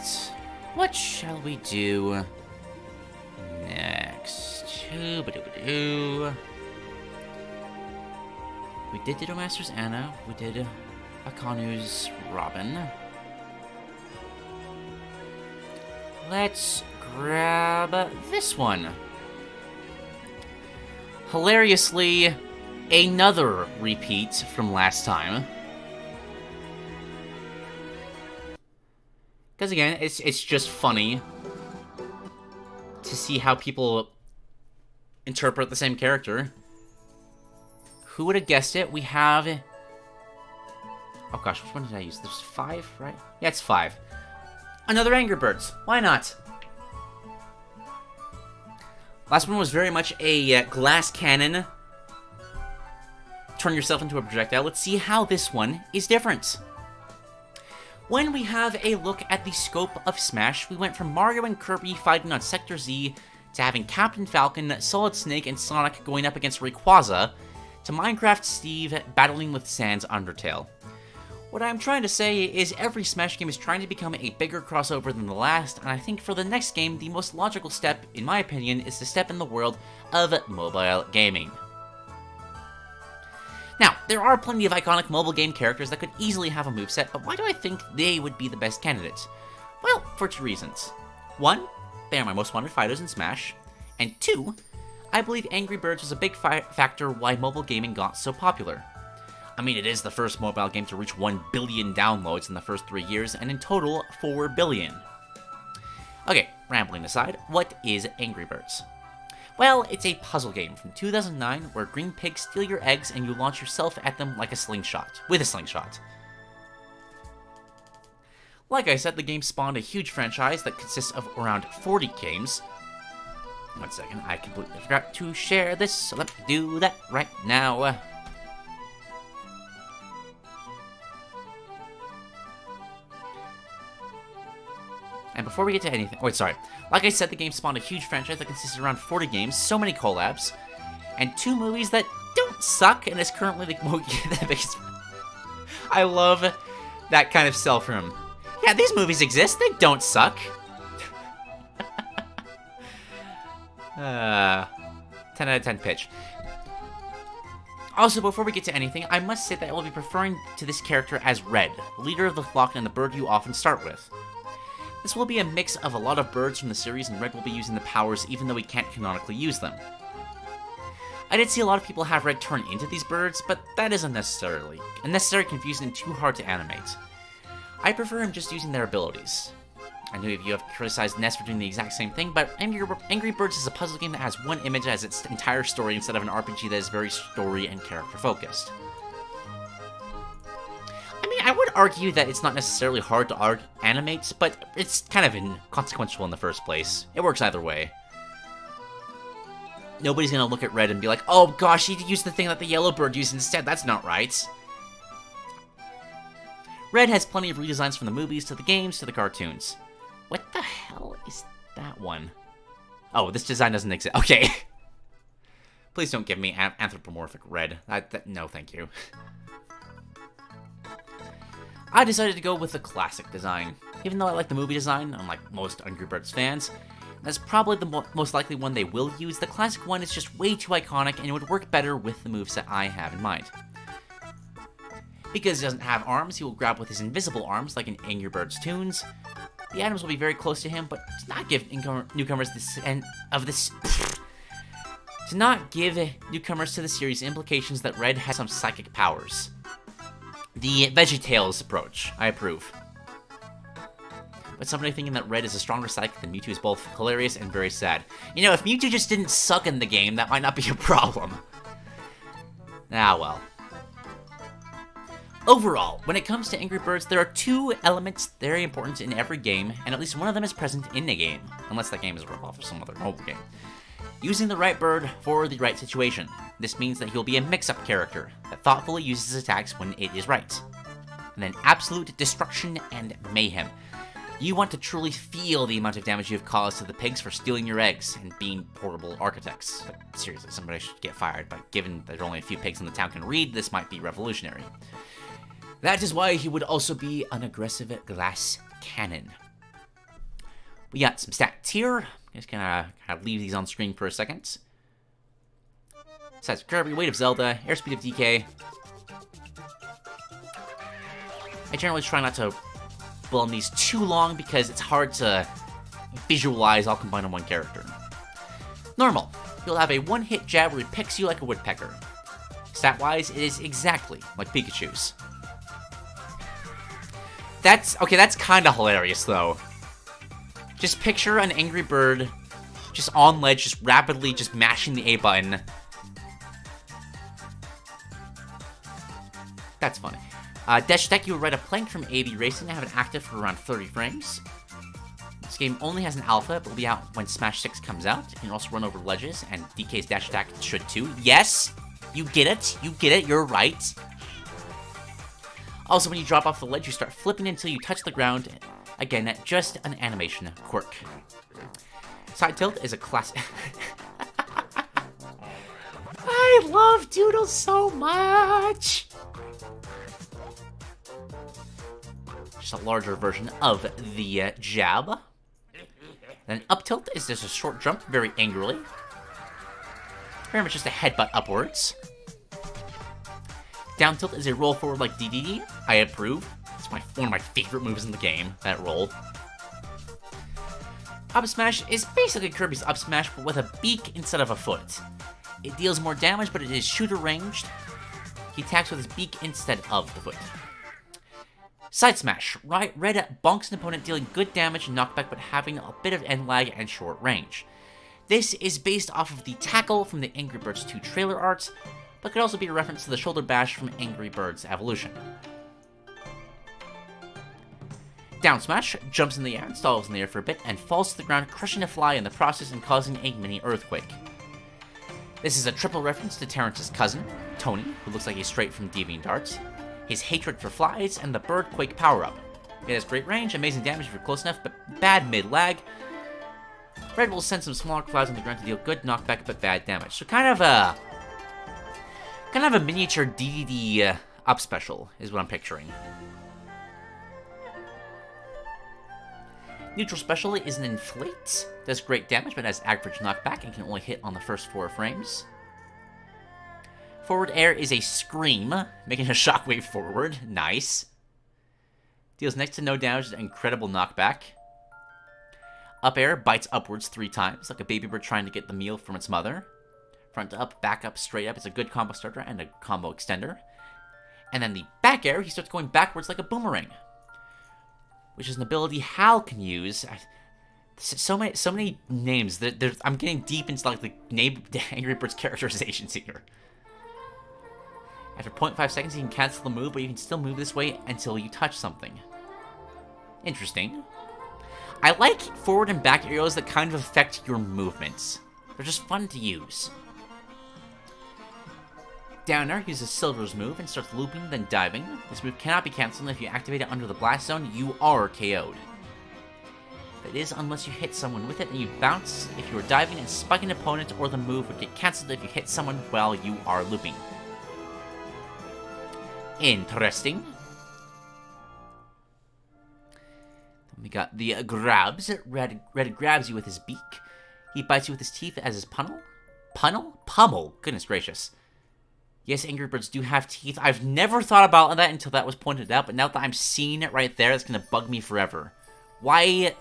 What shall we do next? Doo-ba-doo-ba-doo. We did Ditto Master's Anna. We did Akonu's Robin. Let's grab this one. Hilariously, another repeat from last time. Because again, it's just funny to see how people interpret the same character. Who would have guessed it? We have... Oh gosh, which one did I use? There's 5, right? Yeah, it's 5. Another Angry Birds. Why not? Last one was very much a glass cannon. Turn yourself into a projectile. Let's see how this one is different. When we have a look at the scope of Smash, we went from Mario and Kirby fighting on Sector Z, to having Captain Falcon, Solid Snake, and Sonic going up against Rayquaza, to Minecraft Steve battling with Sans Undertale. What I'm trying to say is every Smash game is trying to become a bigger crossover than the last, and I think for the next game, the most logical step, in my opinion, is to step in the world of mobile gaming. Now, there are plenty of iconic mobile game characters that could easily have a moveset, but why do I think they would be the best candidates? Well, for 2 reasons. 1, they are my most wanted fighters in Smash, and 2, I believe Angry Birds was a big factor why mobile gaming got so popular. I mean, it is the first mobile game to reach 1 billion downloads in the first 3 years, and in total, 4 billion. Okay, rambling aside, what is Angry Birds? Well, it's a puzzle game from 2009 where green pigs steal your eggs and you launch yourself at them like a slingshot, with a slingshot. Like I said, the game spawned a huge franchise that consists of around 40 games. 1 second, I completely forgot to share this, so let me do that right now. And before we get to anything... Wait, sorry. Like I said, the game spawned a huge franchise that consists of around 40 games, so many collabs, and 2 movies that don't suck, and is currently the movie that makes... I love that kind of sell from... Yeah, these movies exist, they don't suck. 10 out of 10 pitch. Also, before we get to anything, I must say that I will be referring to this character as Red, leader of the flock and the bird you often start with. This will be a mix of a lot of birds from the series, and Red will be using the powers even though he can't canonically use them. I did see a lot of people have Red turn into these birds, but that is unnecessary confusing and too hard to animate. I prefer him just using their abilities. I know you have criticized Ness for doing the exact same thing, but Angry Birds is a puzzle game that has one image as its entire story instead of an RPG that is very story and character focused. I would argue that it's not necessarily hard to animate, but it's kind of inconsequential in the first place. It works either way. Nobody's gonna look at Red and be like, oh gosh, he used the thing that the yellow bird used instead, that's not right. Red has plenty of redesigns from the movies, to the games, to the cartoons. What the hell is that one? Oh, this design doesn't exist. Okay. Please don't give me anthropomorphic Red. No, thank you. I decided to go with the classic design. Even though I like the movie design, unlike most Angry Birds fans, that's probably the most likely one they will use. The classic one is just way too iconic, and it would work better with the moveset I have in mind. Because he doesn't have arms, he will grab with his invisible arms, like in Angry Birds Toons. The items will be very close to him, but to not give newcomers to not give newcomers to the series implications that Red has some psychic powers. The VeggieTales approach, I approve. But somebody thinking that Red is a stronger psychic than Mewtwo is both hilarious and very sad. You know, if Mewtwo just didn't suck in the game, that might not be a problem. Ah, well. Overall, when it comes to Angry Birds, there are 2 elements very important in every game, and at least one of them is present in the game, unless that game is a ripoff of some other mobile game. Using the right bird for the right situation. This means that he'll be a mix-up character that thoughtfully uses attacks when it is right. And then absolute destruction and mayhem. You want to truly feel the amount of damage you have caused to the pigs for stealing your eggs and being horrible architects. But seriously, somebody should get fired, but given that only a few pigs in the town can read, this might be revolutionary. That is why he would also be an aggressive glass cannon. We got some stats here. Just gonna leave these on screen for a second. Size of Kirby, weight of Zelda, airspeed of DK. I generally try not to dwell on these too long because it's hard to visualize all combined on one character. Normal. You'll have a one-hit jab where he picks you like a woodpecker. Stat-wise, it is exactly like Pikachu's. That's kind of hilarious, though. Just picture an angry bird just on ledge, just rapidly just mashing the A button. That's funny. Dash attack, you will ride a plank from AB Racing and have it active for around 30 frames. This game only has an alpha, but will be out when Smash 6 comes out. You can also run over ledges, and DK's dash attack should too. Yes! You get it, you're right. Also, when you drop off the ledge, you start flipping until you touch the ground. Again, just an animation quirk. Side tilt is a classic... I love Doodle so much! Just a larger version of the jab. Then up tilt is just a short jump, very angrily. Very much just a headbutt upwards. Down tilt is a roll forward like DDD. I approve. It's one of my favorite moves in the game, that roll. Up smash is basically Kirby's up smash, but with a beak instead of a foot. It deals more damage, but it is shooter ranged. He attacks with his beak instead of the foot. Side smash. Red bonks an opponent, dealing good damage and knockback, but having a bit of end lag and short range. This is based off of the tackle from the Angry Birds 2 trailer art, but could also be a reference to the shoulder bash from Angry Birds Evolution. Down smash jumps in the air, stalls in the air for a bit, and falls to the ground, crushing a fly in the process and causing a mini earthquake. This is a triple reference to Terrence's cousin, Tony, who looks like he's straight from DeviantArt, his hatred for flies, and the Birdquake power-up. It has great range, amazing damage if you're close enough, but bad mid-lag. Red will send some smaller clouds on the ground to deal good knockback, but bad damage. So kind of a miniature DDD up special is what I'm picturing. Neutral special is an inflate. Does great damage, but has average knockback and can only hit on the first 4 frames. Forward air is a scream, making a shockwave forward. Nice. Deals next to no damage and incredible knockback. Up air bites upwards 3 times, like a baby bird trying to get the meal from its mother. Front to up, back up, straight up. It's a good combo starter and a combo extender. And then the back air, he starts going backwards like a boomerang, which is an ability Hal can use. So many names. I'm getting deep into like the Angry Birds characterizations here. After 0.5 seconds, you can cancel the move, but you can still move this way until you touch something. Interesting. I like forward and back arrows that kind of affect your movements. They're just fun to use. Down air uses Silver's move and starts looping, then diving. This move cannot be cancelled, and if you activate it under the blast zone, you are KO'd. That is, unless you hit someone with it, and you bounce if you are diving and spike an opponent, or the move would get cancelled if you hit someone while you are looping. Interesting. Then we got the grabs. Red grabs you with his beak. He bites you with his teeth as his pummel? Goodness gracious. Yes, Angry Birds do have teeth. I've never thought about that until that was pointed out, but now that I'm seeing it right there, it's gonna bug me forever. Why?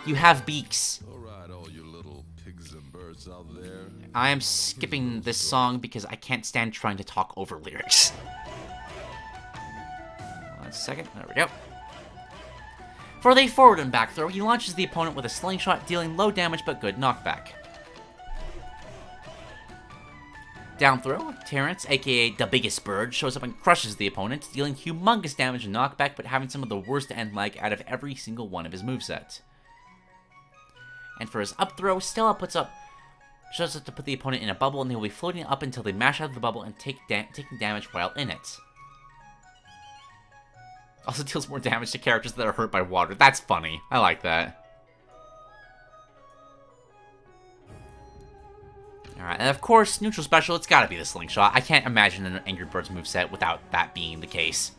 You have beaks. Alright, all you little pigs and birds out there. I am skipping this song because I can't stand trying to talk over lyrics. 1 second, there we go. For the forward and back throw, he launches the opponent with a slingshot, dealing low damage but good knockback. Down throw, Terrence, aka the biggest bird, shows up and crushes the opponent, dealing humongous damage and knockback, but having some of the worst end lag out of every single one of his moveset. And for his up throw, Stella shows up to put the opponent in a bubble, and they will be floating up until they mash out of the bubble and taking damage while in it. Also deals more damage to characters that are hurt by water. That's funny. I like that. Alright, and of course, neutral special, it's gotta be the slingshot. I can't imagine an Angry Birds moveset without that being the case.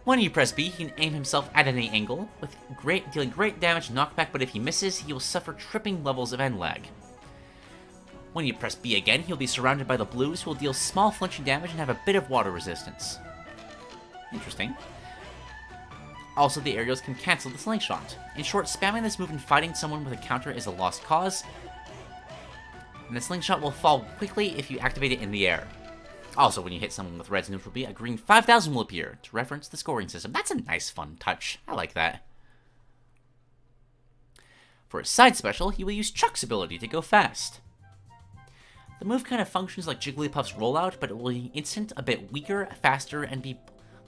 When you press B, he can aim himself at any angle, with dealing great damage and knockback, but if he misses, he will suffer tripping levels of end lag. When you press B again, he'll be surrounded by the blues, who will deal small flinching damage and have a bit of water resistance. Interesting. Also, the aerials can cancel the slingshot. In short, spamming this move and fighting someone with a counter is a lost cause, and the slingshot will fall quickly if you activate it in the air. Also, when you hit someone with red's neutral B, a green 5000 will appear to reference the scoring system. That's a nice, fun touch. I like that. For his side special, he will use Chuck's ability to go fast. The move kind of functions like Jigglypuff's rollout, but it will be instant, a bit weaker, faster, and be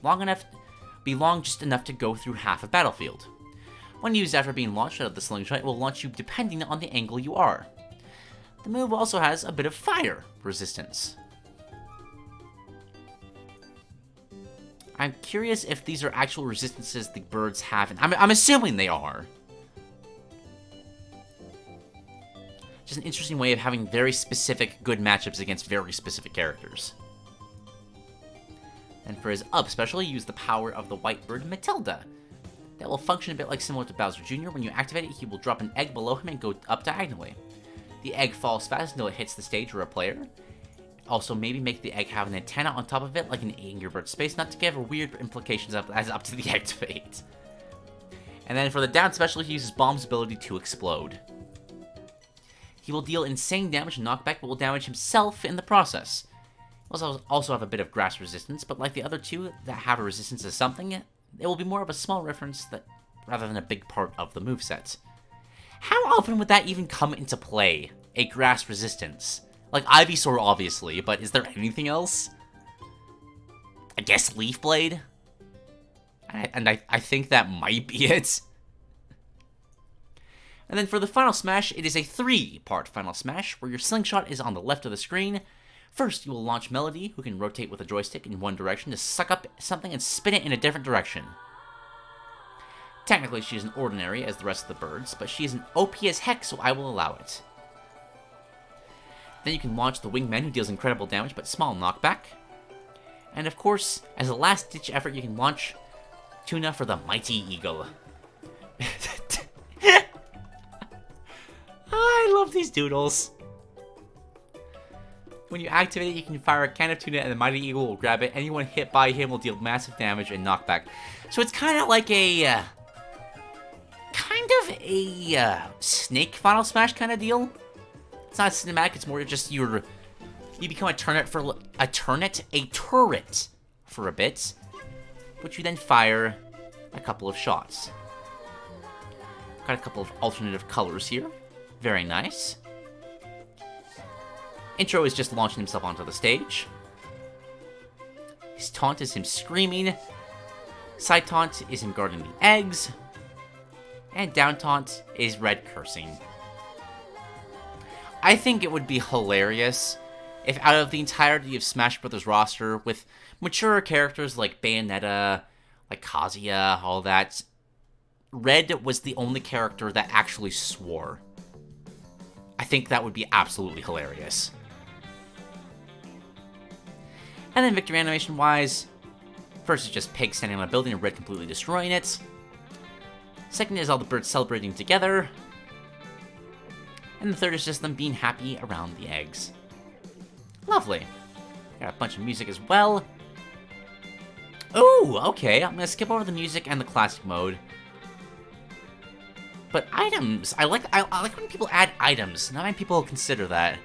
long just enough to go through half a battlefield. When used after being launched out of the slingshot, it will launch you depending on the angle you are. The move also has a bit of fire resistance. I'm curious if these are actual resistances the birds have, and I'm assuming they are. Just an interesting way of having very specific good matchups against very specific characters. And for his up special, you use the power of the white bird Matilda. That will function a bit like similar to Bowser Jr. When you activate it, he will drop an egg below him and go up diagonally. The egg falls fast until it hits the stage or a player. Also, maybe make the egg have an antenna on top of it, like an Angry Bird Space Nut, to give weird implications as up to the egg to fate. And then for the down special, he uses Bomb's ability to explode. He will deal insane damage and knockback, but will damage himself in the process. He will also have a bit of grass resistance, but like the other two that have a resistance to something, it will be more of a small reference rather than a big part of the moveset. How often would that even come into play? A grass resistance? Like Ivysaur, obviously, but is there anything else? I guess Leaf Blade? And I think that might be it. And then for the final smash, it is a 3-part final smash, where your slingshot is on the left of the screen. First, you will launch Melody, who can rotate with a joystick in one direction to suck up something and spin it in a different direction. Technically, she is an ordinary as the rest of the birds, but she is an OP as heck, so I will allow it. Then you can launch the Wingman, who deals incredible damage but small knockback. And of course, as a last-ditch effort, you can launch Tuna for the Mighty Eagle. I love these doodles. When you activate it, you can fire a can of tuna and the Mighty Eagle will grab it. Anyone hit by him will deal massive damage and knockback. So it's kind of like a... snake Final Smash kind of deal. It's not cinematic, it's more just you become a turret for a bit, which you then fire a couple of shots. Got a couple of alternative colors here. Very nice. Intro is just launching himself onto the stage. His taunt is him screaming. Side taunt is him guarding the eggs. And down taunt is Red cursing. I think it would be hilarious if out of the entirety of Smash Bros. Roster, with mature characters like Bayonetta, like Kazuya, all that, Red was the only character that actually swore. I think that would be absolutely hilarious. And then victory animation-wise, first is just Pig standing on a building and Red completely destroying it. Second is all the birds celebrating together. And the third is just them being happy around the eggs. Lovely. Got a bunch of music as well. Ooh, okay, I'm gonna skip over the music and the classic mode. But items, I like when people add items. Not many people consider that.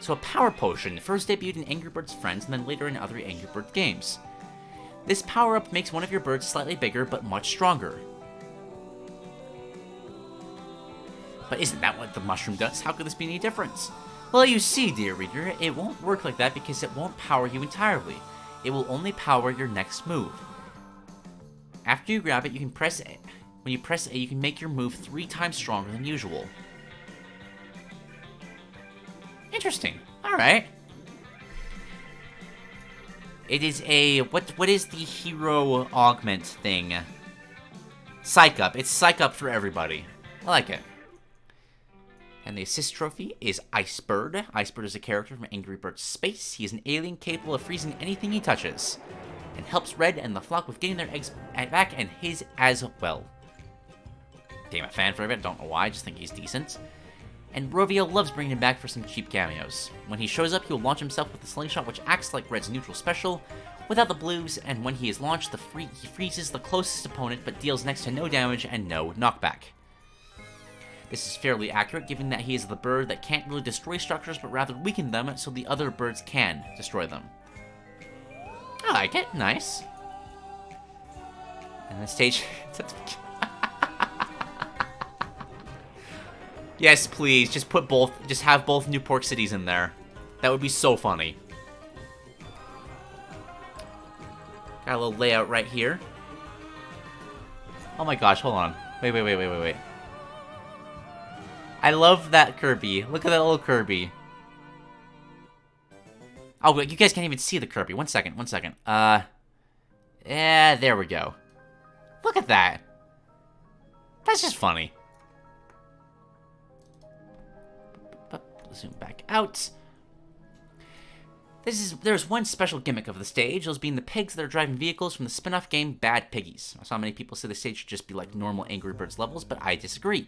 So a power potion, first debuted in Angry Birds Friends and then later in other Angry Birds games. This power-up makes one of your birds slightly bigger but much stronger. But isn't that what the mushroom does? How could this be any different? Well, you see, dear reader, it won't work like that because it won't power you entirely. It will only power your next move. After you grab it, you can press A. When you press A, you can make your move 3 times stronger than usual. Interesting. Alright. It is a... What is the hero augment thing? Psych Up. It's Psych Up for everybody. I like it. And the assist trophy is Icebird. Icebird is a character from Angry Birds Space. He is an alien capable of freezing anything he touches, and helps Red and the flock with getting their eggs back and his as well. Damn, a fan favorite. Don't know why. I just think he's decent. And Rovio loves bringing him back for some cheap cameos. When he shows up, he will launch himself with the slingshot, which acts like Red's neutral special without the blues, and when he is launched, he freezes the closest opponent but deals next to no damage and no knockback. This is fairly accurate, given that he is the bird that can't really destroy structures, but rather weaken them so the other birds can destroy them. I like it. Nice. And the stage... Yes, please. Just put both... Just have both New Pork Cities in there. That would be so funny. Got a little layout right here. Oh my gosh, hold on. Wait. I love that Kirby. Look at that little Kirby. Oh, you guys can't even see the Kirby. One second. Yeah, there we go. Look at that. That's just funny. Zoom back out. There's one special gimmick of the stage, those being the pigs that are driving vehicles from the spin-off game Bad Piggies. I saw many people say the stage should just be like normal Angry Birds levels, but I disagree.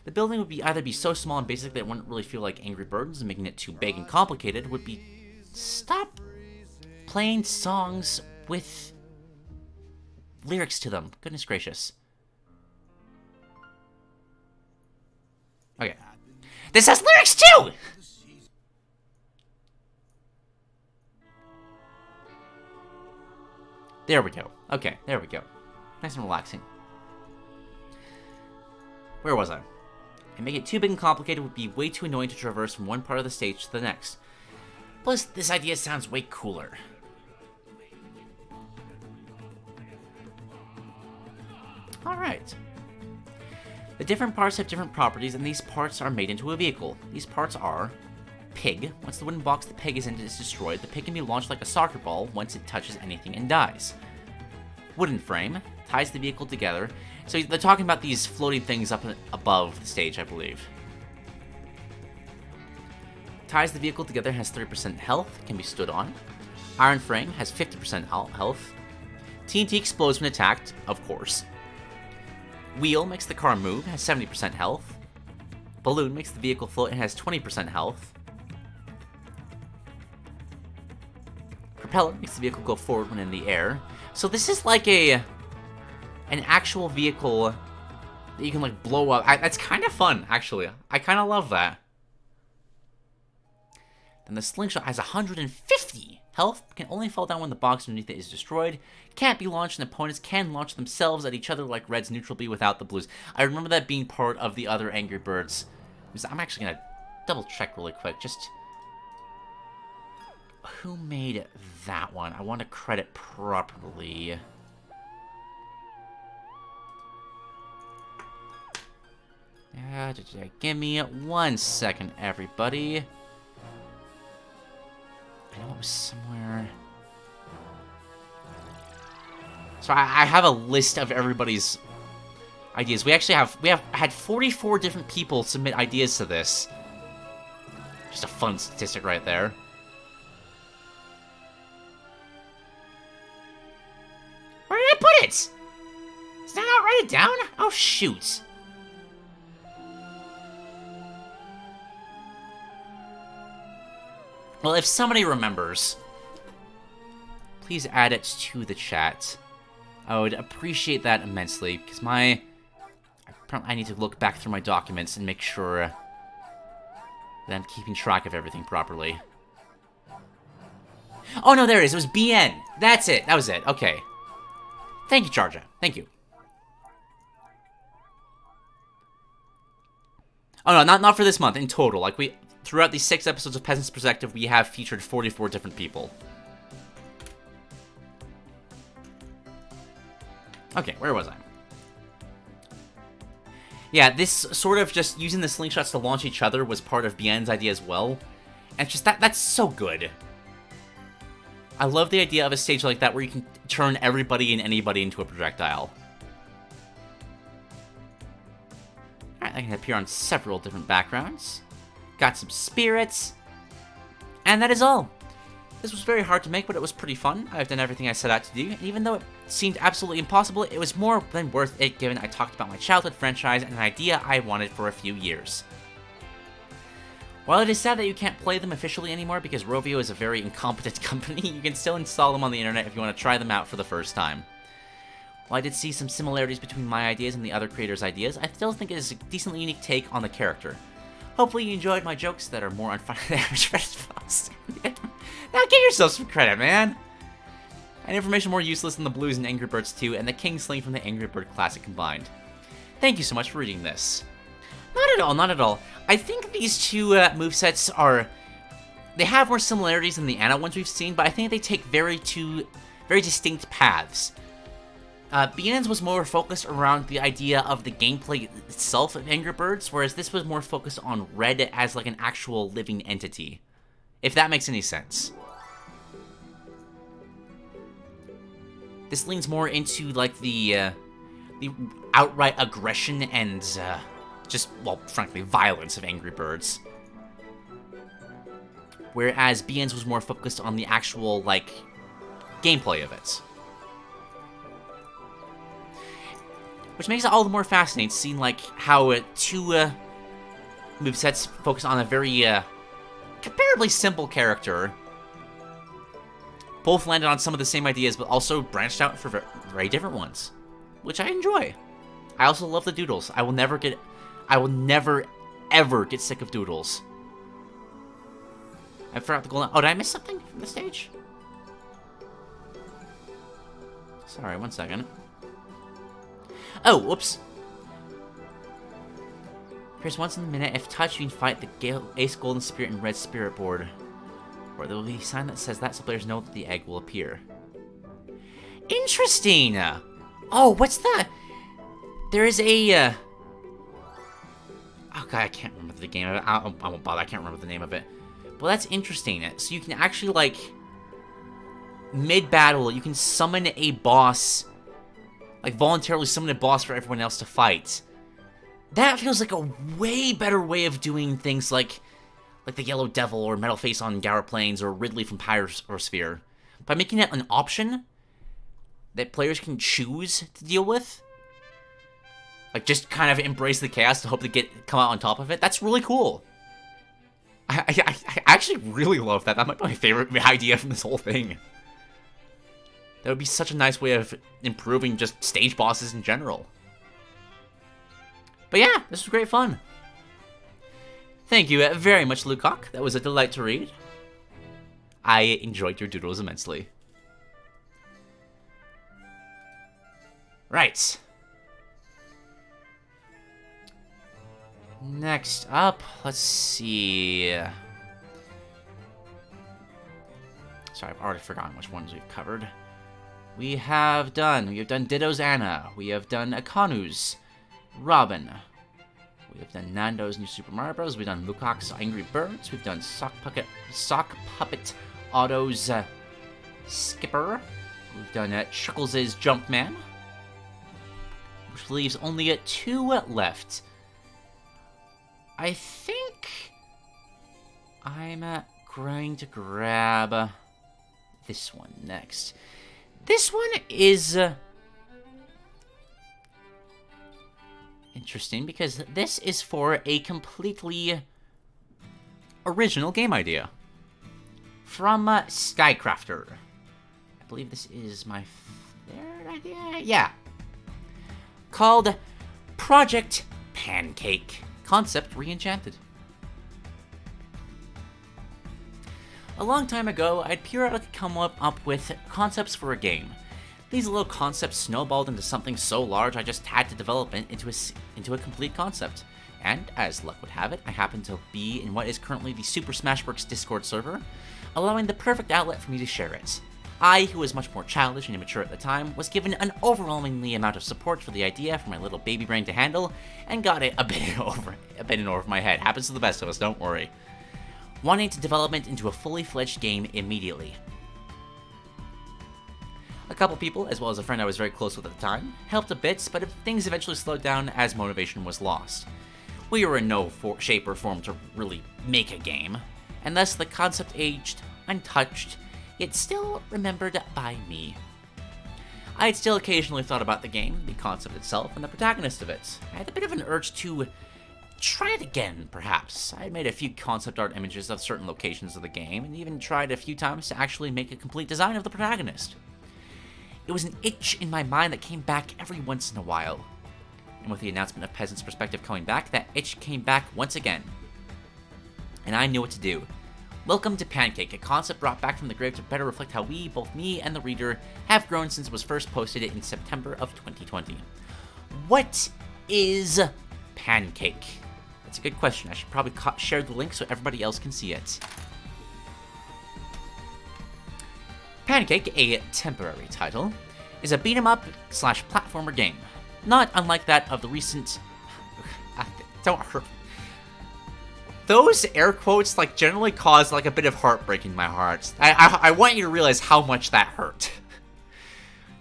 The building would either be so small and basic that it wouldn't really feel like Angry Birds, and making it too big and complicated would be... Stop playing songs with lyrics to them. Goodness gracious. Okay. This has lyrics too! There we go. Okay, there we go. Nice and relaxing. Where was I? And make it too big and complicated would be way too annoying to traverse from one part of the stage to the next. Plus, this idea sounds way cooler. Alright. The different parts have different properties, and these parts are made into a vehicle. These parts are... Pig. Once the wooden box the pig is in is destroyed, the pig can be launched like a soccer ball once it touches anything and dies. Wooden frame. Ties the vehicle together. So they're talking about these floating things up above the stage, I believe. Ties the vehicle together, has 30% health, can be stood on. Iron frame has 50% health. TNT explodes when attacked, of course. Wheel makes the car move, has 70% health. Balloon makes the vehicle float and has 20% health. Propeller makes the vehicle go forward when in the air. So this is like an actual vehicle that you can like blow up. That's kind of fun, actually. I kind of love that. Then the slingshot has 150 health, can only fall down when the box underneath it is destroyed, can't be launched, and opponents can launch themselves at each other like Red's neutral B without the blues. I remember that being part of the other Angry Birds. I'm actually going to double check really quick. Just who made that one? I want to credit properly. Give me 1 second, everybody. I know it was somewhere. So I have a list of everybody's ideas. We have had 44 different people submit ideas to this. Just a fun statistic right there. Where did I put it? Did I not write it down? Oh shoot. Well, if somebody remembers, please add it to the chat. I would appreciate that immensely, because I need to look back through my documents and make sure that I'm keeping track of everything properly. Oh no, there it is. It was BN. That's it. That was it. Okay. Thank you, Charja. Thank you. Oh no, not for this month. In total, like throughout these 6 episodes of Peasant's Perspective, we have featured 44 different people. Okay, where was I? Yeah, this sort of just using the slingshots to launch each other was part of Bien's idea as well. And it's just that's so good. I love the idea of a stage like that where you can turn everybody and anybody into a projectile. Alright, I can appear on several different backgrounds. Got some spirits. And that is all. This was very hard to make, but it was pretty fun. I've done everything I set out to do, and even though it seemed absolutely impossible, it was more than worth it given I talked about my childhood franchise and an idea I wanted for a few years. While it is sad that you can't play them officially anymore because Rovio is a very incompetent company, you can still install them on the internet if you want to try them out for the first time. While I did see some similarities between my ideas and the other creators' ideas, I still think it is a decently unique take on the character. Hopefully you enjoyed my jokes that are more unfunny than the average response. Now give yourself some credit, man! And information more useless than the Blues and Angry Birds 2 and the King Sling from the Angry Bird Classic combined. Thank you so much for reading this. Not at all, not at all. I think these two movesets are... They have more similarities than the Anna ones we've seen, but I think they take very distinct paths. Peasants was more focused around the idea of the gameplay itself of Angry Birds, whereas this was more focused on Red as like an actual living entity. If that makes any sense. This leans more into like the outright aggression and just, well, frankly, violence of Angry Birds. Whereas Peasants was more focused on the actual, like, gameplay of it. Which makes it all the more fascinating, seeing, like, how two movesets focus on a very, comparably simple character. Both landed on some of the same ideas, but also branched out for very different ones. Which I enjoy. I also love the doodles. I will never, ever get sick of doodles. I forgot the golden... Oh, did I miss something from the stage? Sorry, 1 second. Oh, whoops. Appears once in a minute. If touched, you can fight the Ace Golden Spirit and Red Spirit board. Or there will be a sign that says that so players know that the egg will appear. Interesting! Oh, what's that? There is a... Oh god, I can't remember the game of it. I won't bother, I can't remember the name of it. Well, that's interesting. So you can actually, like... Mid-battle, you can summon a boss... Like, voluntarily summon a boss for everyone else to fight. That feels like a way better way of doing things like the Yellow Devil or Metal Face on Gower Plains or Ridley from Pyrosphere. By making it an option that players can choose to deal with. Like, just kind of embrace the chaos to hope to come out on top of it. That's really cool. I actually really love that. That might be my favorite idea from this whole thing. That would be such a nice way of improving just stage bosses in general. But yeah, this was great fun. Thank you very much, Lukkak. That was a delight to read. I enjoyed your doodles immensely. Right. Next up, let's see. Sorry, I've already forgotten which ones we've covered. We have done Ditto's Anna. We have done Akonu's Robin. We have done Nando's New Super Mario Bros. We've done Lukkak's Angry Birds. We've done SockPuppet Otto's Skipper. We've done Chuckles' Jumpman. Which leaves only 2 left. I think I'm going to grab this one next. This one is interesting because this is for a completely original game idea from Skycrafter. I believe this is my 3rd idea? Yeah. Called Project Pancake. Concept Reenchanted. A long time ago, I'd periodically come up with concepts for a game. These little concepts snowballed into something so large I just had to develop it into a complete concept. And, as luck would have it, I happened to be in what is currently the Super Smash Bros. Discord server, allowing the perfect outlet for me to share it. I, who was much more childish and immature at the time, was given an overwhelmingly amount of support for the idea for my little baby brain to handle, and got it a bit in over my head. Happens to the best of us, don't worry. Wanting to develop it into a fully fledged game immediately. couple people, as well as a friend I was very close with at the time, helped a bit, but things eventually slowed down as motivation was lost. We were in no shape or form to really make a game, and thus the concept aged untouched, yet still remembered by me. I had still occasionally thought about the game, the concept itself, and the protagonist of it. I had a bit of an urge to try it again, perhaps. I had made a few concept art images of certain locations of the game, and even tried a few times to actually make a complete design of the protagonist. It was an itch in my mind that came back every once in a while. And with the announcement of Peasant's perspective coming back, that itch came back once again. And I knew what to do. Welcome to Pancake, a concept brought back from the grave to better reflect how we, both me and the reader, have grown since it was first posted in September of 2020. What is Pancake? That's a good question. I should probably share the link so everybody else can see it. Pancake, a temporary title, is a beat-em-up/platformer game, not unlike that of the recent... Don't hurt. Those air quotes generally cause a bit of heartbreak in my heart. I want you to realize how much that hurt.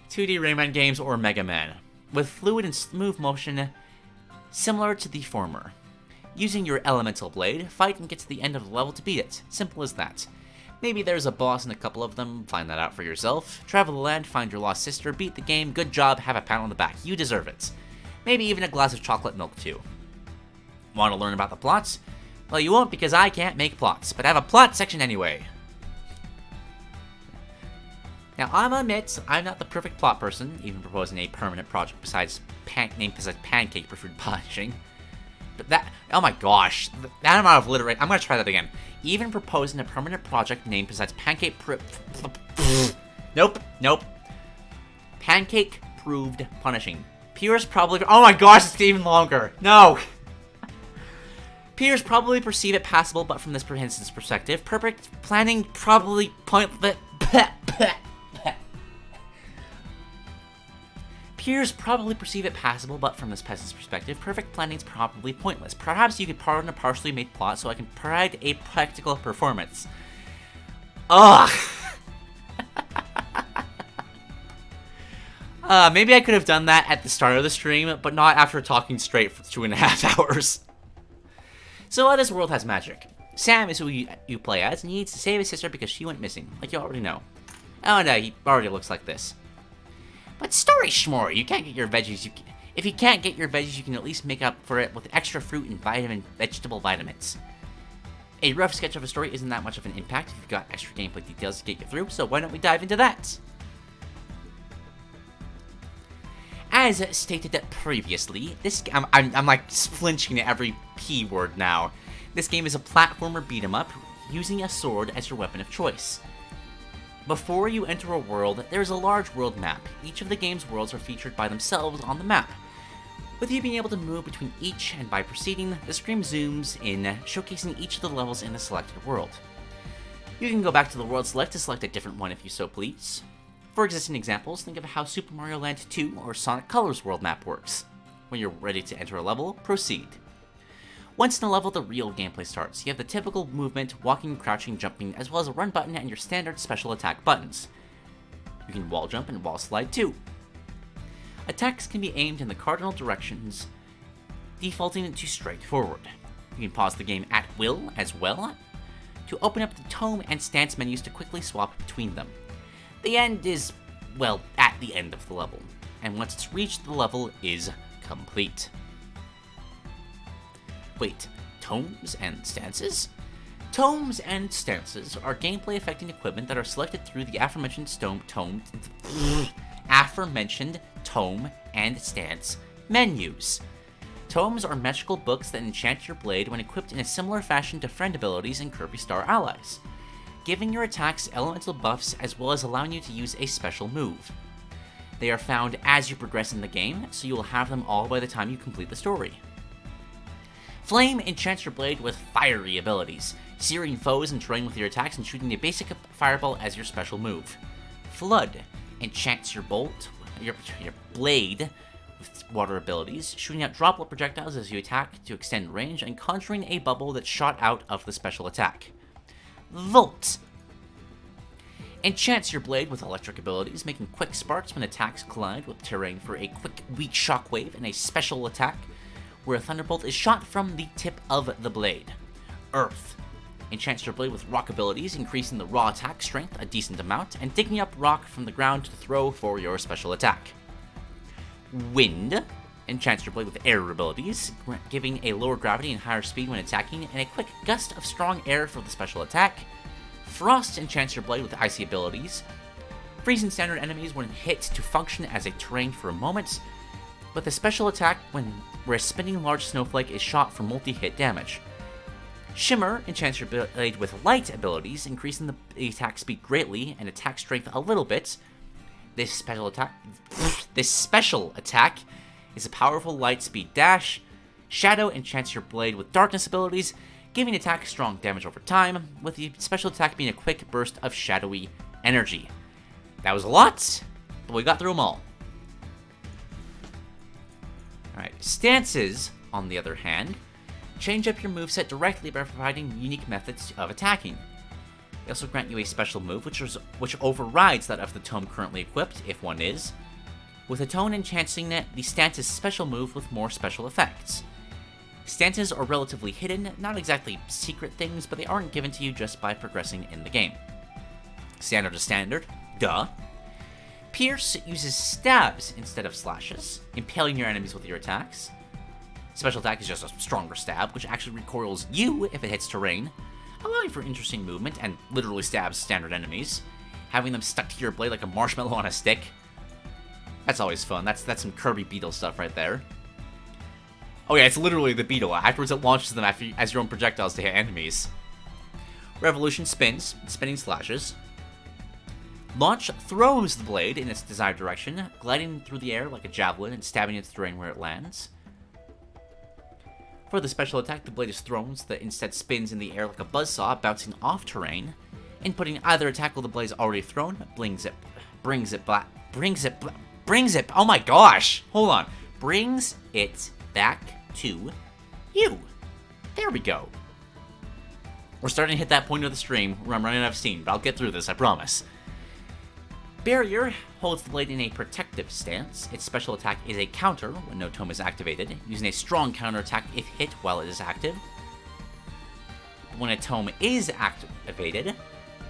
2D Rayman games or Mega Man, with fluid and smooth motion similar to the former. Using your elemental blade, fight and get to the end of the level to beat it. Simple as that. Maybe there's a boss in a couple of them, find that out for yourself. Travel the land, find your lost sister, beat the game, good job, have a pat on the back. You deserve it. Maybe even a glass of chocolate milk too. Want to learn about the plots? Well, you won't because I can't make plots, but I have a plot section anyway. Now, I'll admit, I'm not the perfect plot person, even proposing a permanent project named besides Pancake for food punishing. But that, oh my gosh, that amount of alliteration, I'm gonna try that again. Even proposing a permanent project named besides Pancake Nope. Pancake proved punishing. Peers probably, oh my gosh, it's even longer. No! Peers probably perceive it passable, but from this instance perspective, perfect planning probably Peers probably perceive it passable, but from this peasant's perspective, perfect planning is probably pointless. Perhaps you could pardon a partially made plot so I can provide a practical performance. Ugh! Maybe I could have done that at the start of the stream, but not after talking straight for 2.5 hours. So this world has magic. Sam is who you play as, and he needs to save his sister because she went missing, like you already know. Oh no, he already looks like this. But story schmore, you can't get your veggies. If you can't get your veggies, you can at least make up for it with extra fruit and vegetable vitamins. A rough sketch of a story isn't that much of an impact if you've got extra gameplay details to get you through, so why don't we dive into that? As stated previously, I'm like flinching at every P word now. This game is a platformer beat-em-up using a sword as your weapon of choice. Before you enter a world, there is a large world map. Each of the game's worlds are featured by themselves on the map, with you being able to move between each, and by proceeding, the screen zooms in, showcasing each of the levels in the selected world. You can go back to the world select to select a different one if you so please. For existing examples, think of how Super Mario Land 2 or Sonic Colors world map works. When you're ready to enter a level, proceed. Once in a level, the real gameplay starts. You have the typical movement, walking, crouching, jumping, as well as a run button and your standard special attack buttons. You can wall jump and wall slide too. Attacks can be aimed in the cardinal directions, defaulting to straight forward. You can pause the game at will as well, to open up the tome and stance menus to quickly swap between them. The end is, well, at the end of the level, and once it's reached, the level is complete. Wait, tomes and stances? Tomes and stances are gameplay affecting equipment that are selected through the aforementioned tome and stance menus. Tomes are magical books that enchant your blade when equipped in a similar fashion to friend abilities and Kirby Star allies, giving your attacks elemental buffs as well as allowing you to use a special move. They are found as you progress in the game, so you will have them all by the time you complete the story. Flame enchants your blade with fiery abilities, searing foes and terrain with your attacks and shooting a basic fireball as your special move. Flood enchants your blade with water abilities, shooting out droplet projectiles as you attack to extend range and conjuring a bubble that's shot out of the special attack. Volt Enchants your blade with electric abilities, making quick sparks when attacks collide with terrain for a quick, weak shockwave and a special attack where a thunderbolt is shot from the tip of the blade. Earth. Enchants your blade with rock abilities, increasing the raw attack strength a decent amount, and digging up rock from the ground to throw for your special attack. Wind. Enchants your blade with air abilities, giving a lower gravity and higher speed when attacking, and a quick gust of strong air for the special attack. Frost enchants your blade with icy abilities, freezing standard enemies when hit to function as a terrain for a moment, with a special attack where a spinning large snowflake is shot for multi-hit damage. Shimmer enchants your blade with light abilities, increasing the attack speed greatly and attack strength a little bit. This special attack is a powerful light speed dash. Shadow enchants your blade with darkness abilities, giving attack strong damage over time, with the special attack being a quick burst of shadowy energy. That was a lot, but we got through them all. Alright, stances, on the other hand, change up your moveset directly by providing unique methods of attacking. They also grant you a special move, which overrides that of the tome currently equipped, if one is, with a tone enhancing the stance's special move with more special effects. Stances are relatively hidden, not exactly secret things, but they aren't given to you just by progressing in the game. Standard is standard, duh. Pierce uses stabs instead of slashes, impaling your enemies with your attacks. Special attack is just a stronger stab, which actually recoils you if it hits terrain, allowing for interesting movement and literally stabs standard enemies, having them stuck to your blade like a marshmallow on a stick. That's always fun. That's some Kirby Beetle stuff right there. Oh yeah, it's literally the beetle. Afterwards it launches them as your own projectiles to hit enemies. Revolution spins, spinning slashes. Launch throws the blade in its desired direction, gliding through the air like a javelin and stabbing its terrain where it lands. For the special attack, the blade is thrown so that it instead spins in the air like a buzzsaw, bouncing off terrain. Inputting either attack while the blade is already thrown, brings it, oh my gosh, hold on, brings it back to you. There we go. We're starting to hit that point of the stream where I'm running out of steam, but I'll get through this, I promise. Barrier holds the blade in a protective stance. Its special attack is a counter when no tome is activated, using a strong counter attack if hit while it is active. When a tome is activated, it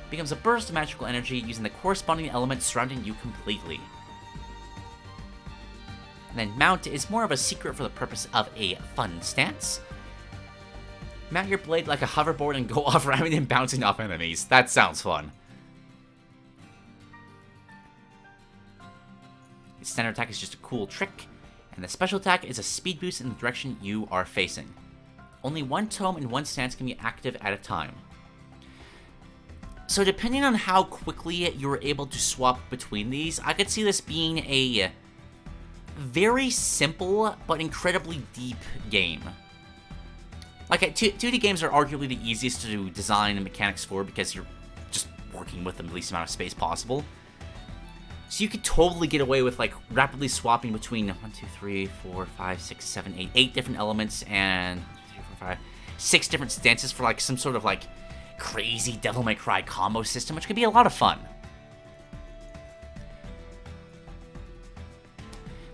becomes a burst of magical energy using the corresponding element surrounding you completely. And then mount is more of a secret for the purpose of a fun stance. Mount your blade like a hoverboard and go off ramming and bouncing off enemies. That sounds fun. Its standard attack is just a cool trick, and the special attack is a speed boost in the direction you are facing. Only one tome and one stance can be active at a time. So depending on how quickly you're able to swap between these, I could see this being a very simple but incredibly deep game. Like, 2D games are arguably the easiest to design mechanics for because you're just working with the least amount of space possible. So you could totally get away with, like, rapidly swapping between 8 different elements and 6 different stances for, like, some sort of, like, crazy Devil May Cry combo system, which could be a lot of fun.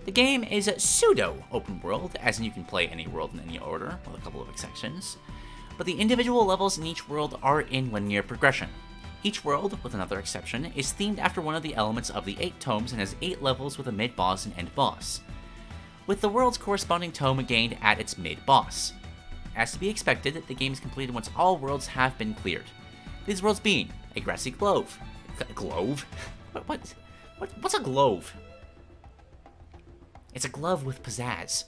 The game is pseudo-open world, as in you can play any world in any order, with a couple of exceptions, but the individual levels in each world are in linear progression. Each world, with another exception, is themed after one of the elements of the 8 tomes and has 8 levels with a mid-boss and end-boss, with the world's corresponding tome gained at its mid-boss. As to be expected, the game is completed once all worlds have been cleared. These worlds being a grassy glove. Glove? What's a glove? It's a glove with pizzazz.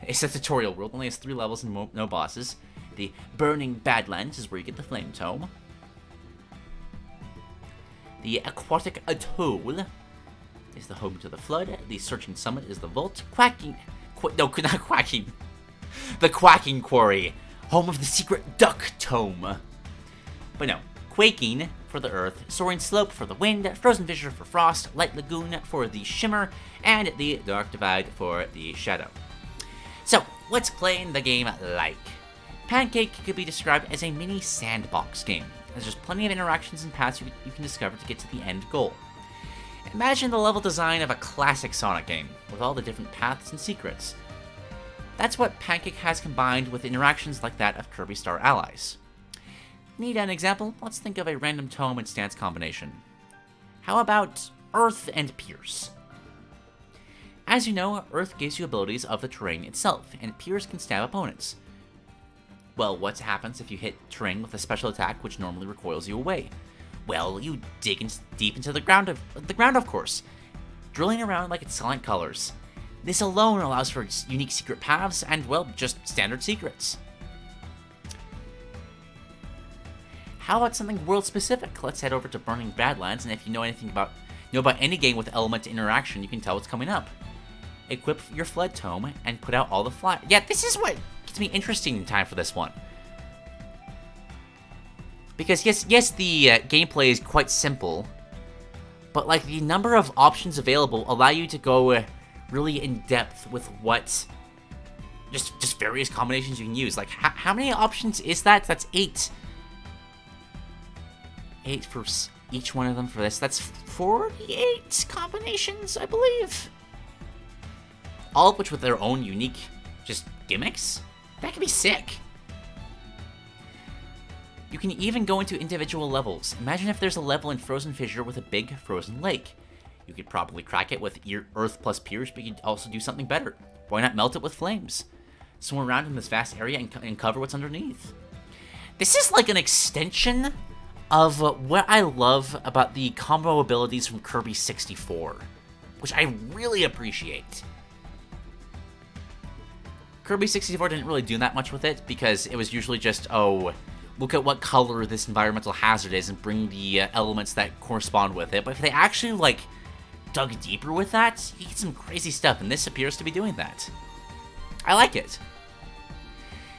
It's a tutorial world, only has 3 levels and no bosses. The Burning Badlands is where you get the Flame Tome. The Aquatic Atoll is the home to the Flood. The Searching Summit is the Vault. The Quacking Quarry, home of the Secret Duck Tome. But no, Quaking for the Earth, Soaring Slope for the Wind, Frozen Fissure for Frost, Light Lagoon for the Shimmer, and the Dark Divide for the Shadow. So, what's playing the game like? Pancake could be described as a mini sandbox game. as there's plenty of interactions and paths you can discover to get to the end goal. Imagine the level design of a classic Sonic game, with all the different paths and secrets. That's what Pancake has combined with interactions like that of Kirby Star Allies. Need an example? Let's think of a random tome and stance combination. How about Earth and Pierce? As you know, Earth gives you abilities of the terrain itself, and Pierce can stab opponents. Well, what happens if you hit terrain with a special attack which normally recoils you away? Well, you dig deep into the ground, of course, drilling around like it's Silent Colors. This alone allows for unique secret paths and, well, just standard secrets. How about something world-specific? Let's head over to Burning Badlands, and if you know about any game with element interaction, you can tell what's coming up. Equip your Fled Tome and put out all the fly. Yeah, this is what gets me interesting in time for this one. Because yes, the gameplay is quite simple, but like the number of options available allow you to go really in depth with what just various combinations you can use. Like how many options is that? That's 8. 8 for each one of them for this. That's 48 combinations, I believe. All of which with their own unique just gimmicks. That could be sick. You can even go into individual levels. Imagine if there's a level in Frozen Fissure with a big frozen lake. You could probably crack it with Earth plus Pierce, but you could also do something better. Why not melt it with flames? Swim around in this vast area and cover what's underneath. This is like an extension of what I love about the combo abilities from Kirby 64, which I really appreciate. Kirby 64 didn't really do that much with it, because it was usually just, oh, look at what color this environmental hazard is and bring the elements that correspond with it. But if they actually, like, dug deeper with that, you get some crazy stuff, and this appears to be doing that. I like it.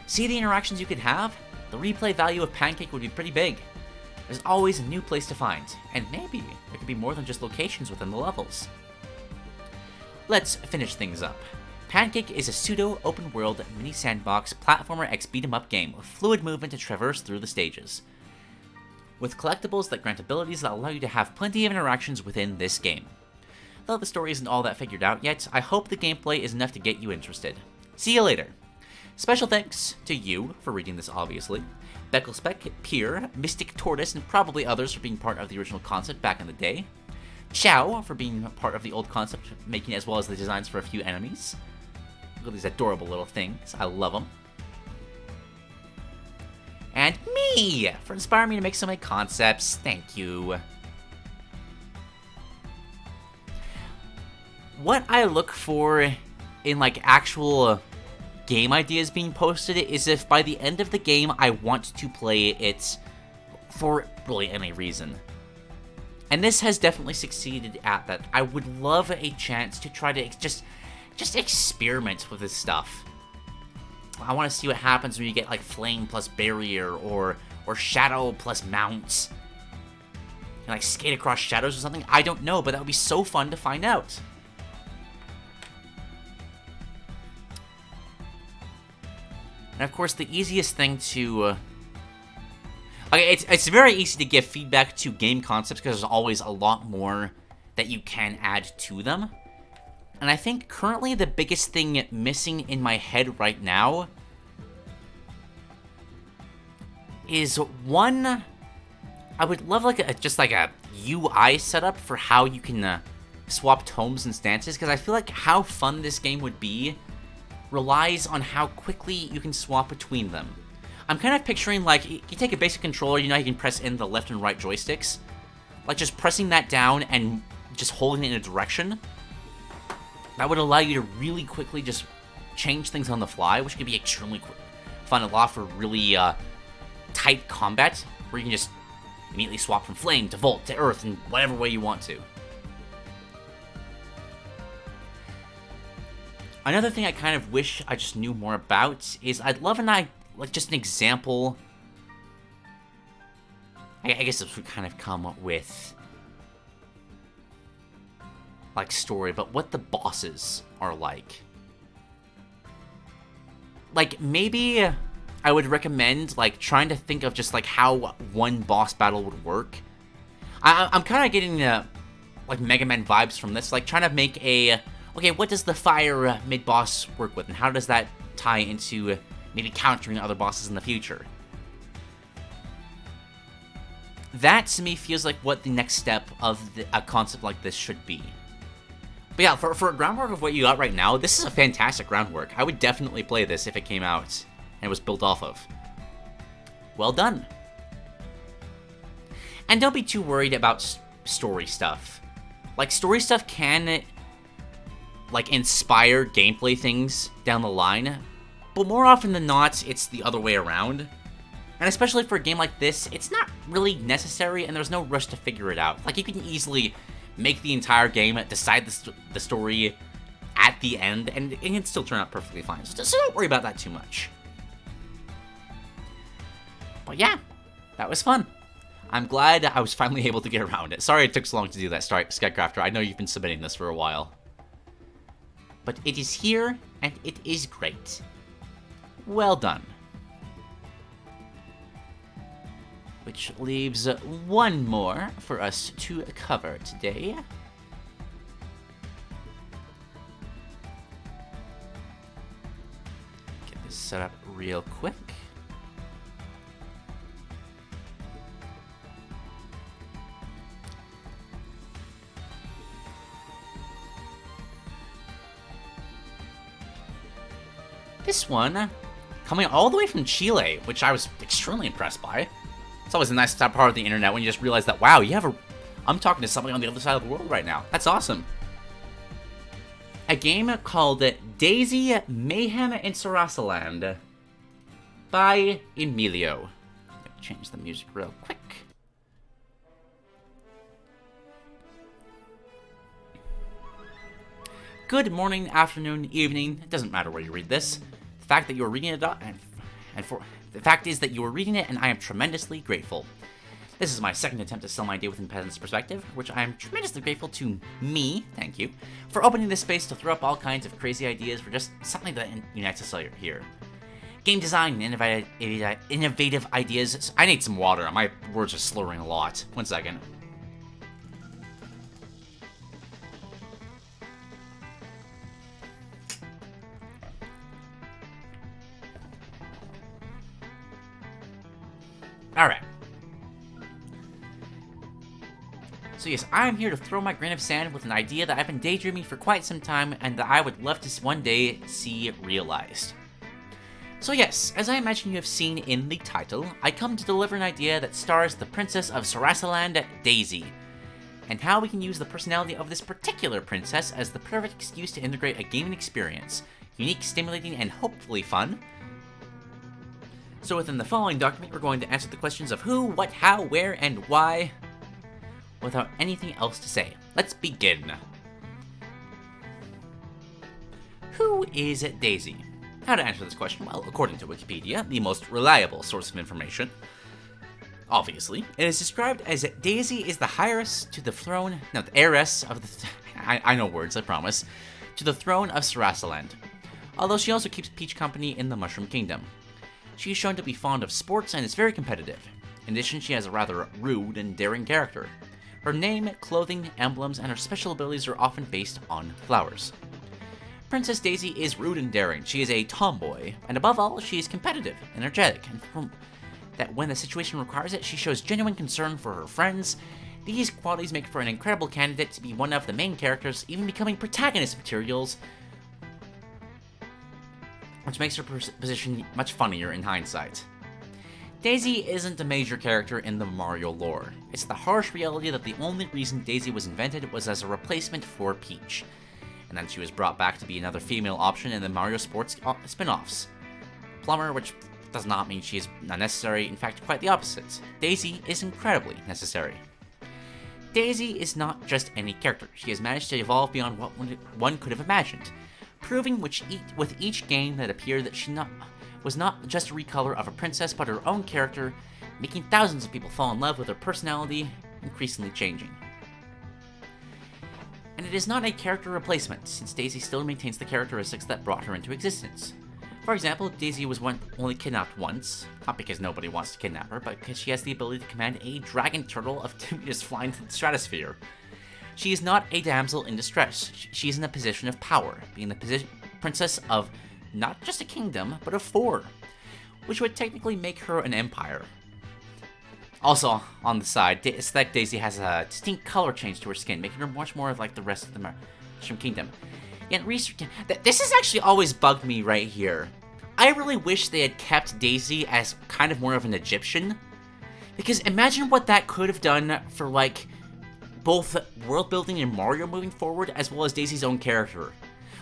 See the interactions you could have? The replay value of Pancake would be pretty big. There's always a new place to find, and maybe there could be more than just locations within the levels. Let's finish things up. Pancake is a pseudo-open-world mini-sandbox platformer x beat-em-up game with fluid movement to traverse through the stages, with collectibles that grant abilities that allow you to have plenty of interactions within this game. Though the story isn't all that figured out yet, I hope the gameplay is enough to get you interested. See you later! Special thanks to you for reading this, obviously, Becklespeck, Pier, Mystic Tortoise, and probably others for being part of the original concept back in the day, Chow for being part of the old concept making as well as the designs for a few enemies. Look at these adorable little things. I love them. And me for inspiring me to make so many concepts. Thank you. What I look for in like actual game ideas being posted is if by the end of the game I want to play it for really any reason. And this has definitely succeeded at that. I would love a chance to try to just experiment with this stuff. I want to see what happens when you get like flame plus barrier or shadow plus mounts. You like skate across shadows or something? I don't know, but that would be so fun to find out. And of course, the easiest thing to okay, it's very easy to give feedback to game concepts because there's always a lot more that you can add to them. And I think currently the biggest thing missing in my head right now is one, I would love like just like a UI setup for how you can swap tomes and stances, because I feel like how fun this game would be relies on how quickly you can swap between them. I'm kind of picturing like, you take a basic controller, you know you can press in the left and right joysticks, like just pressing that down and just holding it in a direction. That would allow you to really quickly just change things on the fly, which could be extremely fun, a lot for really tight combat, where you can just immediately swap from flame to volt to earth in whatever way you want to. Another thing I kind of wish I just knew more about is I'd love just an example. I guess this would kind of come up with like story, but what the bosses are like. Like maybe I would recommend, like, trying to think of just, like, how one boss battle would work. I'm kind of getting, like, Mega Man vibes from this. Like, trying to make a... Okay, what does the fire mid-boss work with? And how does that tie into maybe countering other bosses in the future? That, to me, feels like what the next step of a concept like this should be. But yeah, for a groundwork of what you got right now, this is a fantastic groundwork. I would definitely play this if it came out and was built off of. Well done. And don't be too worried about story stuff. Like, story stuff can, like, inspire gameplay things down the line, but more often than not, it's the other way around. And especially for a game like this, it's not really necessary, and there's no rush to figure it out. Like, you can easily make the entire game, decide the story at the end, and it can still turn out perfectly fine. So don't worry about that too much. But yeah, that was fun. I'm glad I was finally able to get around it. Sorry it took so long to do that, Skycrafter. I know you've been submitting this for a while. But it is here, and it is great. Well done. Which leaves one more for us to cover today. Get this set up real quick. This one, coming all the way from Chile, which I was extremely impressed by. It's always a nice part of the internet when you just realize that, wow, I'm talking to somebody on the other side of the world right now. That's awesome. A game called Daisy, Mayhem in Sarasaland by Emilio. Let me change the music real quick. Good morning, afternoon, evening. It doesn't matter where you read this. The fact that you're reading it, the fact is that you are reading it, and I am tremendously grateful. This is my second attempt to sell my idea within Peasant's perspective, which I am tremendously grateful to me, thank you, for opening this space to throw up all kinds of crazy ideas for just something that unites us here. Game design and innovative ideas. I need some water. My words are slurring a lot. 1 second. Alright. So yes, I am here to throw my grain of sand with an idea that I've been daydreaming for quite some time and that I would love to one day see realized. So yes, as I imagine you have seen in the title, I come to deliver an idea that stars the Princess of Sarasaland, Daisy, and how we can use the personality of this particular princess as the perfect excuse to integrate a gaming experience, unique, stimulating, and hopefully fun. So within the following document, we're going to answer the questions of who, what, how, where, and why, without anything else to say. Let's begin. Who is Daisy? How to answer this question? Well, according to Wikipedia, the most reliable source of information, obviously, it is described as Daisy is the heiress to the throne, no, the heiress of the, I know words, I promise, to the throne of Sarasaland, although she also keeps Peach company in the Mushroom Kingdom. She is shown to be fond of sports and is very competitive. In addition, she has a rather rude and daring character. Her name, clothing, emblems, and her special abilities are often based on flowers. Princess Daisy is rude and daring. She is a tomboy, and above all, she is competitive, energetic, and that when the situation requires it, she shows genuine concern for her friends. These qualities make for an incredible candidate to be one of the main characters, even becoming protagonist materials, which makes her position much funnier in hindsight. Daisy isn't a major character in the Mario lore. It's the harsh reality that the only reason Daisy was invented was as a replacement for Peach, and then she was brought back to be another female option in the Mario Sports spin-offs. Plumber, which does not mean she is unnecessary, in fact quite the opposite. Daisy is incredibly necessary. Daisy is not just any character. She has managed to evolve beyond what one could have imagined, proving with each game that appeared that she was not just a recolor of a princess, but her own character, making thousands of people fall in love with her personality, increasingly changing. And it is not a character replacement, since Daisy still maintains the characteristics that brought her into existence. For example, Daisy was only kidnapped once, not because nobody wants to kidnap her, but because she has the ability to command a dragon turtle of 2 meters flying through the stratosphere. She is not a damsel in distress. She is in a position of power, being the princess of not just a kingdom, but of 4, which would technically make her an empire. Also, on the side, aesthetic Daisy has a distinct color change to her skin, making her much more like the rest of the Mushroom Kingdom. Yet research, this has actually always bugged me right here. I really wish they had kept Daisy as kind of more of an Egyptian, because imagine what that could have done for like both world building in Mario moving forward, as well as Daisy's own character.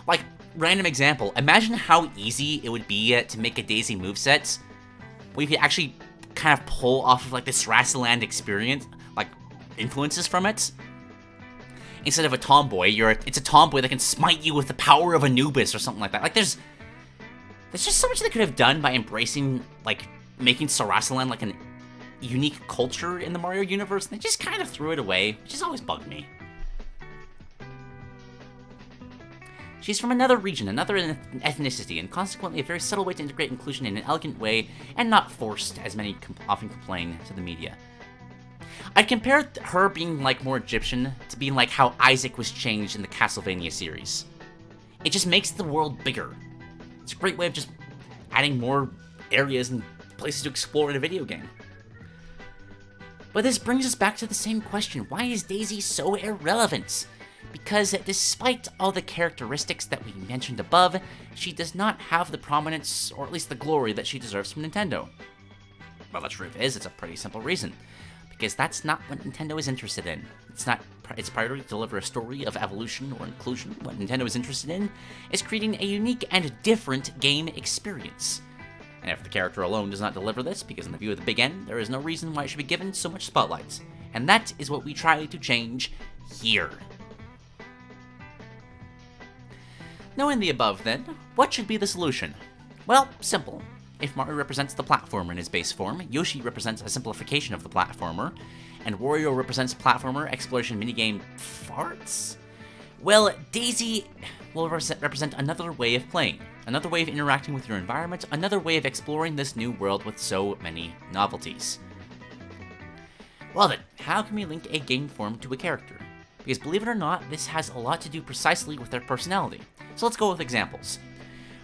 Like, random example, imagine how easy it would be to make a Daisy moveset where you could actually kind of pull off of like this Rastaland experience, like influences from it. Instead of a tomboy, it's a tomboy that can smite you with the power of Anubis or something like that. Like there's just so much they could have done by embracing, like, making Sarasaland like an unique culture in the Mario universe, and they just kind of threw it away, which has always bugged me. She's from another region, another ethnicity, and consequently a very subtle way to integrate inclusion in an elegant way, and not forced, as many often complain to the media. I'd compare her being, like, more Egyptian to being like how Isaac was changed in the Castlevania series. It just makes the world bigger. It's a great way of just adding more areas and places to explore in a video game. But this brings us back to the same question. Why is Daisy so irrelevant? Because despite all the characteristics that we mentioned above, she does not have the prominence, or at least the glory, that she deserves from Nintendo. Well, the truth is, it's a pretty simple reason. Because that's not what Nintendo is interested in. Its priority to deliver a story of evolution or inclusion. What Nintendo is interested in is creating a unique and different game experience. And if the character alone does not deliver this, because in the view of the Big N, there is no reason why it should be given so much spotlight. And that is what we try to change here. Knowing the above, then, what should be the solution? Well, simple. If Mario represents the platformer in his base form, Yoshi represents a simplification of the platformer, and Wario represents platformer, exploration, minigame, farts? Well, Daisy will represent another way of playing, another way of interacting with your environment, another way of exploring this new world with so many novelties. Well then, how can we link a game form to a character? Because believe it or not, this has a lot to do precisely with their personality. So let's go with examples.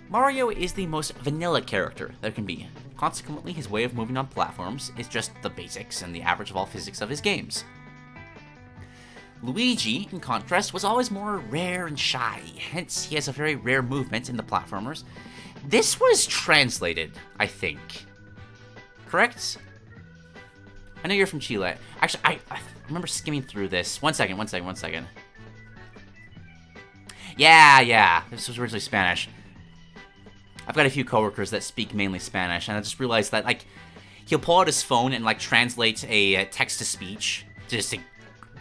Mario is the most vanilla character there can be. Consequently, his way of moving on platforms is just the basics and the average of all physics of his games. Luigi, in contrast, was always more rare and shy, hence he has a very rare movement in the platformers. This was translated, I think. Correct? I know you're from Chile. Actually, I remember skimming through this. One second. Yeah, this was originally Spanish. I've got a few coworkers that speak mainly Spanish, and I just realized that, like, he'll pull out his phone and, like, translate a text-to-speech just to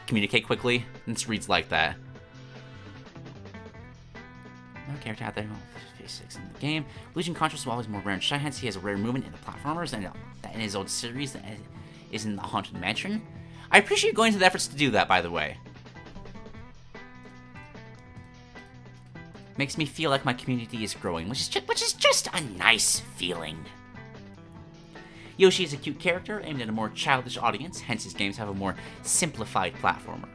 communicate quickly, and it reads like that. No character out there, 56 in the game. Luigi, in contrast, was always more rare and shy, hence he has a rare movement in the platformers, and in his own series that is in the Haunted Mansion. I appreciate going to the efforts to do that, by the way. Makes me feel like my community is growing, which is just a nice feeling. Yoshi is a cute character aimed at a more childish audience, hence his games have a more simplified platformer.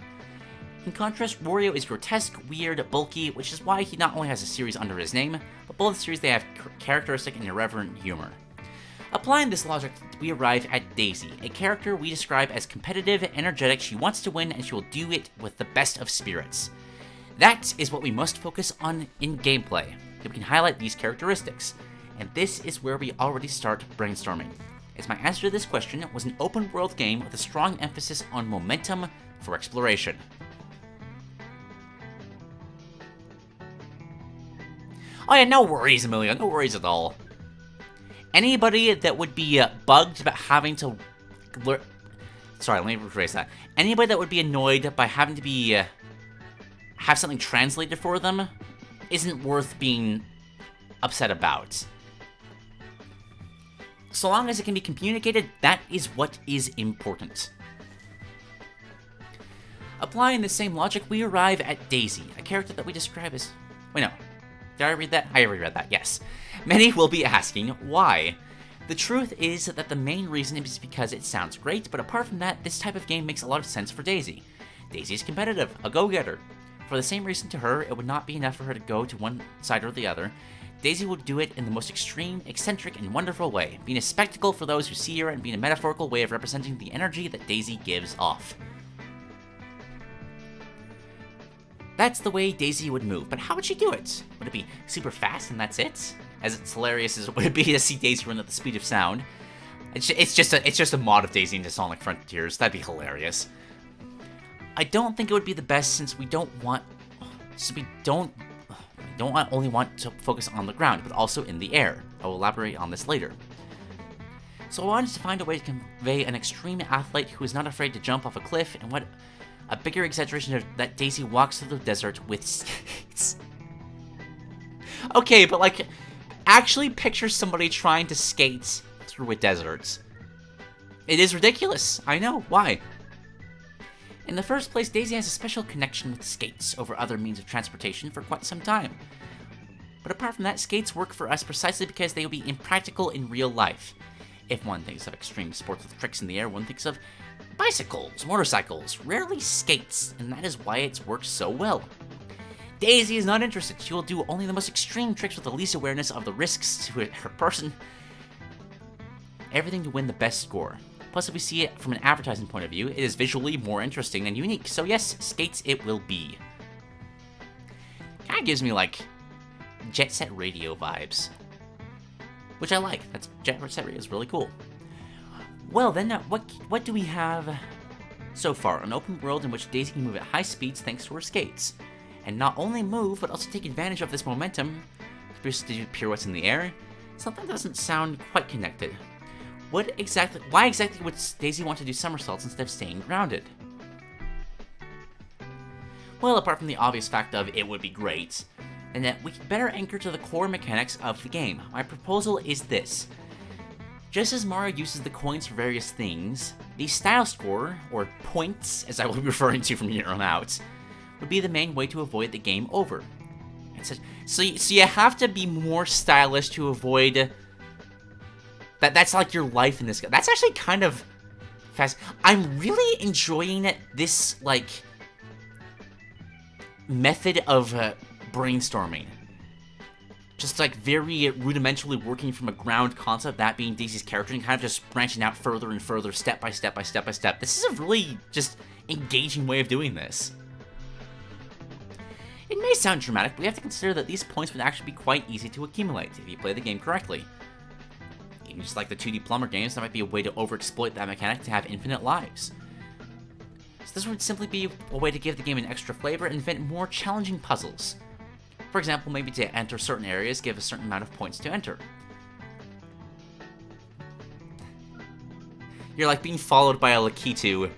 In contrast, Wario is grotesque, weird, bulky, which is why he not only has a series under his name, but both series they have characteristic and irreverent humor. Applying this logic, we arrive at Daisy, a character we describe as competitive, energetic, she wants to win, and she will do it with the best of spirits. That is what we must focus on in gameplay, that we can highlight these characteristics, and this is where we already start brainstorming. As my answer to this question was an open world game with a strong emphasis on momentum for exploration. Oh yeah, no worries, Emilio, no worries at all. Anybody that would be bugged about having to sorry, let me rephrase that. Anybody that would be annoyed by having to be have something translated for them isn't worth being upset about. So long as it can be communicated, that is what is important. Applying the same logic, we arrive at Daisy, a character that we describe as... Wait, no. Did I read that? I reread that, yes. Many will be asking, why? The truth is that the main reason is because it sounds great, but apart from that, this type of game makes a lot of sense for Daisy. Daisy is competitive, a go-getter. For the same reason to her, it would not be enough for her to go to one side or the other. Daisy would do it in the most extreme, eccentric, and wonderful way, being a spectacle for those who see her and being a metaphorical way of representing the energy that Daisy gives off. That's the way Daisy would move, but how would she do it? Would it be super fast and that's it? As it's hilarious as it would be to see Daisy run at the speed of sound. It's just a mod of Daisy into Sonic Frontiers. That'd be hilarious. I don't think it would be the best since we don't only want to focus on the ground, but also in the air. I will elaborate on this later. So I wanted to find a way to convey an extreme athlete who is not afraid to jump off a cliff, and what a bigger exaggeration of that Daisy walks through the desert with skates. Okay, but like, actually picture somebody trying to skate through a desert. It is ridiculous. I know. Why? In the first place, Daisy has a special connection with skates over other means of transportation for quite some time. But apart from that, skates work for us precisely because they will be impractical in real life. If one thinks of extreme sports with tricks in the air, one thinks of bicycles, motorcycles, rarely skates, and that is why it works so well. Daisy is not interested. She will do only the most extreme tricks with the least awareness of the risks to her person. Everything to win the best score. Plus, if we see it from an advertising point of view, it is visually more interesting and unique. So yes, skates it will be. Kinda gives me, like, Jet Set Radio vibes. Which I like. That's Jet Set Radio is really cool. Well then, what do we have so far? An open world in which Daisy can move at high speeds thanks to her skates. And not only move, but also take advantage of this momentum to do pirouettes in the air. Something that doesn't sound quite connected. Why exactly would Daisy want to do somersaults instead of staying grounded? Well, apart from the obvious fact of it would be great, and that we can better anchor to the core mechanics of the game. My proposal is this. Just as Mario uses the coins for various things, the style score, or points, as I will be referring to from here on out, would be the main way to avoid the game over. So you have to be more stylish to avoid... That's like your life in this game. That's actually kind of fast. I'm really enjoying this, like, method of brainstorming. Just, like, very rudimentarily working from a ground concept, that being Daisy's character, and kind of just branching out further and further, step by step by step by step. This is a really just engaging way of doing this. It may sound dramatic, but we have to consider that these points would actually be quite easy to accumulate if you play the game correctly. Even just like the 2D plumber games, that might be a way to overexploit that mechanic to have infinite lives. So this would simply be a way to give the game an extra flavor and invent more challenging puzzles. For example, maybe to enter certain areas, give a certain amount of points to enter. You're like being followed by a Lakitu.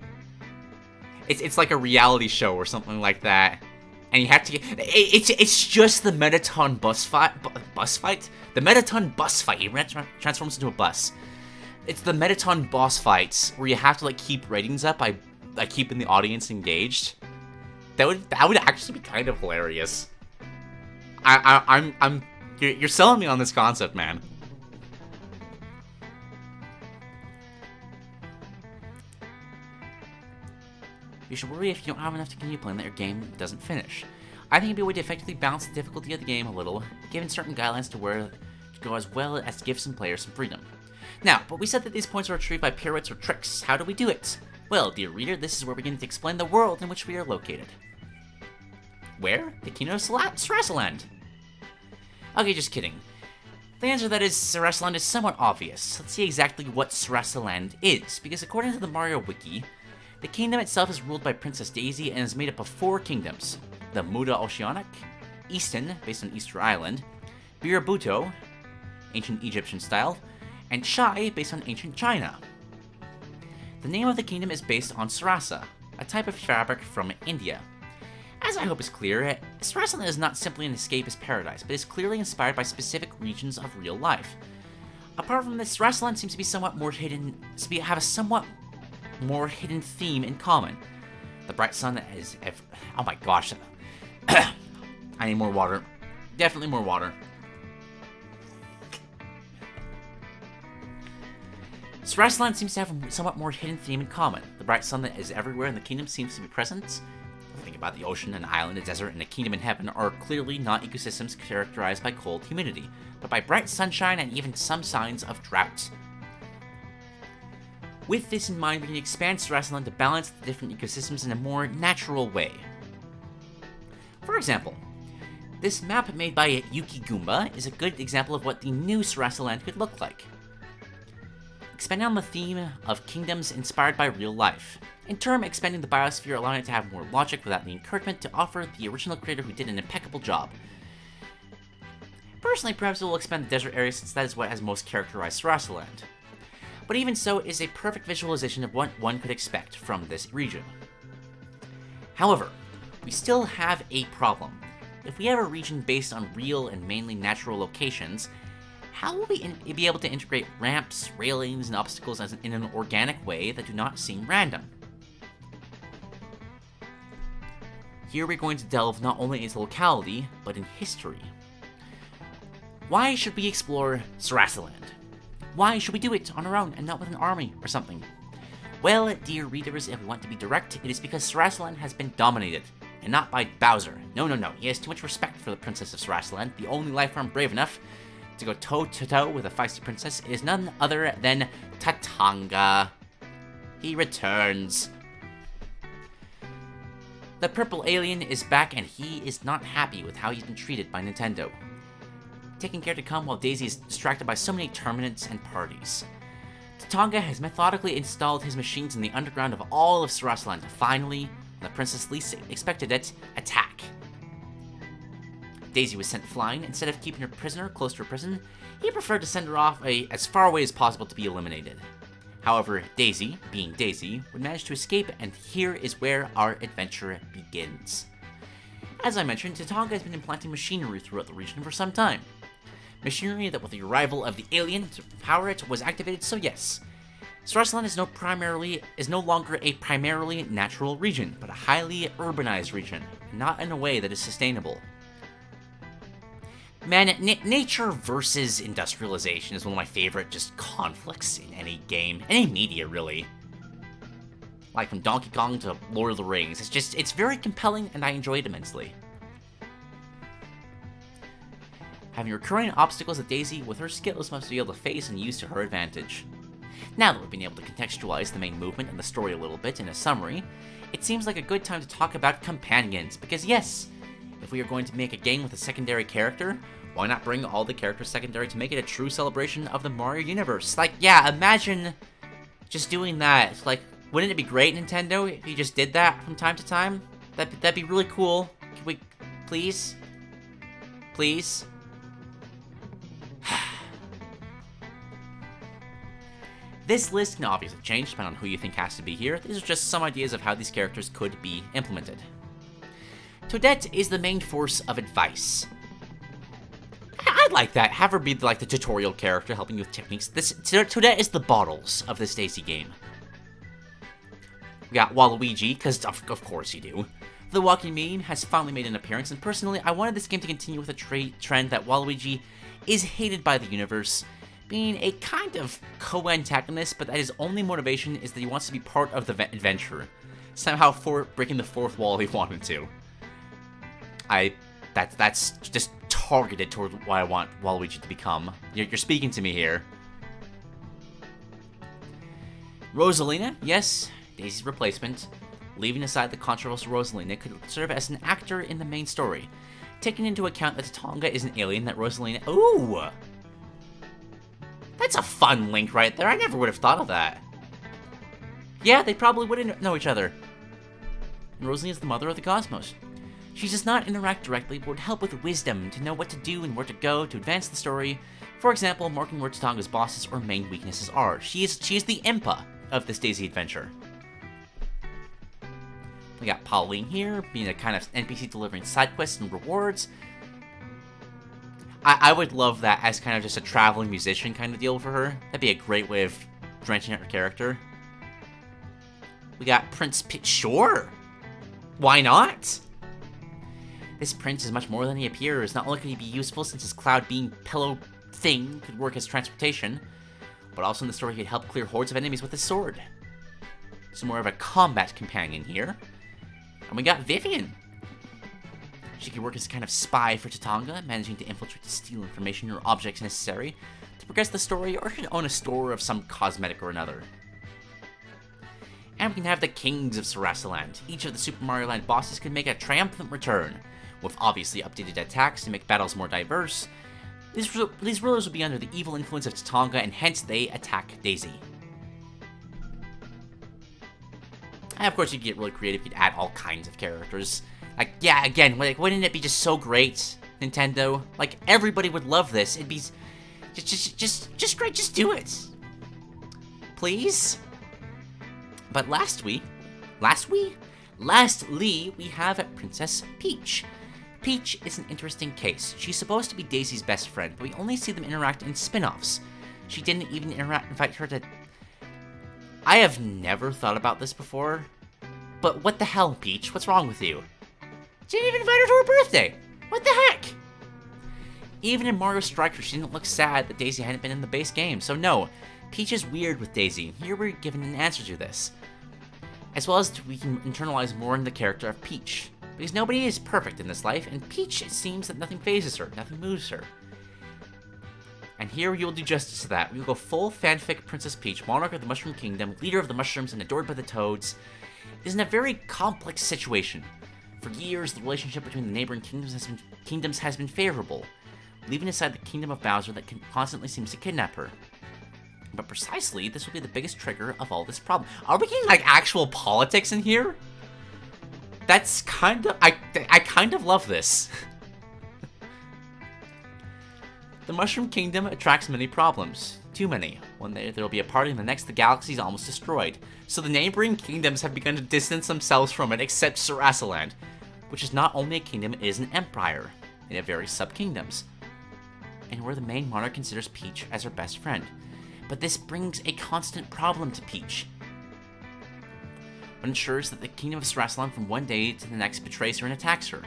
It's like a reality show or something like that. And you have to get... It's just the Metaton bus fight? The Metaton bus fight. He transforms into a bus. It's the Metaton boss fights where you have to, like, keep ratings up by keeping the audience engaged. That would actually be kind of hilarious. You're selling me on this concept, man. You should worry if you don't have enough to continue playing that your game doesn't finish. I think it'd be a way to effectively balance the difficulty of the game a little, given certain guidelines to where to go as well as to give some players some freedom. Now, but we said that these points are retrieved by pirouettes or tricks. How do we do it? Well, dear reader, this is where we're going to explain the world in which we are located. Where? The Kingdom of Sarasaland. Okay, just kidding. The answer that is Sarasaland is somewhat obvious. Let's see exactly what Sarasaland is, because according to the Mario Wiki, the kingdom itself is ruled by Princess Daisy and is made up of 4 kingdoms. The Muda Oceanic, Easton, based on Easter Island, Birabuto, ancient Egyptian style, and Chai, based on ancient China. The name of the kingdom is based on Sarasa, a type of fabric from India. As I hope is clear, Sarasaland is not simply an escapist paradise, but is clearly inspired by specific regions of real life. Apart from this, Sarasaland seems to be somewhat more hidden, have a somewhat more hidden theme in common. The bright sun is... Oh my gosh. I need more water. Definitely more water. Sarasaland seems to have a somewhat more hidden theme in common. The bright sun that is everywhere in the kingdom seems to be present. Think about the ocean, an island, a desert, and a kingdom in heaven are clearly not ecosystems characterized by cold humidity, but by bright sunshine and even some signs of drought. With this in mind, we can expand Sarasaland to balance the different ecosystems in a more natural way. For example, this map made by Yuki Goomba is a good example of what the new Sarasaland could look like. Expanding on the theme of kingdoms inspired by real life. In turn, expanding the biosphere, allowing it to have more logic without the encouragement to offer the original creator who did an impeccable job. Personally, perhaps it will expand the desert area since that is what has most characterized Sarasaland. But even so, it is a perfect visualization of what one could expect from this region. However, we still have a problem. If we have a region based on real and mainly natural locations, how will we be able to integrate ramps, railings, and obstacles in an organic way that do not seem random? Here we're going to delve not only into locality, but in history. Why should we explore Sarasaland? Why should we do it on our own and not with an army or something? Well, dear readers, if we want to be direct, it is because Sarasaland has been dominated, and not by Bowser. No, he has too much respect for the Princess of Sarasaland, the only life form brave enough to go toe-to-toe with a feisty princess is none other than Tatanga. He returns. The purple alien is back and he is not happy with how he's been treated by Nintendo, taking care to come while Daisy is distracted by so many terminants and parties. Tatanga has methodically installed his machines in the underground of all of Sarasaland to finally, when the princess least expected it, attack. Daisy was sent flying. Instead of keeping her prisoner close to her prison, he preferred to send her off as far away as possible to be eliminated. However, Daisy, being Daisy, would manage to escape, and here is where our adventure begins. As I mentioned, Tatanga has been implanting machinery throughout the region for some time. Machinery that with the arrival of the alien to power it was activated, so yes. Sarasaland is no longer a primarily natural region, but a highly urbanized region, not in a way that is sustainable. Man, nature versus industrialization is one of my favorite just conflicts in any game, any media really. Like from Donkey Kong to Lord of the Rings, it's very compelling and I enjoy it immensely. Having recurring obstacles that Daisy, with her skills, must be able to face and use to her advantage. Now that we've been able to contextualize the main movement and the story a little bit in a summary, it seems like a good time to talk about companions, because yes, if we are going to make a game with a secondary character, why not bring all the characters secondary to make it a true celebration of the Mario universe? Like, yeah, imagine just doing that. Like, wouldn't it be great, Nintendo, if you just did that from time to time? That'd be really cool. Can we, please? Please? This list can obviously change depending on who you think has to be here. These are just some ideas of how these characters could be implemented. Toadette is the main force of advice. I'd like that. Have her be like the tutorial character helping you with techniques. Toadette is the bottles of this Daisy game. We got Waluigi, because of course you do. The walking meme has finally made an appearance, and personally, I wanted this game to continue with a trend that Waluigi is hated by the universe, being a kind of co-antagonist, but that his only motivation is that he wants to be part of the adventure, somehow breaking the fourth wall he wanted to. That's just targeted toward what I want Waluigi to become. You're speaking to me here. Rosalina, yes, Daisy's replacement. Leaving aside the controversial Rosalina could serve as an actor in the main story, taking into account that Tonga is an alien that Rosalina... Ooh! That's a fun link right there. I never would have thought of that. Yeah, they probably wouldn't know each other. And Rosalina is the mother of the cosmos. She does not interact directly, but would help with wisdom to know what to do and where to go to advance the story. For example, marking where Tonga's bosses or main weaknesses are. She is the Impa of this Daisy adventure. We got Pauline here, being a kind of NPC delivering side quests and rewards. I would love that as kind of just a traveling musician kind of deal for her. That'd be a great way of drenching out her character. We got Prince Pit. Sure! Why not? This prince is much more than he appears. Not only could he be useful since his cloud being pillow thing could work as transportation, but also in the story he could help clear hordes of enemies with his sword. So more of a combat companion here. And we got Vivian. She could work as a kind of spy for Tatanga, managing to infiltrate to steal information or objects necessary to progress the story, or she could own a store of some cosmetic or another. And we can have the Kings of Sarasaland. Each of the Super Mario Land bosses can make a triumphant return, with obviously updated attacks to make battles more diverse. These rulers will be under the evil influence of Tatanga, and hence they attack Daisy. And of course, you could get really creative. You'd add all kinds of characters. Like, yeah, again, like, wouldn't it be just so great, Nintendo? Like, everybody would love this. It'd be just great. Just do it, please. But lastly, we have Princess Peach. Peach is an interesting case. She's supposed to be Daisy's best friend, but we only see them interact in spin-offs. She didn't even invite her to... I have never thought about this before, but what the hell, Peach? What's wrong with you? She didn't even invite her to her birthday! What the heck? Even in Mario Strikers, she didn't look sad that Daisy hadn't been in the base game, so no, Peach is weird with Daisy. Here we're given an answer to this. As well as we can internalize more in the character of Peach. Because nobody is perfect in this life, and Peach, it seems that nothing phases her, nothing moves her. And here we will do justice to that. We will go full fanfic Princess Peach, monarch of the Mushroom Kingdom, leader of the mushrooms, and adored by the toads, is in a very complex situation. For years, the relationship between the neighboring kingdoms has been favorable, leaving aside the kingdom of Bowser that constantly seems to kidnap her. But precisely, this will be the biggest trigger of all this problem. Are we getting, like, actual politics in here? That's kind of... I kind of love this. The Mushroom Kingdom attracts many problems. Too many. One day there will be a party, and the next the galaxy is almost destroyed. So the neighboring kingdoms have begun to distance themselves from it, except Sarasaland, which is not only a kingdom, it is an empire. It have various sub-kingdoms. And where the main monarch considers Peach as her best friend. But this brings a constant problem to Peach. It ensures that the kingdom of Sarasaland from one day to the next betrays her and attacks her.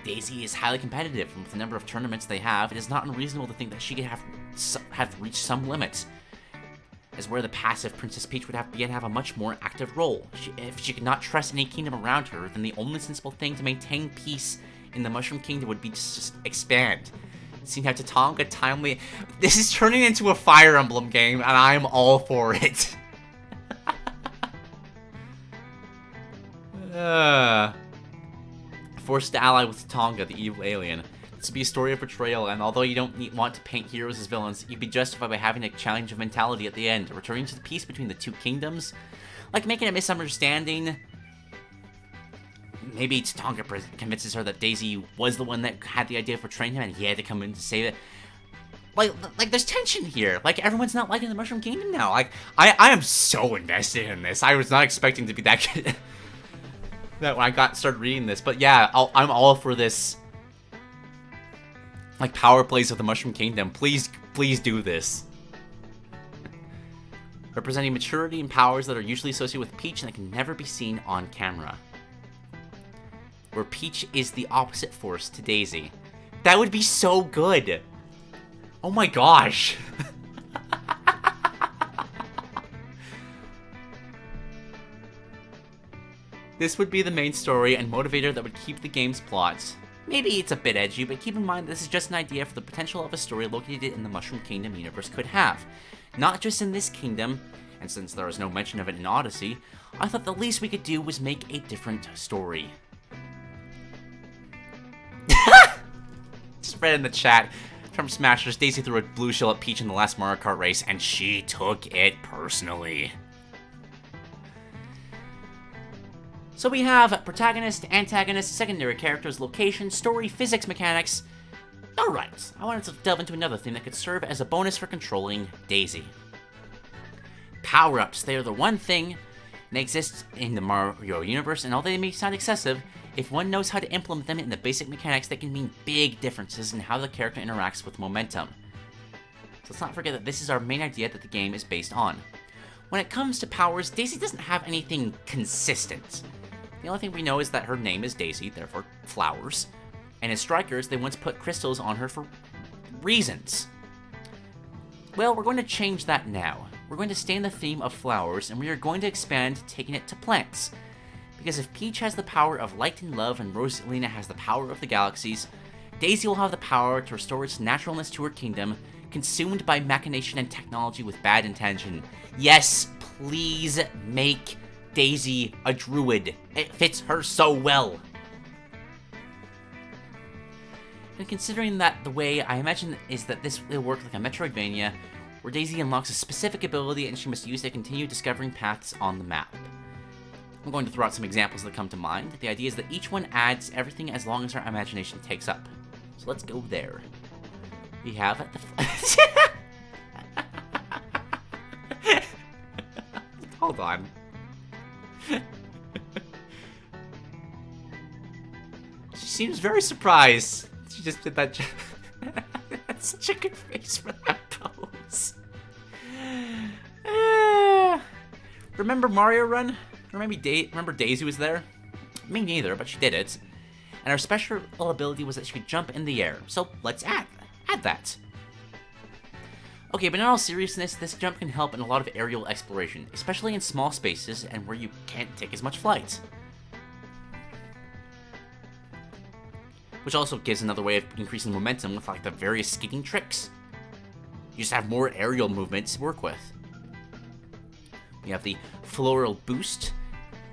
Daisy is highly competitive, and with the number of tournaments they have, it is not unreasonable to think that she could have reached some limits, as where the passive Princess Peach would begin to have a much more active role. If she could not trust any kingdom around her, then the only sensible thing to maintain peace in the Mushroom Kingdom would be to just expand. Seeing how Tatanga timely... This is turning into a Fire Emblem game, and I'm all for it. Forced to ally with Tatanga, the evil alien. This would be a story of betrayal, and although you don't want to paint heroes as villains, you'd be justified by having a challenge of mentality at the end, returning to the peace between the two kingdoms. Like making a misunderstanding. Maybe Tatanga convinces her that Daisy was the one that had the idea of betraying him, and he had to come in to save it. Like there's tension here. Like, everyone's not liking the Mushroom Kingdom now. Like, I am so invested in this. I was not expecting to be that good. That when I started reading this, but yeah, I'm all for this. Like, power plays of the Mushroom Kingdom. Please do this. Representing maturity and powers that are usually associated with Peach and that can never be seen on camera. Where Peach is the opposite force to Daisy. That would be so good. Oh my gosh. This would be the main story and motivator that would keep the game's plot. Maybe it's a bit edgy, but keep in mind this is just an idea for the potential of a story located in the Mushroom Kingdom universe could have. Not just in this kingdom, and since there was no mention of it in Odyssey, I thought the least we could do was make a different story. Just read in the chat, from Smashers, Daisy threw a blue shell at Peach in the last Mario Kart race, and she took it personally. So we have protagonist, antagonist, secondary characters, location, story, physics, mechanics. Alright, I wanted to delve into another theme that could serve as a bonus for controlling Daisy. Power-ups, they are the one thing, and they exist in the Mario universe, and although they may sound excessive, if one knows how to implement them in the basic mechanics, they can mean big differences in how the character interacts with momentum. So let's not forget that this is our main idea that the game is based on. When it comes to powers, Daisy doesn't have anything consistent. The only thing we know is that her name is Daisy, therefore flowers. And as strikers, they once put crystals on her for reasons. Well, we're going to change that now. We're going to stay in the theme of flowers, and we are going to expand, taking it to plants. Because if Peach has the power of light and love, and Rosalina has the power of the galaxies, Daisy will have the power to restore its naturalness to her kingdom, consumed by machination and technology with bad intention. Yes, please make Daisy a druid. It fits her so well. And considering that the way I imagine is that this will work like a Metroidvania, where Daisy unlocks a specific ability and she must use it to continue discovering paths on the map. I'm going to throw out some examples that come to mind. The idea is that each one adds everything as long as our imagination takes up. So let's go there. We have at the... Hold on. She seems very surprised. She just did that. That's such a good face for that pose. Remember Mario Run? Remember Daisy was there? Me neither, but she did it. And her special ability was that she could jump in the air. So let's add that. Okay, but in all seriousness, this jump can help in a lot of aerial exploration, especially in small spaces and where you can't take as much flight. Which also gives another way of increasing momentum with like the various skating tricks. You just have more aerial movement to work with. We have the floral boost.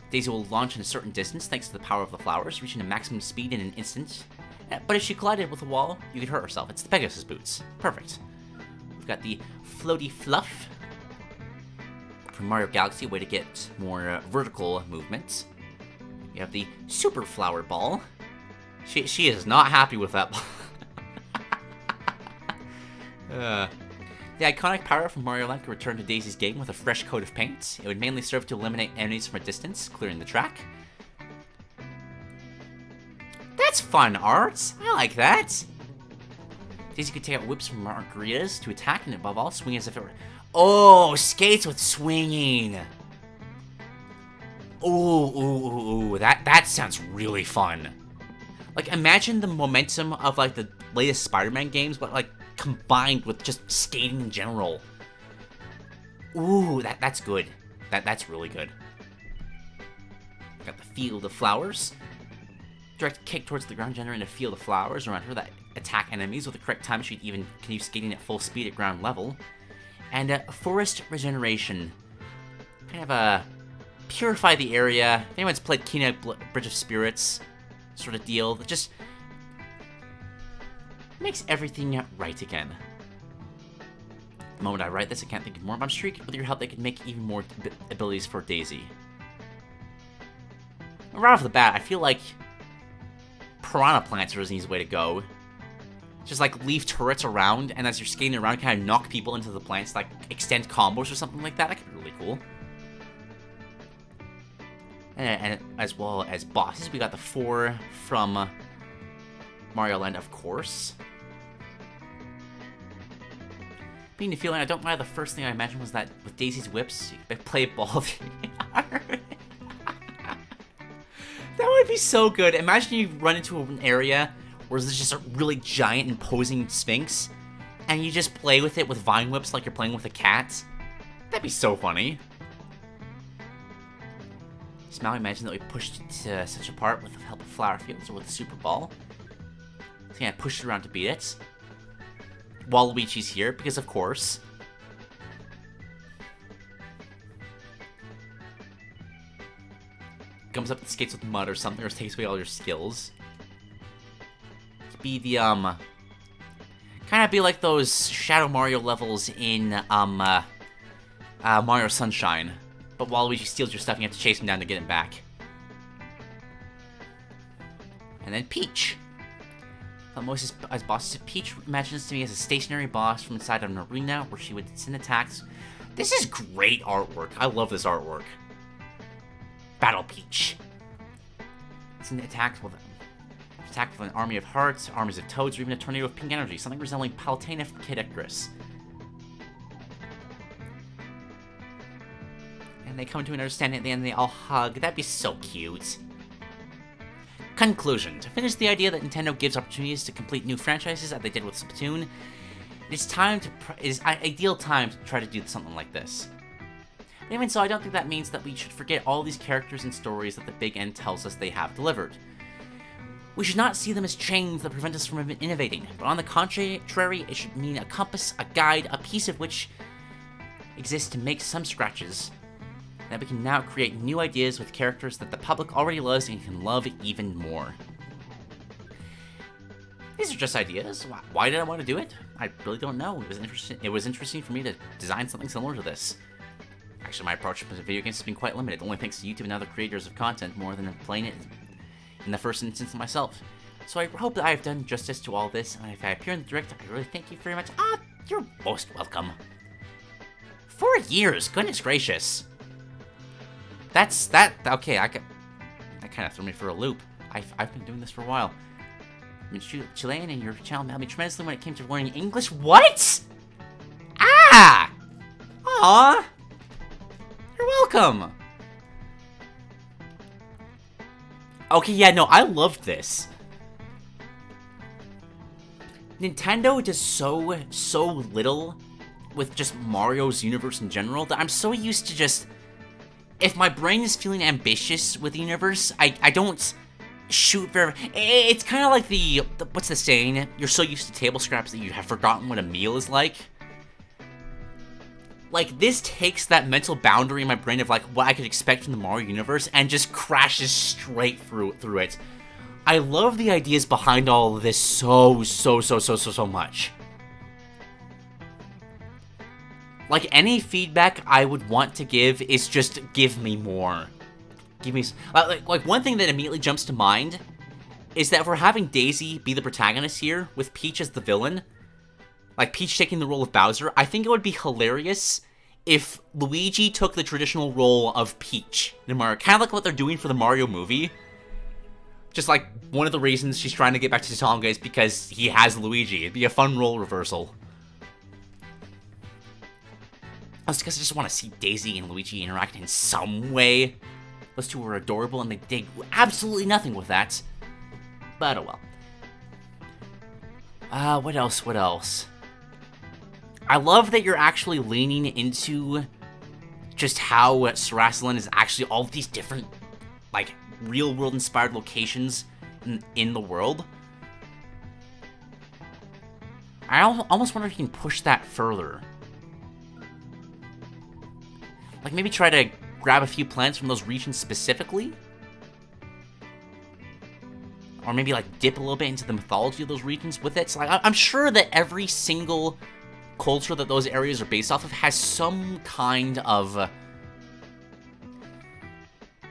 Daisy will launch in a certain distance thanks to the power of the flowers, reaching a maximum speed in an instant. But if she collided with a wall, you could hurt herself. It's the Pegasus boots. Perfect. We've got the floaty fluff from Mario Galaxy, a way to get more vertical movement. You have the super flower ball. She is not happy with that ball. The iconic power from Mario Land could return to Daisy's game with a fresh coat of paint. It would mainly serve to eliminate enemies from a distance, clearing the track. That's fun art. I like that. Daisy could take out whips from margaritas to attack, and above all, swing as if it were... Oh, skates with swinging. Ooh, that sounds really fun. Like, imagine the momentum of, like, the latest Spider-Man games, but, like, combined with just skating in general. Ooh, that's good. That's really good. Got the field of flowers. Direct kick towards the ground, generating a field of flowers around her that attack enemies. With the correct time, she'd even continue skating at full speed at ground level. And forest regeneration. Kind of purify the area. If anyone's played Kena Bridge of Spirits sort of deal, that just makes everything right again. The moment I write this, I can't think of more, but I'm sure with your help they could make even more abilities for Daisy. Right off the bat, I feel like Piranha Plants is an easy way to go. Just like leave turrets around, and as you're skating around, kind of knock people into the plants, like extend combos or something like that. That could be really cool. And as well as bosses, we got the 4 from Mario Land, of course. Being the feeling, I don't mind. The first thing I imagined was that with Daisy's whips, you could play ball. That would be so good. Imagine you run into an area where there's just a really giant imposing sphinx, and you just play with it with vine whips like you're playing with a cat. That'd be so funny. So now imagine that we pushed it to such a part with the help of flower fields or with a super ball. So yeah, push it around to beat it. Waluigi's here, because of course. Comes up and skates with mud or something, or takes away all your skills. Be the, kind of be like those Shadow Mario levels in, Mario Sunshine. But Waluigi steals your stuff and you have to chase him down to get him back. And then Peach. Most as bosses, Peach imagines to me as a stationary boss from inside of an arena where she would send attacks. This is great artwork. I love this artwork. Battle Peach. Send attacks with an army of hearts, armies of toads, or even a tornado of pink energy, something resembling Palutena from Kid Icarus. And they come to an understanding at the end and they all hug. That'd be so cute. Conclusion. To finish the idea that Nintendo gives opportunities to complete new franchises as they did with Splatoon, it's ideal time to try to do something like this. But even so, I don't think that means that we should forget all these characters and stories that the big end tells us they have delivered. We should not see them as chains that prevent us from innovating, but on the contrary, it should mean a compass, a guide, a piece of which exists to make some scratches, that we can now create new ideas with characters that the public already loves and can love even more. These are just ideas. Why did I want to do it? I really don't know. It was interesting for me to design something similar to this. Actually, my approach to video games has been quite limited, only thanks to YouTube and other creators of content more than playing it in the first instance myself. So I hope that I have done justice to all this, and if I appear in the direct, I really thank you very much. You're most welcome. 4 years, goodness gracious. Okay, that kind of threw me for a loop. I've been doing this for a while. I mean, Chilean and your channel helped me tremendously when it came to learning English. What? Ah! Aw! You're welcome! Okay, yeah, no, I loved this. Nintendo does so little with just Mario's universe in general that I'm so used to just... If my brain is feeling ambitious with the universe, I don't shoot very... It's kind of like the... What's the saying? You're so used to table scraps that you have forgotten what a meal is like. Like, this takes that mental boundary in my brain of, like, what I could expect from the Mario universe and just crashes straight through it. I love the ideas behind all of this so much. Like, any feedback I would want to give is just give me more. Give me... Like, one thing that immediately jumps to mind is that if we're having Daisy be the protagonist here, with Peach as the villain, like Peach taking the role of Bowser, I think it would be hilarious if Luigi took the traditional role of Peach in Mario. Kind of like what they're doing for the Mario movie. Just like, one of the reasons she's trying to get back to Tonga is because he has Luigi. It'd be a fun role reversal. That's because I just want to see Daisy and Luigi interact in some way. Those two are adorable and they did absolutely nothing with that. But oh well. What else? I love that you're actually leaning into just how Sarasaland is actually all of these different, like, real-world inspired locations in the world. I almost wonder if you can push that further. Like, maybe try to grab a few plants from those regions specifically? Or maybe, like, dip a little bit into the mythology of those regions with it. So, like, I'm sure that every single culture that those areas are based off of has some kind of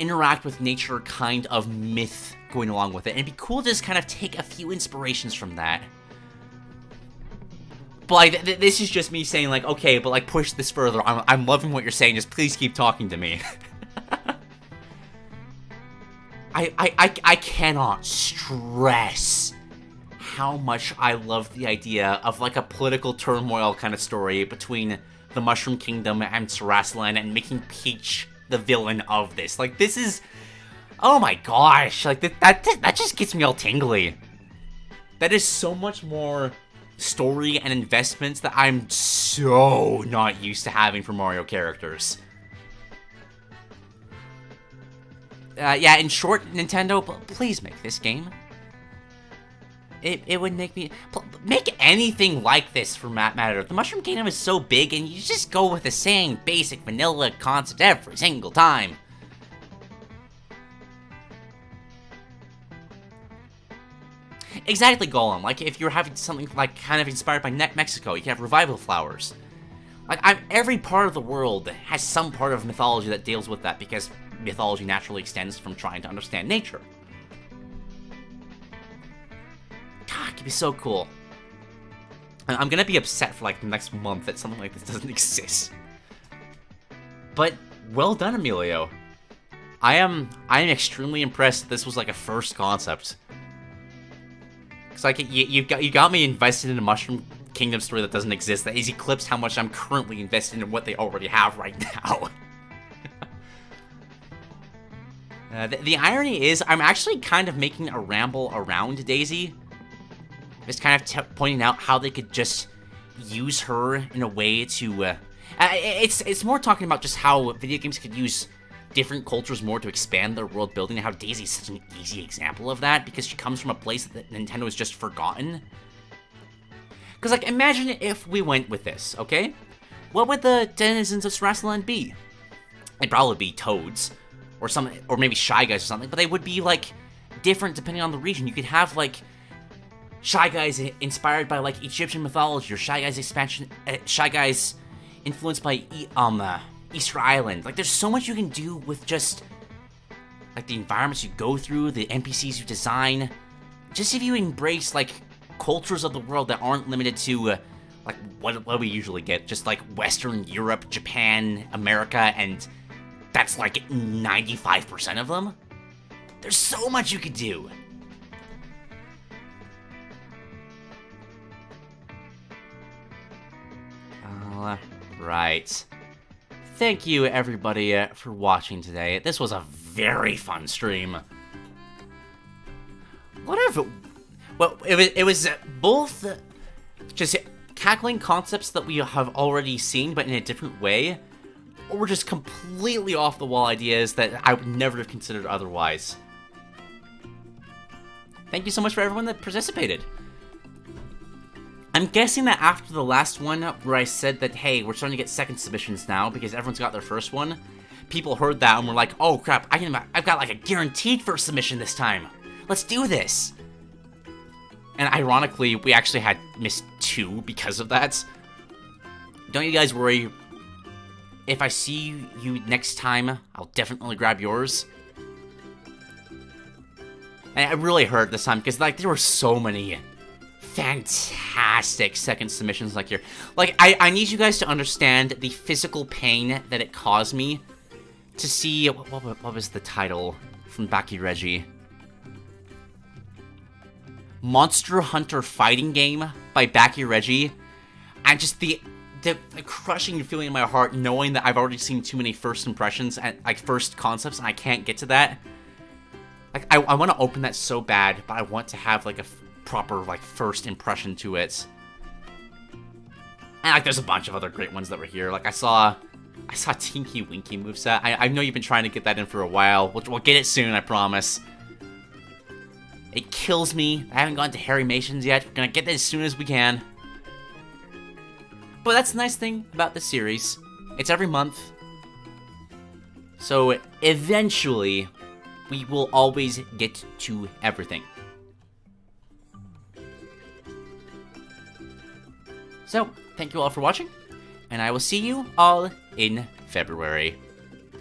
interact with nature kind of myth going along with it. And it'd be cool to just kind of take a few inspirations from that. But, like, this is just me saying, like, okay, but, like, push this further. I'm loving what you're saying. Just please keep talking to me. I cannot stress how much I love the idea of, like, a political turmoil kind of story between the Mushroom Kingdom and Sarasaland and making Peach the villain of this. Like, this is... Oh my gosh. Like, that just gets me all tingly. That is so much more story and investments that I'm so not used to having for Mario characters. Yeah, in short, Nintendo, please make this game. It would make me... Make anything like this for that matter. The Mushroom Kingdom is so big, and you just go with the same basic vanilla concept every single time. Exactly, Golem. Like, if you're having something, like, kind of inspired by Mexico, you can have revival flowers. Like, every part of the world has some part of mythology that deals with that, because mythology naturally extends from trying to understand nature. God, it could be so cool. And I'm gonna be upset for, like, the next month that something like this doesn't exist. But, well done, Emilio. I am extremely impressed that this was, like, a first concept. Because, like, you got me invested in a Mushroom Kingdom story that doesn't exist, that has eclipsed how much I'm currently invested in what they already have right now. The irony is, I'm actually kind of making a ramble around Daisy. Just kind of pointing out how they could just use her in a way to... it's more talking about just how video games could use different cultures more to expand their world building, and how Daisy is such an easy example of that, because she comes from a place that Nintendo has just forgotten. Because, like, imagine if we went with this, okay? What would the denizens of Sarasaland be? They'd probably be toads, or something, or maybe Shy Guys or something, but they would be, like, different depending on the region. You could have, like, Shy Guys inspired by, like, Egyptian mythology, or Shy Guys influenced by Easter Island. Like, there's so much you can do with just, like, the environments you go through, the NPCs you design. Just if you embrace, like, cultures of the world that aren't limited to, like, what we usually get. Just, like, Western Europe, Japan, America, and that's, like, 95% of them. There's so much you could do. Right. Thank you, everybody, for watching today. This was a very fun stream. What if... Well, it was both just cackling concepts that we have already seen, but in a different way, or just completely off-the-wall ideas that I would never have considered otherwise. Thank you so much for everyone that participated. I'm guessing that after the last one, where I said that, hey, we're starting to get second submissions now, because everyone's got their first one, people heard that and were like, oh crap, I've got like a guaranteed first submission this time. Let's do this. And ironically, we actually had missed 2 because of that. Don't you guys worry. If I see you next time, I'll definitely grab yours. And it really hurt this time, because like there were so many fantastic second submissions like here. Like, I need you guys to understand the physical pain that it caused me to see... What was the title from Baki Reggie? Monster Hunter Fighting Game by Baki Reggie. And just the crushing feeling in my heart knowing that I've already seen too many first impressions and like first concepts and I can't get to that. Like, I want to open that so bad, but I want to have like a proper like first impression to it. And like there's a bunch of other great ones that were here. Like I saw Tinky Winky moveset. I know you've been trying to get that in for a while. We'll get it soon, I promise. It kills me. I haven't gone to Harrymations yet. We're gonna get that as soon as we can. But that's the nice thing about this series. It's every month. So eventually, we will always get to everything. So, thank you all for watching, and I will see you all in February.